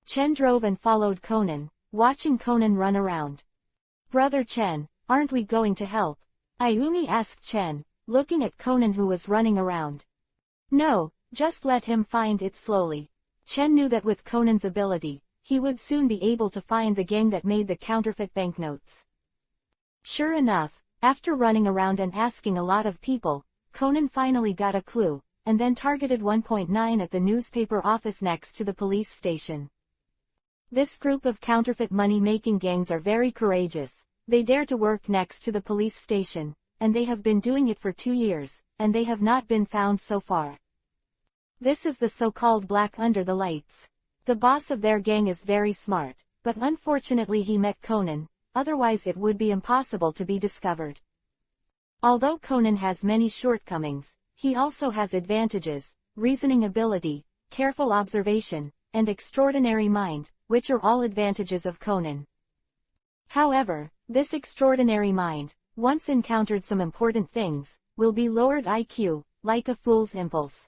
Chen drove and followed Conan, watching Conan run around. Brother Chen, aren't we going to help? Ayumi asked Chen, looking at Conan who was running around. No, just let him find it slowly. Chen knew that with Conan's ability, he would soon be able to find the gang that made the counterfeit banknotes. Sure enough, after running around and asking a lot of people, Conan finally got a clue, and then targeted 1.9 at the newspaper office next to the police station. This group of counterfeit money-making gangs are very courageous. They dare to work next to the police station, and they have been doing it for 2 years, and they have not been found so far. This is the so-called Black Under the Lights. The boss of their gang is very smart, but unfortunately he met Conan, otherwise it would be impossible to be discovered. Although Conan has many shortcomings, he also has advantages: reasoning ability, careful observation, and extraordinary mind, which are all advantages of Conan. However, this extraordinary mind, once encountered some important things, will be lowered IQ, like a fool's impulse.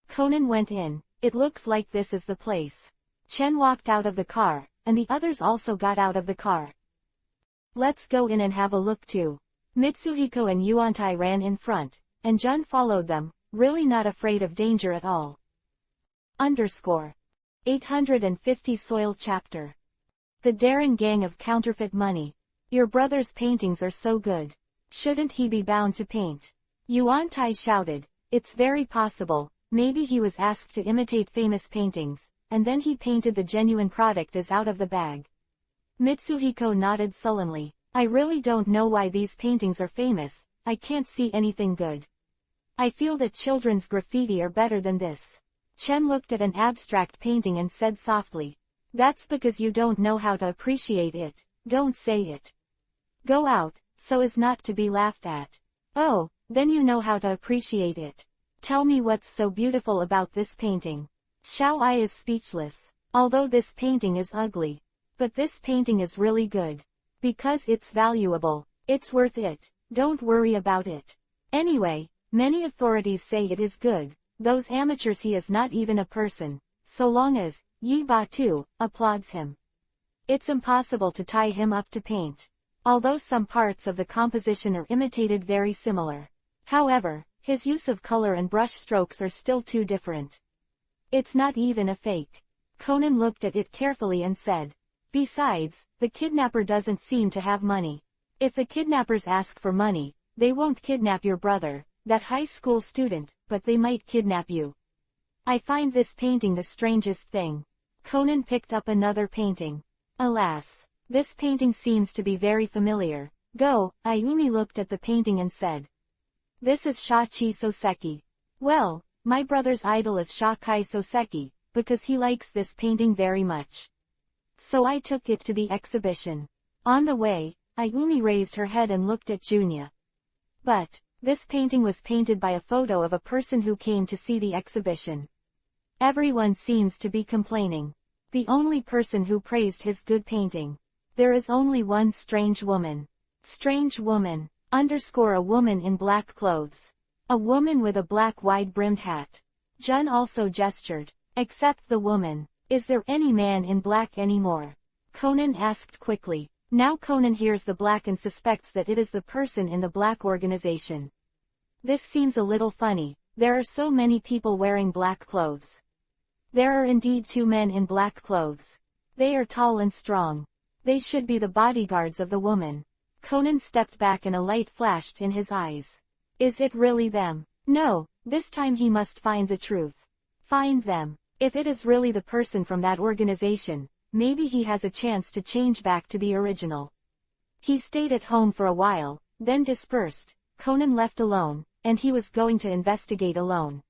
Conan went in. It looks like this is the place. Chen walked out of the car, and the others also got out of the car. Let's go in and have a look too. Mitsuhiko and Yuantai ran in front, and Jun followed them, really not afraid of danger at all. 850 Soil Chapter. The daring gang of counterfeit money. Your brother's paintings are so good. Shouldn't he be bound to paint? Yuantai shouted. It's very possible. Maybe he was asked to imitate famous paintings, and then he painted the genuine product as out of the bag. Mitsuhiko nodded sullenly. I really don't know why these paintings are famous. I can't see anything good. I feel that children's graffiti are better than this. Chen looked at an abstract painting and said softly. That's because you don't know how to appreciate it. Don't say it. Go out, so as not to be laughed at. Oh, then you know how to appreciate it. Tell me what's so beautiful about this painting. Xiao Ai is speechless. Although this painting is ugly. But this painting is really good. Because it's valuable. It's worth it. Don't worry about it. Anyway, many authorities say it is good. Those amateurs, he is not even a person. So long as, Yi Batu, applauds him. It's impossible to tie him up to paint. Although some parts of the composition are imitated very similar. However, his use of color and brush strokes are still too different. It's not even a fake. Conan looked at it carefully and said. Besides, the kidnapper doesn't seem to have money. If the kidnappers ask for money, they won't kidnap your brother, that high school student, but they might kidnap you. I find this painting the strangest thing. Conan picked up another painting. Alas, this painting seems to be very familiar. Go, Ayumi looked at the painting and said. This is Shachi Soseki. Well, my brother's idol is Shakai Soseki, because he likes this painting very much. So I took it to the exhibition. On the way, Ayumi raised her head and looked at Junya. But, this painting was painted by a photo of a person who came to see the exhibition. Everyone seems to be complaining. The only person who praised his good painting. There is only one strange woman. Strange woman. A woman in black clothes. A woman with a black wide-brimmed hat. Jun also gestured. Except the woman. Is there any man in black anymore? Conan asked quickly. Now Conan hears the black and suspects that it is the person in the black organization. This seems a little funny. There are so many people wearing black clothes. There are indeed 2 men in black clothes. They are tall and strong. They should be the bodyguards of the woman. Conan stepped back and a light flashed in his eyes. Is it really them? No, this time he must find the truth. Find them. If it is really the person from that organization, maybe he has a chance to change back to the original. He stayed at home for a while, then dispersed. Conan left alone, and he was going to investigate alone.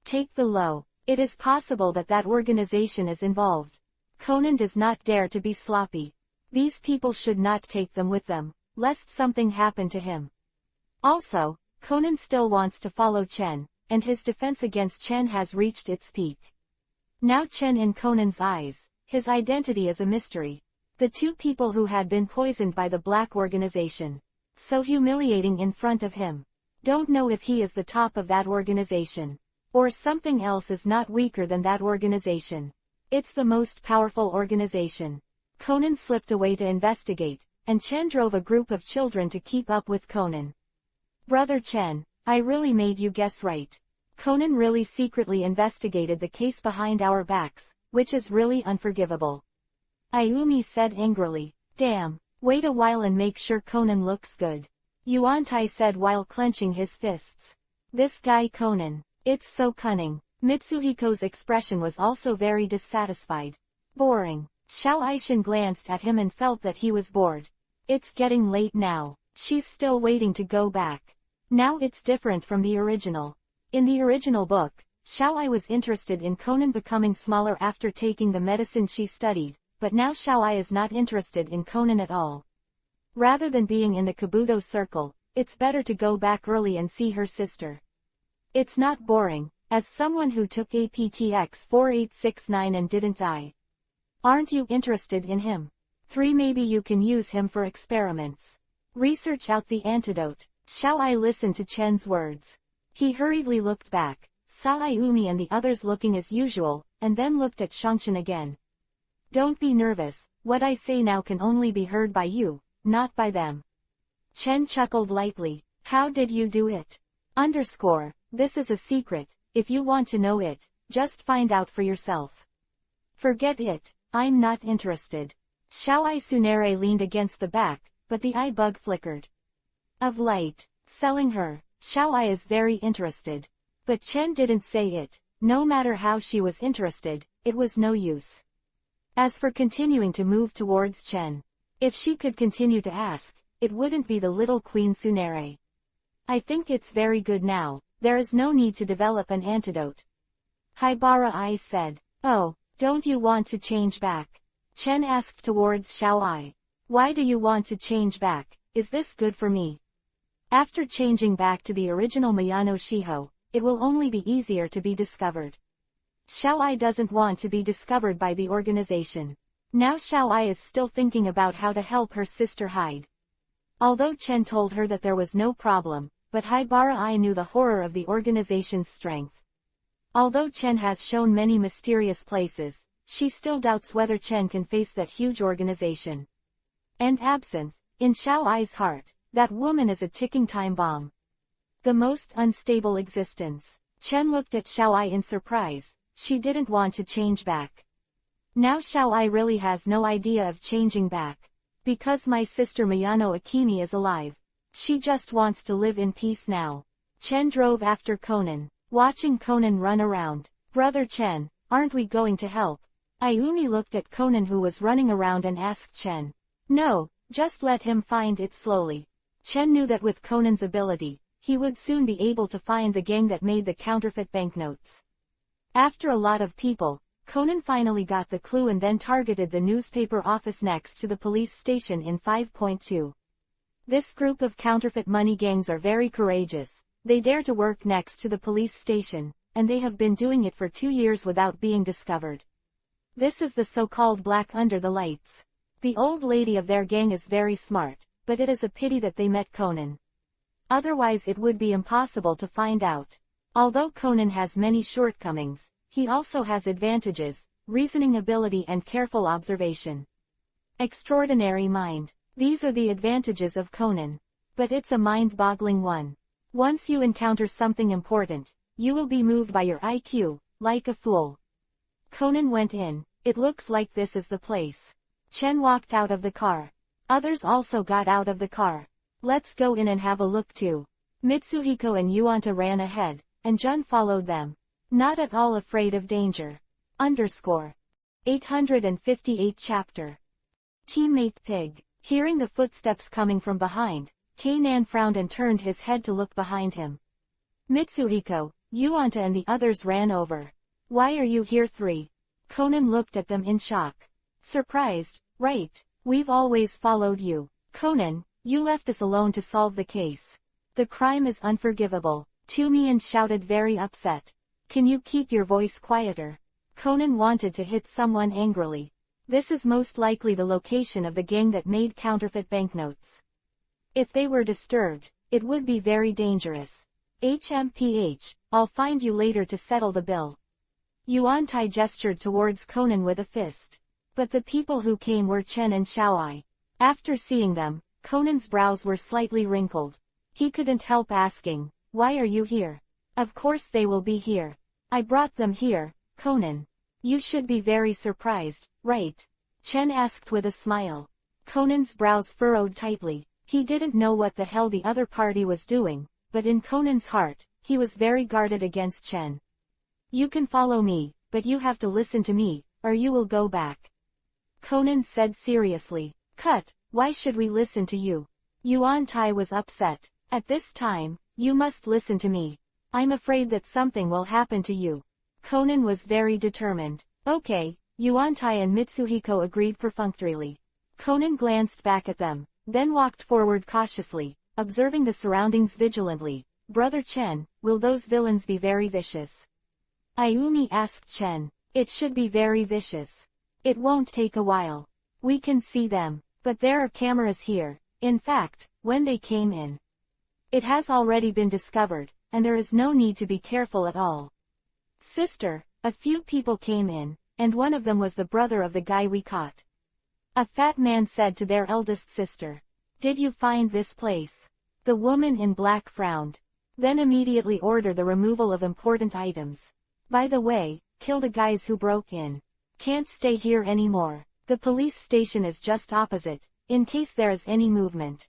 Take the low. It is possible that that organization is involved. Conan does not dare to be sloppy. These people should not take them with them, lest something happen to him. Also, Conan still wants to follow Chen, and his defense against Chen has reached its peak. Now Chen in Conan's eyes, his identity is a mystery. The two people who had been poisoned by the black organization. So humiliating in front of him. Don't know if he is the top of that organization. Or something else is not weaker than that organization. It's the most powerful organization. Conan slipped away to investigate, and Chen drove a group of children to keep up with Conan. Brother Chen, I really made you guess right. Conan really secretly investigated the case behind our backs, which is really unforgivable. Ayumi said angrily. Damn, wait a while and make sure Conan looks good. Yuantai said while clenching his fists. This guy Conan, it's so cunning. Mitsuhiko's expression was also very dissatisfied. Boring. Xiao Aishin glanced at him and felt that he was bored. It's getting late now. She's still waiting to go back. Now it's different from the original. In the original book, Xiao Ai was interested in Conan becoming smaller after taking the medicine she studied, but now Xiao Ai is not interested in Conan at all. Rather than being in the Kabuto circle, it's better to go back early and see her sister. It's not boring, as someone who took APTX 4869 and didn't die. Aren't you interested in him? 3. Maybe you can use him for experiments. Research out the antidote. Xiao Ai listened to Chen's words. He hurriedly looked back, saw Ayumi and the others looking as usual, and then looked at Shangchen again. Don't be nervous, what I say now can only be heard by you, not by them. Chen chuckled lightly. How did you do it? This is a secret, if you want to know it, just find out for yourself. Forget it, I'm not interested. Xiao Ai Tsunere leaned against the back, but the eye bug flickered. Of light, selling her, Xiao Ai is very interested. But Chen didn't say it, no matter how she was interested, it was no use. As for continuing to move towards Chen, if she could continue to ask, it wouldn't be the little Queen Tsunere. I think it's very good now, there is no need to develop an antidote. Haibara Ai said. Oh, don't you want to change back? Chen asked towards Xiao Ai. Why do you want to change back, is this good for me? After changing back to the original Miyano Shiho, it will only be easier to be discovered. Xiao Ai doesn't want to be discovered by the organization. Now Xiao Ai is still thinking about how to help her sister hide. Although Chen told her that there was no problem, but Haibara Ai knew the horror of the organization's strength. Although Chen has shown many mysterious places, she still doubts whether Chen can face that huge organization. And absinthe, in Xiao Ai's heart, that woman is a ticking time bomb. The most unstable existence. Chen looked at Xiao Ai in surprise, she didn't want to change back. Now Xiao Ai really has no idea of changing back. Because my sister Miyano Akemi is alive. She just wants to live in peace now. Chen drove after Conan, watching Conan run around. Brother Chen, aren't we going to help? Ayumi looked at Conan who was running around and asked Chen. No, just let him find it slowly. Chen knew that with Conan's ability, he would soon be able to find the gang that made the counterfeit banknotes. After a lot of people, Conan finally got the clue and then targeted the newspaper office next to the police station in 5.2. This group of counterfeit money gangs are very courageous. They dare to work next to the police station, and they have been doing it for 2 years without being discovered. This is the so-called black under the lights. The old lady of their gang is very smart, but it is a pity that they met Conan. Otherwise it would be impossible to find out. Although Conan has many shortcomings, he also has advantages, reasoning ability and careful observation. Extraordinary mind. These are the advantages of Conan. But it's a mind-boggling one. Once you encounter something important, you will be moved by your IQ, like a fool. Conan went in. It looks like this is the place. Chen walked out of the car. Others also got out of the car. Let's go in and have a look too. Mitsuhiko and Yuanta ran ahead, and Jun followed them. Not at all afraid of danger. 858 chapter. Teammate Pig. Hearing the footsteps coming from behind, Kainan frowned and turned his head to look behind him. Mitsuhiko, Yuanta and the others ran over. Why are you here? 3. Conan looked at them in shock. Surprised, right? We've always followed you. Conan, you left us alone to solve the case. The crime is unforgivable. Tumian shouted, very upset. Can you keep your voice quieter? Conan wanted to hit someone angrily. This is most likely the location of the gang that made counterfeit banknotes. If they were disturbed, it would be very dangerous. HMPH, I'll find you later to settle the bill. Yuan Tai gestured towards Conan with a fist. But the people who came were Chen and Xiaoai. After seeing them, Conan's brows were slightly wrinkled. He couldn't help asking, why are you here? Of course they will be here. I brought them here, Conan. You should be very surprised, right? Chen asked with a smile. Conan's brows furrowed tightly. He didn't know what the hell the other party was doing, but in Conan's heart, he was very guarded against Chen. You can follow me, but you have to listen to me, or you will go back. Conan said seriously. Cut, why should we listen to you? Yuan Tai was upset. At this time, you must listen to me. I'm afraid that something will happen to you. Conan was very determined. Okay, Yuan Tai and Mitsuhiko agreed perfunctorily. Conan glanced back at them, then walked forward cautiously, observing the surroundings vigilantly. Brother Chen, will those villains be very vicious? Ayumi asked Chen. It should be very vicious. It won't take a while. We can see them, but there are cameras here. In fact, when they came in, it has already been discovered, and there is no need to be careful at all. Sister, a few people came in, and one of them was the brother of the guy we caught. A fat man said to their eldest sister. Did you find this place? The woman in black frowned. Then immediately order the removal of important items. By the way, kill the guys who broke in. Can't stay here anymore. The police station is just opposite, in case there is any movement.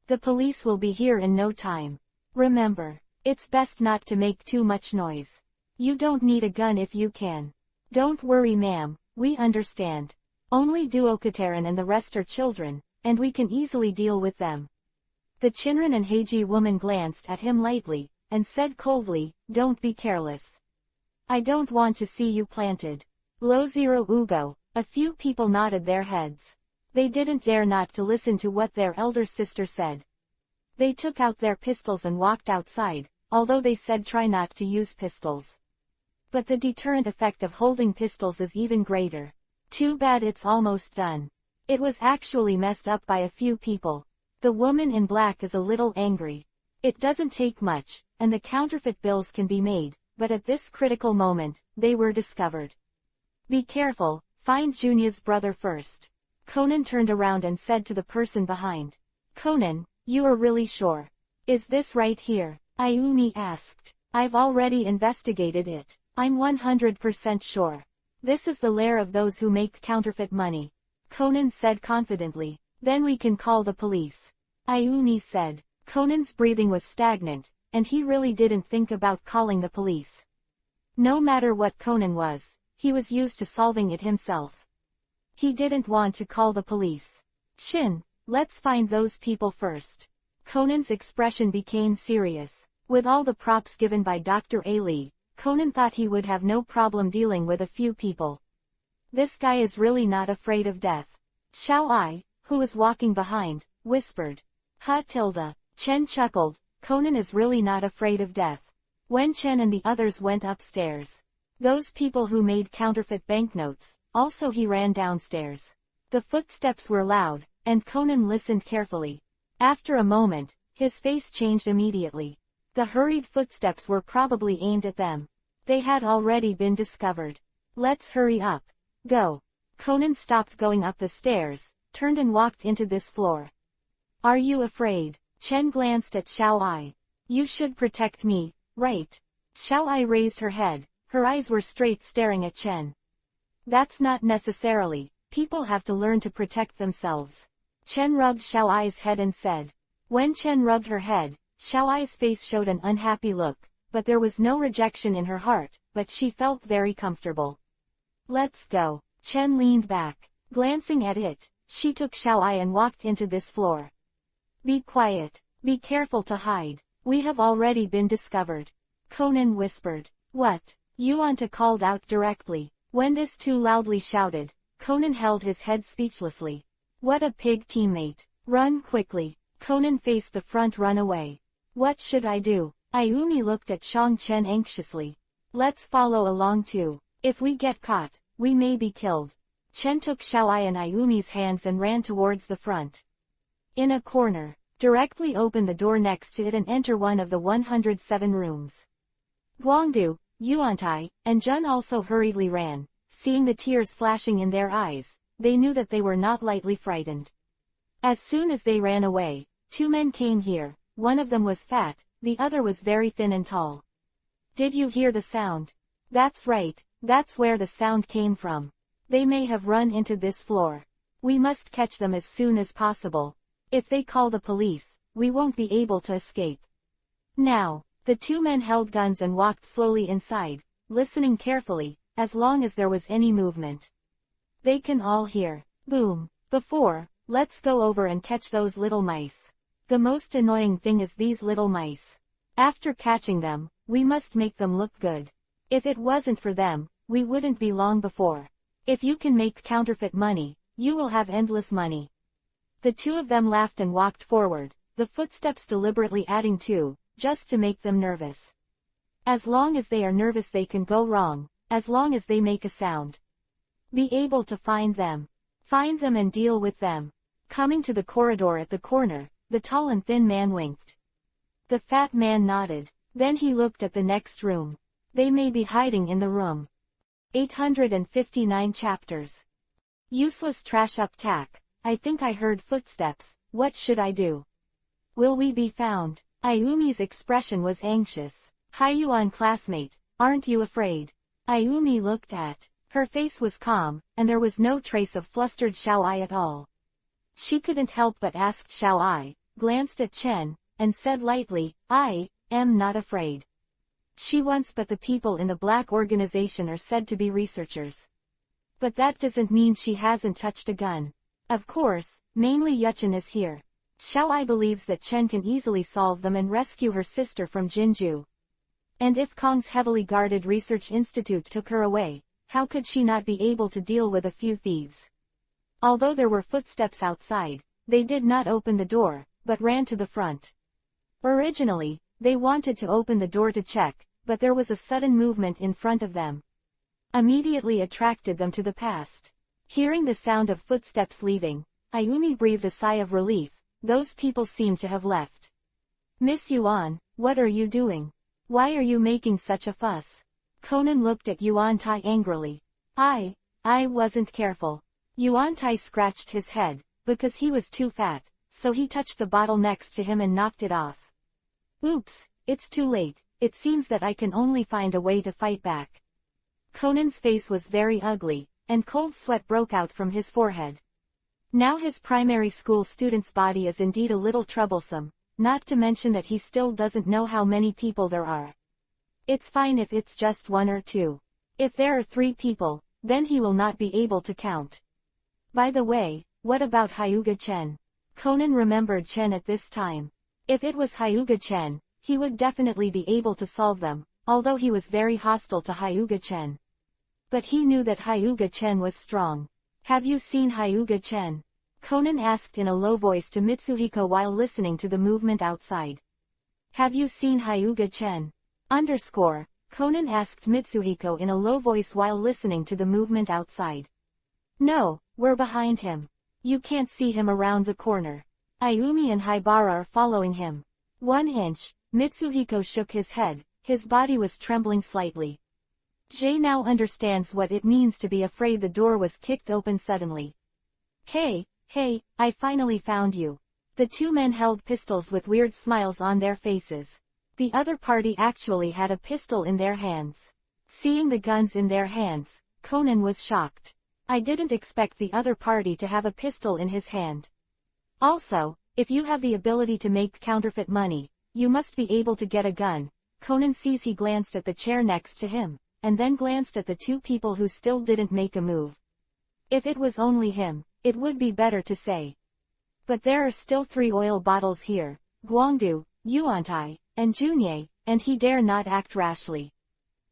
The police will be here in no time. Remember, it's best not to make too much noise. You don't need a gun if you can. Don't worry ma'am, we understand. Only Duokataran and the rest are children, and we can easily deal with them. The Chinran and Heiji woman glanced at him lightly, and said coldly, don't be careless. I don't want to see you planted. Lo Zero Ugo, a few people nodded their heads. They didn't dare not to listen to what their elder sister said. They took out their pistols and walked outside, although they said try not to use pistols. But the deterrent effect of holding pistols is even greater. Too bad it's almost done. It was actually messed up by a few people. The woman in black is a little angry. It doesn't take much, and the counterfeit bills can be made, but at this critical moment, they were discovered. Be careful, find Junia's brother first. Conan turned around and said to the person behind. Conan, you are really sure? Is this right here? Ayumi asked. I've already investigated it. I'm 100% sure. This is the lair of those who make counterfeit money. Conan said confidently. Then we can call the police. Ayumi said. Conan's breathing was stagnant, and he really didn't think about calling the police. No matter what Conan was, he was used to solving it himself. He didn't want to call the police. Shin, let's find those people first. Conan's expression became serious. With all the props given by Dr. A. Lee, Conan thought he would have no problem dealing with a few people. This guy is really not afraid of death. Xiao Ai, who was walking behind, whispered. Ha tilde. Chen chuckled. Conan is really not afraid of death. When Chen and the others went upstairs, those people who made counterfeit banknotes, also he ran downstairs. The footsteps were loud, and Conan listened carefully. After a moment, his face changed immediately. The hurried footsteps were probably aimed at them. They had already been discovered. Let's hurry up. Go. Conan stopped going up the stairs, turned and walked into this floor. Are you afraid? Chen glanced at Xiao Ai. You should protect me, right? Xiao Ai raised her head. Her eyes were straight staring at Chen. That's not necessarily. People have to learn to protect themselves. Chen rubbed Xiao Ai's head and said. When Chen rubbed her head, Xiao Ai's face showed an unhappy look, but there was no rejection in her heart, but she felt very comfortable. Let's go. Chen leaned back. Glancing at it, she took Xiao Ai and walked into this floor. Be quiet. Be careful to hide. We have already been discovered. Conan whispered. What? Yuanta called out directly. When this too loudly shouted, Conan held his head speechlessly. What a pig teammate. Run quickly. Conan faced the front, run away. What should I do? Ayumi looked at Shang Chen anxiously. Let's follow along too. If we get caught, we may be killed. Chen took Xiaoai and Ayumi's hands and ran towards the front. In a corner, directly open the door next to it and enter one of the 107 rooms. Guangdu, Yuantai, and Jun also hurriedly ran. Seeing the tears flashing in their eyes, they knew that they were not lightly frightened. As soon as they ran away, two men came here. One of them was fat, the other was very thin and tall. Did you hear the sound? That's right, that's where the sound came from. They may have run into this floor. We must catch them as soon as possible. If they call the police, we won't be able to escape. Now, the two men held guns and walked slowly inside, listening carefully, as long as there was any movement. They can all hear. Boom. Let's go over and catch those little mice. The most annoying thing is these little mice. After catching them, we must make them look good. If it wasn't for them, we wouldn't be long before. If you can make counterfeit money, you will have endless money. The two of them laughed and walked forward, the footsteps deliberately adding to, just to make them nervous. As long as they are nervous they can go wrong, as long as they make a sound. Be able to find them. Find them and deal with them. Coming to the corridor at the corner, the tall and thin man winked. The fat man nodded. Then he looked at the next room. They may be hiding in the room. 859 chapters. Useless trash up tack. I think I heard footsteps. What should I do? Will we be found? Ayumi's expression was anxious. Hi Yuan classmate, aren't you afraid? Ayumi looked at. Her face was calm, and there was no trace of flustered Xiaoai at all. She couldn't help but ask Xiaoai, glanced at Chen, and said lightly, I am not afraid. She once but the people in the black organization are said to be researchers. But that doesn't mean she hasn't touched a gun. Of course, mainly Yuchen is here. Xiaoai believes that Chen can easily solve them and rescue her sister from Jinju. And if Kong's heavily guarded research institute took her away, how could she not be able to deal with a few thieves? Although there were footsteps outside, they did not open the door, but ran to the front. Originally, they wanted to open the door to check, but there was a sudden movement in front of them. Immediately attracted them to the past. Hearing the sound of footsteps leaving, Ayumi breathed a sigh of relief. Those people seemed to have left. Miss Yuan, what are you doing? Why are you making such a fuss? Conan looked at Yuan Tai angrily. I wasn't careful. Yuan Tai scratched his head, because he was too fat, so he touched the bottle next to him and knocked it off. Oops, it's too late, it seems that I can only find a way to fight back. Conan's face was very ugly, and cold sweat broke out from his forehead. Now his primary school student's body is indeed a little troublesome, not to mention that he still doesn't know how many people there are. It's fine if it's just one or two. If there are 3 people, then he will not be able to count. By the way, what about Hyuga Chen? Conan remembered Chen at this time. If it was Hyuga Chen, he would definitely be able to solve them, although he was very hostile to Hyuga Chen. But he knew that Hyuga Chen was strong. Have you seen Hyuga Chen? Conan asked in a low voice to Mitsuhiko while listening to the movement outside. Have you seen Hyuga Chen? Conan asked Mitsuhiko in a low voice while listening to the movement outside. No, we're behind him. You can't see him around the corner. Ayumi and Haibara are following him. 1 inch, Mitsuhiko shook his head, his body was trembling slightly. Jay now understands what it means to be afraid. The door was kicked open suddenly. Hey, I finally found you. The 2 men held pistols with weird smiles on their faces. The other party actually had a pistol in their hands. Seeing the guns in their hands, Conan was shocked. I didn't expect the other party to have a pistol in his hand. Also, if you have the ability to make counterfeit money, you must be able to get a gun. Conan sees. He glanced at the chair next to him, and then glanced at the 2 people who still didn't make a move. If it was only him, it would be better to say. But there are still 3 oil bottles here, Guangdu, Yuantai, and Junye, and he dare not act rashly.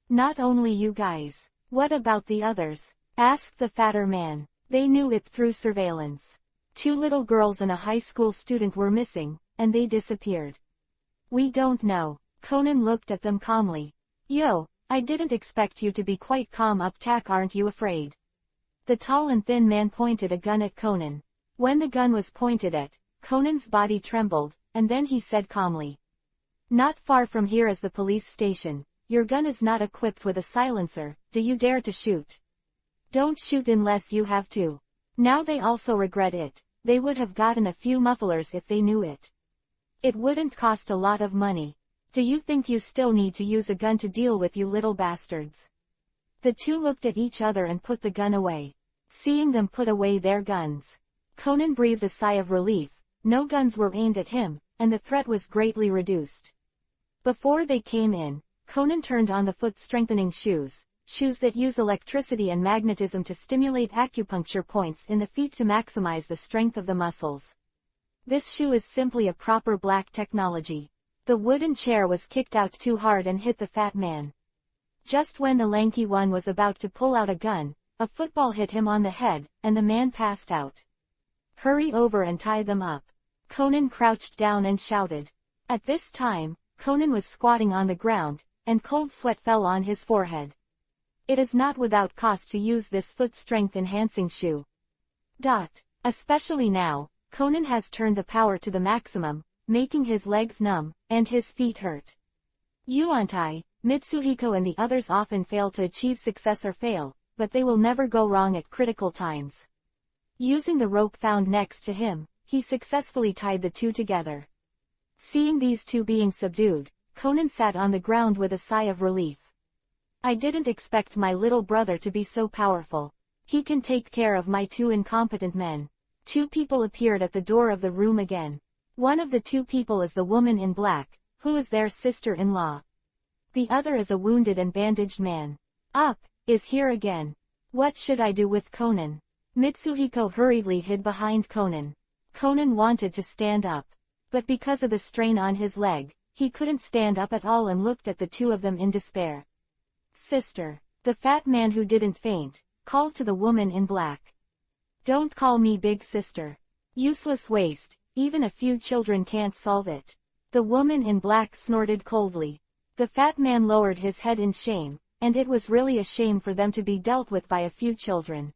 Not only you guys. What about the others? Asked the fatter man. They knew it through surveillance. 2 little girls and a high school student were missing, and they disappeared. We don't know. Conan looked at them calmly. Yo, I didn't expect you to be quite calm up tack, aren't you afraid? The tall and thin man pointed a gun at Conan. When the gun was pointed at, Conan's body trembled, and then he said calmly. Not far from here is the police station. Your gun is not equipped with a silencer, do you dare to shoot? Don't shoot unless you have to. Now they also regret it. They would have gotten a few mufflers if they knew it. It wouldn't cost a lot of money. Do you think you still need to use a gun to deal with you little bastards? The two looked at each other and put the gun away. Seeing them put away their guns, Conan breathed a sigh of relief. No guns were aimed at him, and the threat was greatly reduced. Before they came in, Conan turned on the foot-strengthening shoes that use electricity and magnetism to stimulate acupuncture points in the feet to maximize the strength of the muscles. This shoe is simply a proper black technology. The wooden chair was kicked out too hard and hit the fat man. Just when the lanky one was about to pull out a gun, a football hit him on the head, and the man passed out. Hurry over and tie them up. Conan crouched down and shouted. At this time, Conan was squatting on the ground, and cold sweat fell on his forehead. It is not without cost to use this foot strength enhancing shoe. Especially now, Conan has turned the power to the maximum, making his legs numb, and his feet hurt. Yuantai, Mitsuhiko and the others often fail to achieve success or fail, but they will never go wrong at critical times. Using the rope found next to him, he successfully tied the two together. Seeing these two being subdued, Conan sat on the ground with a sigh of relief. I didn't expect my little brother to be so powerful. He can take care of my two incompetent men. Two people appeared at the door of the room again. One of the two people is the woman in black, who is their sister-in-law. The other is a wounded and bandaged man. Is here again. What should I do with Conan? Mitsuhiko hurriedly hid behind Conan. Conan wanted to stand up. But because of the strain on his leg, he couldn't stand up at all and looked at the two of them in despair. Sister. The fat man who didn't faint, called to the woman in black. Don't call me big sister. Useless waste, even a few children can't solve it. The woman in black snorted coldly. The fat man lowered his head in shame, and it was really a shame for them to be dealt with by a few children.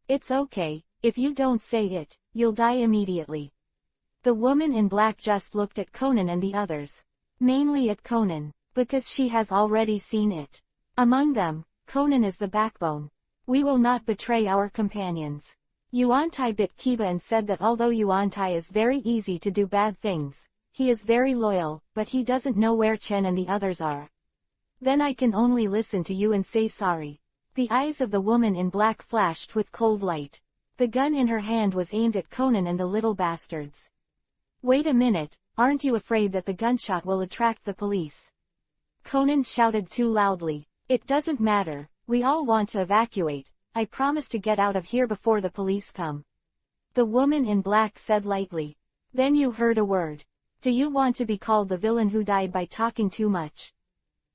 It's okay, if you don't say it, you'll die immediately. The woman in black just looked at Conan and the others. Mainly at Conan, because she has already seen it. Among them, Conan is the backbone. We will not betray our companions. Yuantai bit Kiba and said that although Yuantai is very easy to do bad things, he is very loyal, but he doesn't know where Chen and the others are. Then I can only listen to you and say sorry. The eyes of the woman in black flashed with cold light. The gun in her hand was aimed at Conan and the little bastards. Wait a minute, aren't you afraid that the gunshot will attract the police? Conan shouted too loudly. It doesn't matter, we all want to evacuate. I promise to get out of here before the police come. The woman in black said lightly. Then you heard a word. Do you want to be called the villain who died by talking too much?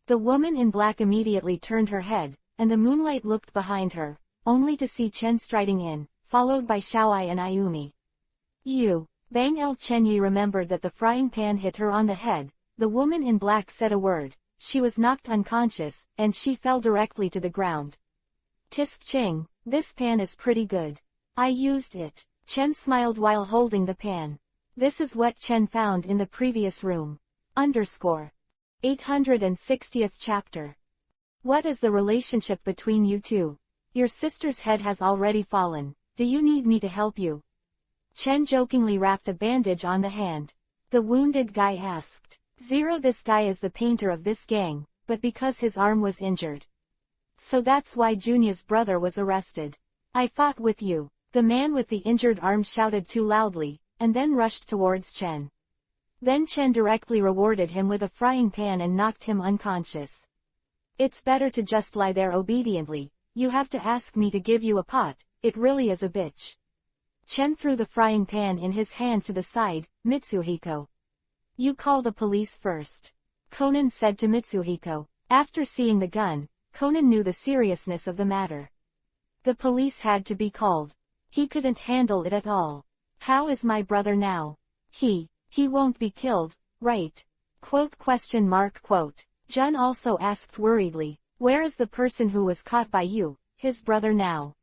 The woman in black immediately turned her head, and the moonlight looked behind her, only to see Chen striding in, followed by Xiaoai and Ayumi. Bang El Chenyi remembered that the frying pan hit her on the head. The woman in black said a word. She was knocked unconscious, and she fell directly to the ground. Tisk Ching, this pan is pretty good. I used it. Chen smiled while holding the pan. This is what Chen found in the previous room. 860th chapter. What is the relationship between you two? Your sister's head has already fallen. Do you need me to help you? Chen jokingly wrapped a bandage on the hand. The wounded guy asked. This guy is the painter of this gang, but because his arm was injured. So that's why Junia's brother was arrested. I fought with you. The man with the injured arm shouted too loudly, and then rushed towards Chen. Then Chen directly rewarded him with a frying pan and knocked him unconscious. It's better to just lie there obediently. You have to ask me to give you a pot, it really is a bitch. Chen threw the frying pan in his hand to the side. Mitsuhiko. You call the police first. Conan said to Mitsuhiko. After seeing the gun, Conan knew the seriousness of the matter. The police had to be called. He couldn't handle it at all. How is my brother now? He won't be killed, right? Quote. Jun also asked worriedly, where is the person who was caught by you, his brother now?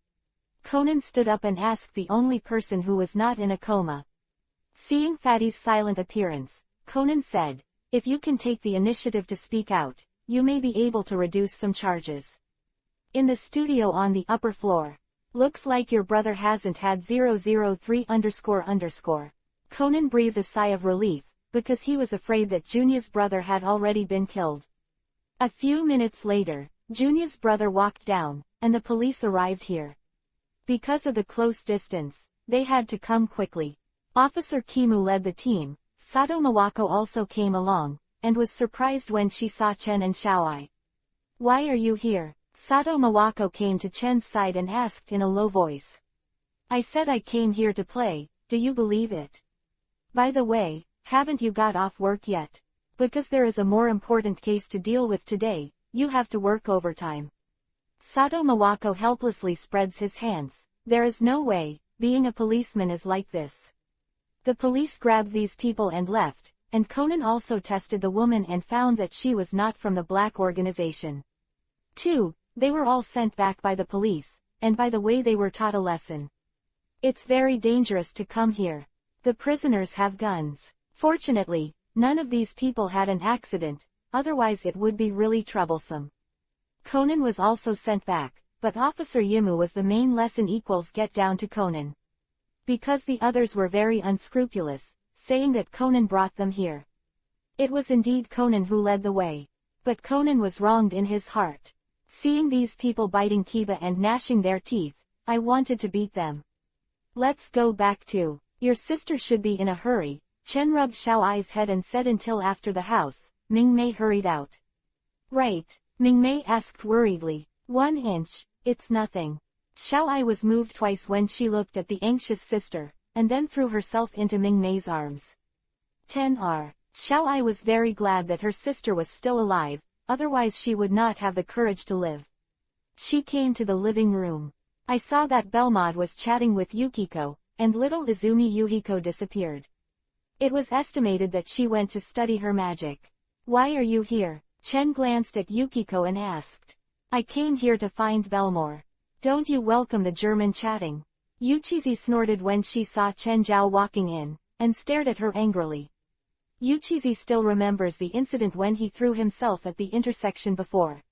Conan stood up and asked the only person who was not in a coma. Seeing Fatty's silent appearance, Conan said, if you can take the initiative to speak out, you may be able to reduce some charges. In the studio on the upper floor. Looks like your brother hasn't had 003 __. Conan breathed a sigh of relief, because he was afraid that Junia's brother had already been killed. A few minutes later, Junia's brother walked down, and the police arrived here. Because of the close distance, they had to come quickly. Officer Kimu led the team. Sato Mawako also came along, and was surprised when she saw Chen and Xiaoai. Why are you here? Sato Mawako came to Chen's side and asked in a low voice. I said I came here to play, do you believe it? By the way, haven't you got off work yet? Because there is a more important case to deal with today, you have to work overtime. Sato Mawako helplessly spreads his hands. There is no way, being a policeman is like this. The police grabbed these people and left, and Conan also tested the woman and found that she was not from the black organization. 2. They were all sent back by the police, and by the way they were taught a lesson. It's very dangerous to come here. The prisoners have guns. Fortunately, none of these people had an accident, otherwise it would be really troublesome. Conan was also sent back, but Officer Yimu was the main lesson equals get down to Conan. Because the others were very unscrupulous, saying that Conan brought them here. It was indeed Conan who led the way. But Conan was wronged in his heart. Seeing these people biting Kiba and gnashing their teeth, I wanted to beat them. Let's go back to. Your sister should be in a hurry. Chen rubbed Xiaoai's head and said until after the house. Mingmei hurried out. Right, Mingmei asked worriedly. 1 inch, it's nothing. Xiaoai was moved twice when she looked at the anxious sister, and then threw herself into Mingmei's arms. 10R. Xiaoai was very glad that her sister was still alive, otherwise she would not have the courage to live. She came to the living room. I saw that Belmod was chatting with Yukiko, and little Izumi Yuhiko disappeared. It was estimated that she went to study her magic. Why are you here? Chen glanced at Yukiko and asked. I came here to find Belmore. Don't you welcome the German chatting? Yuchizi snorted when she saw Chen Zhao walking in, and stared at her angrily. Yuchizi still remembers the incident when he threw himself at the intersection before.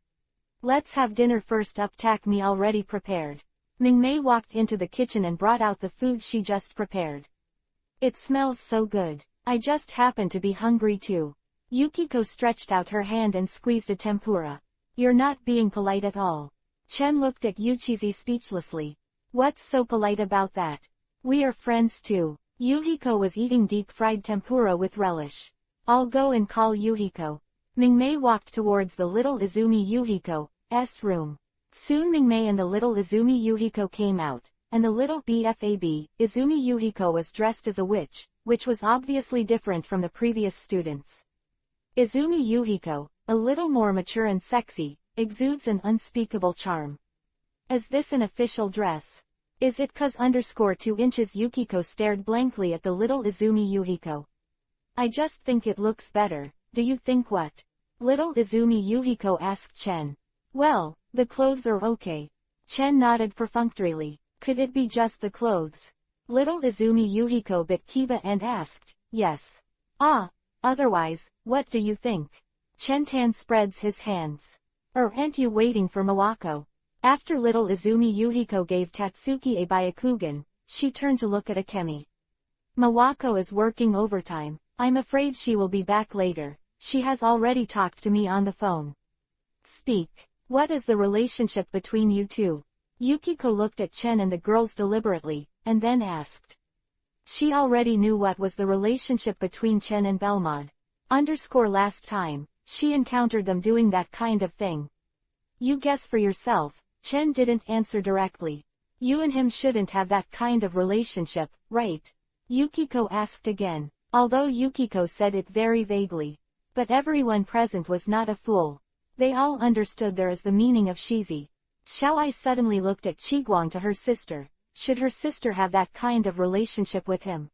Let's have dinner first up, tak me already prepared. Mingmei walked into the kitchen and brought out the food she just prepared. It smells so good. I just happen to be hungry too. Yukiko stretched out her hand and squeezed a tempura. You're not being polite at all. Chen looked at Yuchizi speechlessly. What's so polite about that? We are friends too. Yuhiko was eating deep-fried tempura with relish. I'll go and call Yuhiko. Mingmei walked towards the little Izumi Yuhiko's room. Soon Mingmei and the little Izumi Yuhiko came out, and the little BFAB, Izumi Yuhiko was dressed as a witch, which was obviously different from the previous students. Izumi Yuhiko, a little more mature and sexy, exudes an unspeakable charm. Is this an official dress? Is it cause _2 inches? Yukiko stared blankly at the little Izumi Yuhiko. I just think it looks better, do you think what? Little Izumi Yuhiko asked Chen. Well, the clothes are okay. Chen nodded perfunctorily. Could it be just the clothes? Little Izumi Yuhiko bit Kiba and asked, yes. Ah, otherwise, what do you think? Chen-tan spreads his hands. Aren't you waiting for Mawako? After little Izumi Yuhiko gave Tatsuki a Byakugan, she turned to look at Akemi. Mawako is working overtime. I'm afraid she will be back later. She has already talked to me on the phone. Speak. What is the relationship between you two? Yukiko looked at Chen and the girls deliberately, and then asked. She already knew what was the relationship between Chen and Belmod. Last time, she encountered them doing that kind of thing. You guess for yourself. Chen didn't answer directly. You and him shouldn't have that kind of relationship, right? Yukiko asked again, although Yukiko said it very vaguely. But everyone present was not a fool. They all understood there is the meaning of shizi. Xiaoai suddenly looked at Qiguang to her sister. Should her sister have that kind of relationship with him?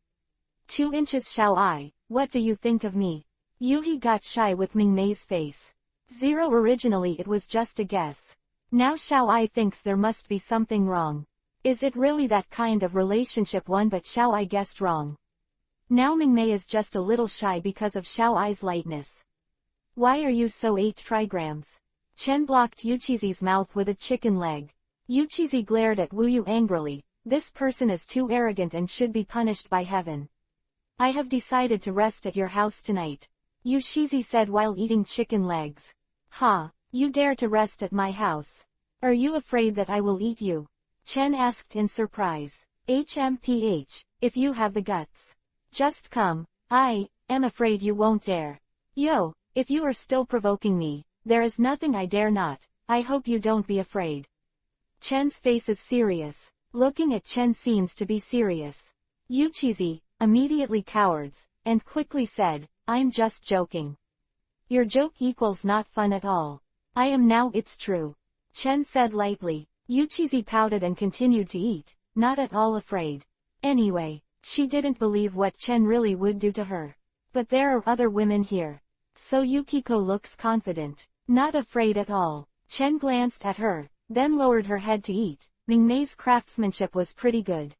2 inches. Xiaoai, what do you think of me? Yuhi got shy with Mingmei's face. 0 originally it was just a guess. Now Xiao Ai thinks there must be something wrong. Is it really that kind of relationship one, but Xiao Ai guessed wrong. Now Mingmei is just a little shy because of Xiao Ai's lightness. Why are you so 8 trigrams? Chen blocked Yuchizi's mouth with a chicken leg. Yuchizi glared at Wu Yu angrily. This person is too arrogant and should be punished by heaven. I have decided to rest at your house tonight. Yushizi said while eating chicken legs. Ha! You dare to rest at my house? Are you afraid that I will eat you? Chen asked in surprise. HMPH, if you have the guts. Just come. I am afraid you won't dare. Yo, if you are still provoking me, there is nothing I dare not. I hope you don't be afraid. Chen's face is serious. Looking at Chen seems to be serious. Yuchizi immediately cowards, and quickly said, I'm just joking. Your joke equals not fun at all. I am now, it's true. Chen said lightly. Yuchizi pouted and continued to eat, not at all afraid. Anyway, she didn't believe what Chen really would do to her. But there are other women here. So Yukiko looks confident. Not afraid at all. Chen glanced at her, then lowered her head to eat. Mingmei's craftsmanship was pretty good.